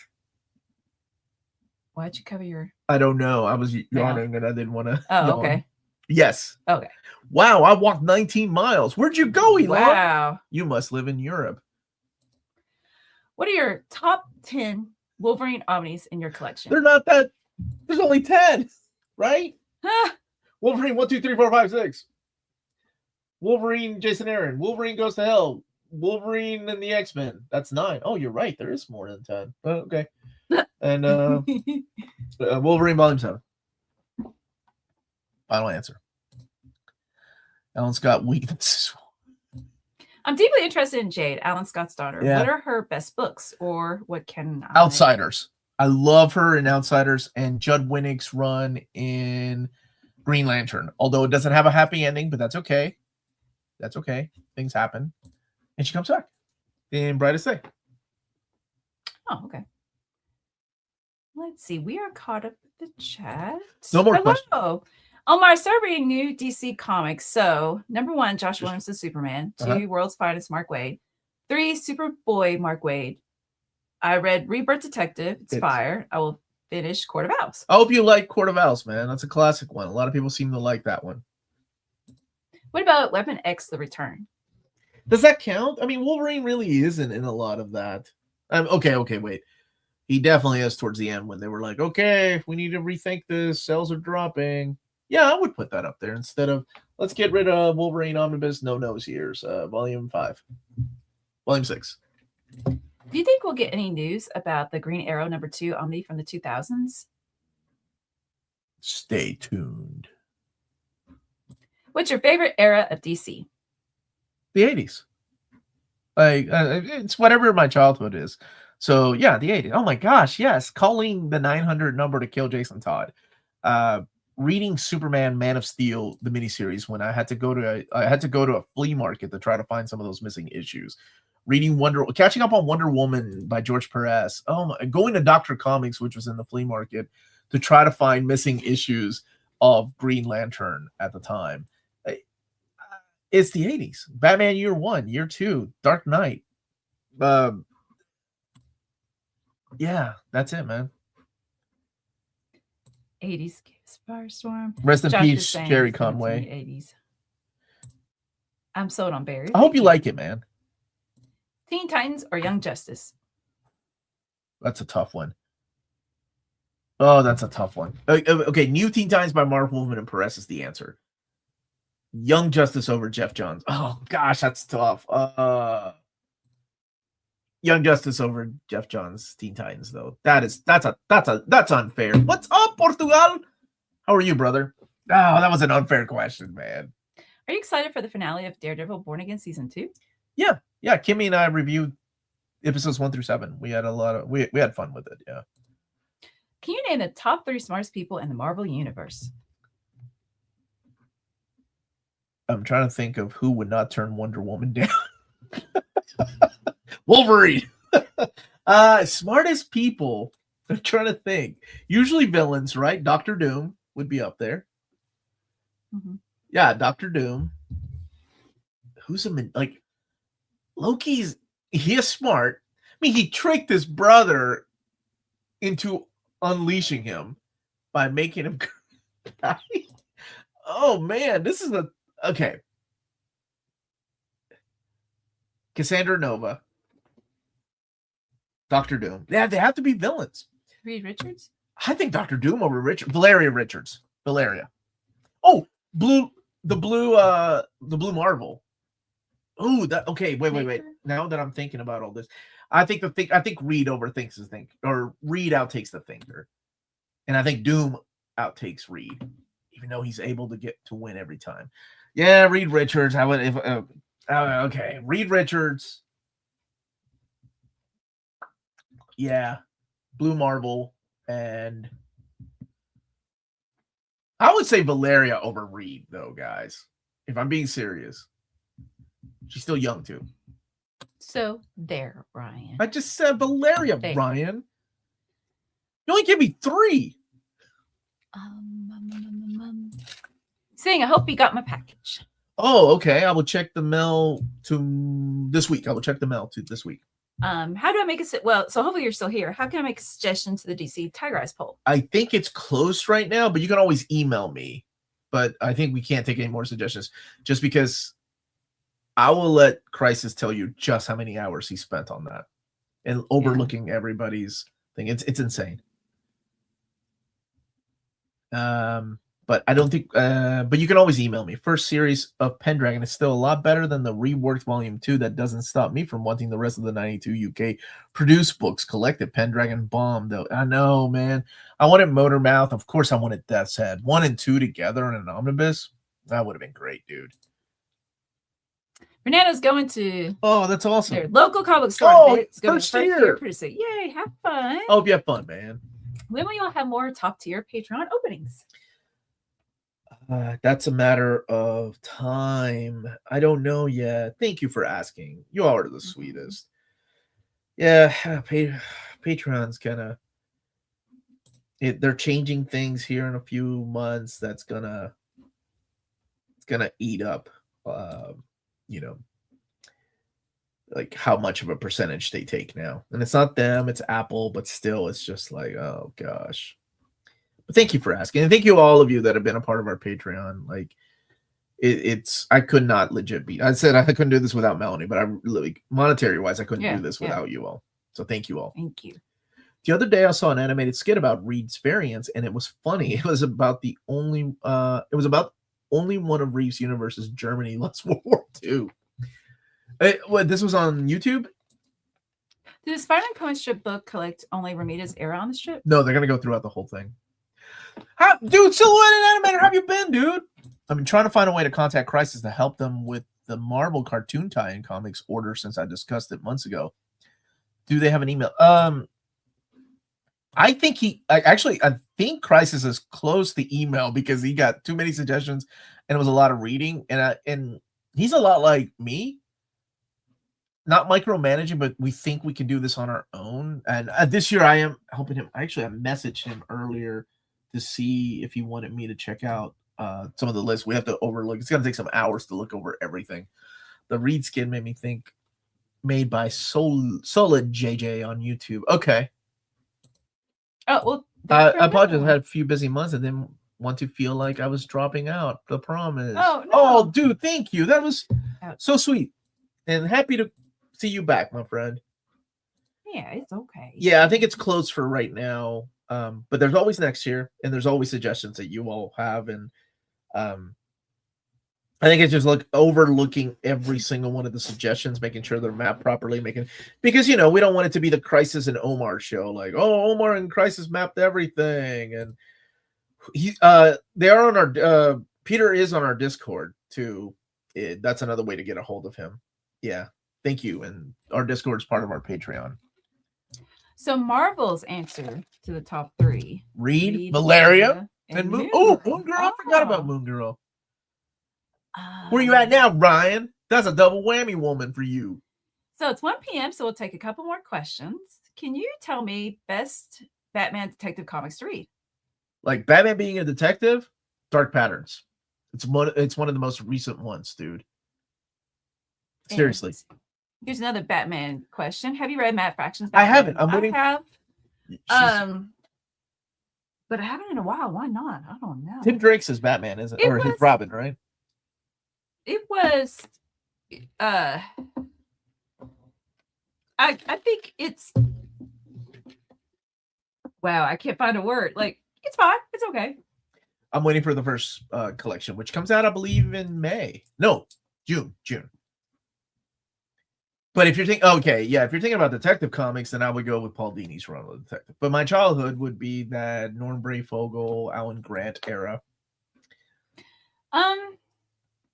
Why'd you cover your... I don't know. I was yawning and I didn't want to... Oh, okay. Yes. Okay. Wow, I walked 19 miles. Where'd you go, Elon? Wow. You must live in Europe. What are your top 10 Wolverine Omnis in your collection? They're not that... There's only 10, right? Wolverine 1, 2, 3, 4, 5, 6. Wolverine, Jason Aaron. Wolverine Goes to Hell. Wolverine and the X-Men. That's 9. Oh, you're right. There is more than 10. Oh, okay. And Wolverine Volume 7. Final answer. Alan Scott weaknesses. I'm deeply interested in Jade, Alan Scott's daughter. Yeah. What are her best books, or what can I Outsiders. I love her in Outsiders and Judd Winnick's run in Green Lantern. Although it doesn't have a happy ending, but that's okay. That's okay. Things happen. And she comes back in Brightest Day. Oh, okay. Let's see. We are caught up with the chat. No more questions. Omar, started reading new DC comics. So, number 1, Josh Williamson's Superman. 2, World's Finest Mark Waid. 3, Superboy Mark Waid. I read Rebirth Detective. It's fire. I will finish Court of Owls. I hope you like Court of Owls, man. That's a classic one. A lot of people seem to like that one. What about Weapon X: The Return? Does that count? I mean, Wolverine really isn't in a lot of that. Okay, wait. He definitely is towards the end when they were like, okay, we need to rethink this. Sales are dropping. Yeah, I would put that up there instead of let's get rid of Wolverine Omnibus No-Nose Years, Volume 5. Volume 6. Do you think we'll get any news about the Green Arrow number 2 Omni from the 2000s? Stay tuned. What's your favorite era of DC? The 80s. Like it's whatever my childhood is. So yeah, the 80s. Oh my gosh, yes. Calling the 900 number to kill Jason Todd. Reading Superman Man of Steel, the miniseries, when I had to go to a flea market to try to find some of those missing issues. Reading catching up on Wonder Woman by George Perez. Going to Dr. Comics, which was in the flea market, to try to find missing issues of Green Lantern at the time. It's the 80s. Batman Year 1, Year 2, Dark Knight. Yeah, that's it, man. 80s Firestorm. Rest in Josh peace, is saying Jerry 70s, Conway. 80s. I'm sold on Barry. I hope you like it, man. Teen Titans or Young Justice? That's a tough one. Oh, that's a tough one. Okay, New Teen Titans by Mark Wolfman and Perez is the answer. Young Justice over Jeff Johns. Oh gosh, that's tough. Young Justice over Jeff Johns' Teen Titans, though. That's unfair. What's up, Portugal? How are you, brother? Oh, that was an unfair question, man. Are you excited for the finale of Daredevil Born Again Season 2? Yeah. Kimmy and I reviewed episodes 1 through 7. We had we had fun with it. Yeah. Can you name the top 3 smartest people in the Marvel Universe? I'm trying to think of who would not turn Wonder Woman down. Wolverine. Smartest people. I'm trying to think. Usually villains, right? Dr. Doom would be up there. Mm-hmm. Yeah, Dr. Doom. Who's like Loki's? He is smart. I mean, he tricked his brother into unleashing him by making him. Oh man, this is okay. Cassandra Nova, Dr. Doom. Yeah, they have to be villains. Reed Richards? I think Dr. Doom over Valeria Richards. Valeria. Oh, the blue Marvel. Oh, that okay. Wait. Now that I'm thinking about all this, I think Reed overthinks the thing, or Reed outtakes the thinker. And I think Doom outtakes Reed, even though he's able to get to win every time. Yeah, Reed Richards. I would okay, Reed Richards. Yeah, Blue Marvel, and I would say Valeria over Reed, though, guys. If I'm being serious, she's still young too. So there, Ryan. I just said Valeria, there. Ryan. You only give me 3. Saying, I hope you got my package. Oh, okay. I will check the mail to this week. I will check the mail to this week. How do I make a so hopefully you're still here. How can I make a suggestion to the DC Tiger Eyes poll? I think it's closed right now, but you can always email me. But I think we can't take any more suggestions just because I will let Crisis tell you just how many hours he spent on that and overlooking everybody's thing. It's insane. But I don't think, but you can always email me. First series of Pendragon is still a lot better than the reworked volume 2. That doesn't stop me from wanting the rest of the 92 UK produced books collected. Pendragon bomb, though. I know, man. I wanted Motormouth. Of course, I wanted Death's Head. 1 and 2 together in an omnibus. That would have been great, dude. Fernando's going to that's awesome. their local comic store. Oh, It's going first to be year. pretty soon. Yay, have fun. I hope you have fun, man. When will y'all have more top tier Patreon openings? That's a matter of time. I don't know yet. Thank you for asking. You are the sweetest. Yeah, Patreon's kind of they're changing things here in a few months. That's gonna eat up, like how much of a percentage they take now. And it's not them, it's Apple, but still, it's just like, oh gosh. But thank you for asking, and thank you all of you that have been a part of our Patreon. Like, it's I could not legit beat. I said I couldn't do this without Melanie, but I really, monetary wise, I couldn't do this without you all. So thank you all. Thank you. The other day I saw an animated skit about Reed's variants, and it was funny. It was about only one of Reed's universes, Germany lost World War II. This was on YouTube? Did the Spider-Man comic strip book collect only Ramita's era on the strip? No, they're gonna go throughout the whole thing. Dude, Silhouette Animator, how have you been, dude? I've been trying to find a way to contact Crisis to help them with the Marvel cartoon tie-in comics order since I discussed it months ago. Do they have an email? I think I think Crisis has closed the email because he got too many suggestions and it was a lot of reading. And he's a lot like me. Not micromanaging, but we think we can do this on our own. And this year I am helping him. Actually, I messaged him earlier to see if he wanted me to check out some of the lists. We have to overlook. It's going to take some hours to look over everything. The Reed skin made me think made by Solid JJ on YouTube. Okay. Oh, well. I apologize. I had a few busy months and didn't want to feel like I was dropping out. The promise. Oh, no. Oh, dude, thank you. That was so sweet. And happy to see you back, my friend. Yeah, it's okay. Yeah, I think it's closed for right now. But there's always next year, and there's always suggestions that you all have. And I think it's just overlooking every single one of the suggestions, making sure they're mapped properly, because we don't want it to be the Crisis and Omar show, like, oh, Omar and Crisis mapped everything. And they are on our Peter is on our Discord too. That's another way to get a hold of him. Yeah, thank you. And our Discord is part of our Patreon. So Marvel's answer to the top 3: Reed, Valeria, and Moon. Oh, Moon Girl! I forgot about Moon Girl. Where you at now, Ryan? That's a double whammy woman for you. So it's 1 p.m., so we'll take a couple more questions. Can you tell me best Batman Detective Comics to read? Like Batman being a detective? Dark Patterns. It's one of the most recent ones, dude. Seriously. And here's another Batman question. Have you read Matt Fraction's Batman? I haven't. I'm waiting. I have. But I haven't in a while. Why not? I don't know. Tim Drake's his Batman, isn't it? Or his Robin, right? It was I think it's wow, I can't find a word. Like, it's fine. It's okay. I'm waiting for the first collection, which comes out, I believe, in May. No, June. But if you're thinking, if you're thinking about Detective Comics, then I would go with Paul Dini's run of Detective. But my childhood would be that Norm Brayfogle, Alan Grant era.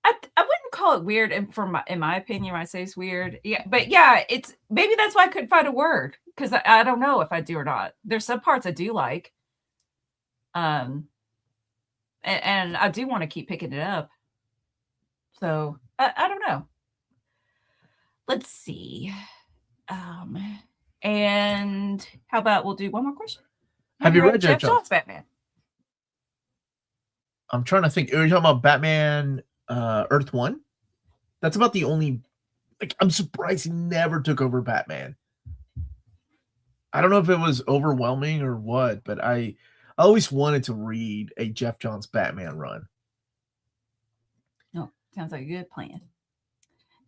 I wouldn't call it weird, and in my opinion, when I say it's weird, it's maybe that's why I couldn't find a word, because I don't know if I do or not. There's some parts I do like, and I do want to keep picking it up. So I don't know. Let's see. And how about we'll do one more question? Have you read Jeff Johns' Batman? I'm trying to think. Are you talking about Batman Earth 1? That's about the only, I'm surprised he never took over Batman. I don't know if it was overwhelming or what, but I always wanted to read a Jeff Johns Batman run. Oh, sounds like a good plan.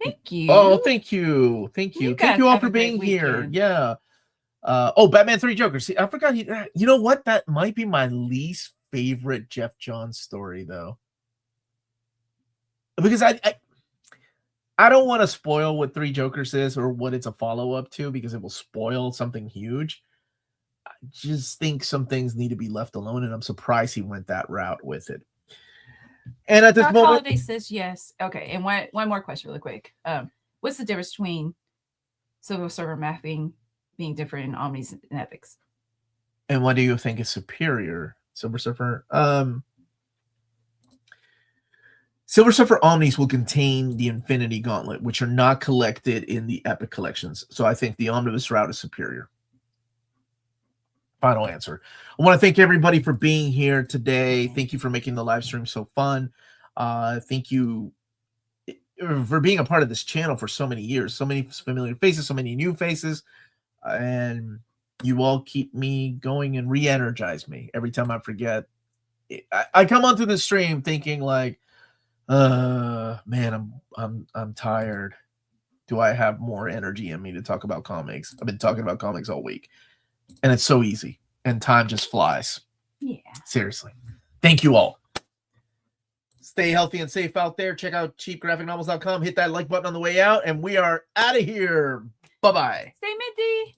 Thank you. Oh, thank you. Thank you all for being here. Yeah. Batman 3 Joker. See, I forgot. You know what? That might be my least favorite Jeff Johns story, though. Because I don't want to spoil what Three Jokers is or what it's a follow-up to, because it will spoil something huge. I just think some things need to be left alone, and I'm surprised he went that route with it. And at this Doc moment, Holiday says yes. Okay, and one more question really quick. What's the difference between Silver Surfer mapping being different in Omnis and Epics? and what do you think is superior? Silver Surfer? Silver Surfer Omnis will contain the Infinity Gauntlet, which are not collected in the Epic collections. So I think the Omnibus route is superior. Final answer. I want to thank everybody for being here today. Thank you for making the live stream so fun. Thank you for being a part of this channel for so many years. So many familiar faces, so many new faces. And you all keep me going and re-energize me every time I forget. I come onto the stream thinking like, man, I'm tired. Do I have more energy in me to talk about comics? I've been talking about comics all week, and it's so easy, and time just flies. Yeah. Seriously. Thank you all. Stay healthy and safe out there. Check out cheapgraphicnovels.com. Hit that like button on the way out, and we are out of here. Bye-bye. Stay minty.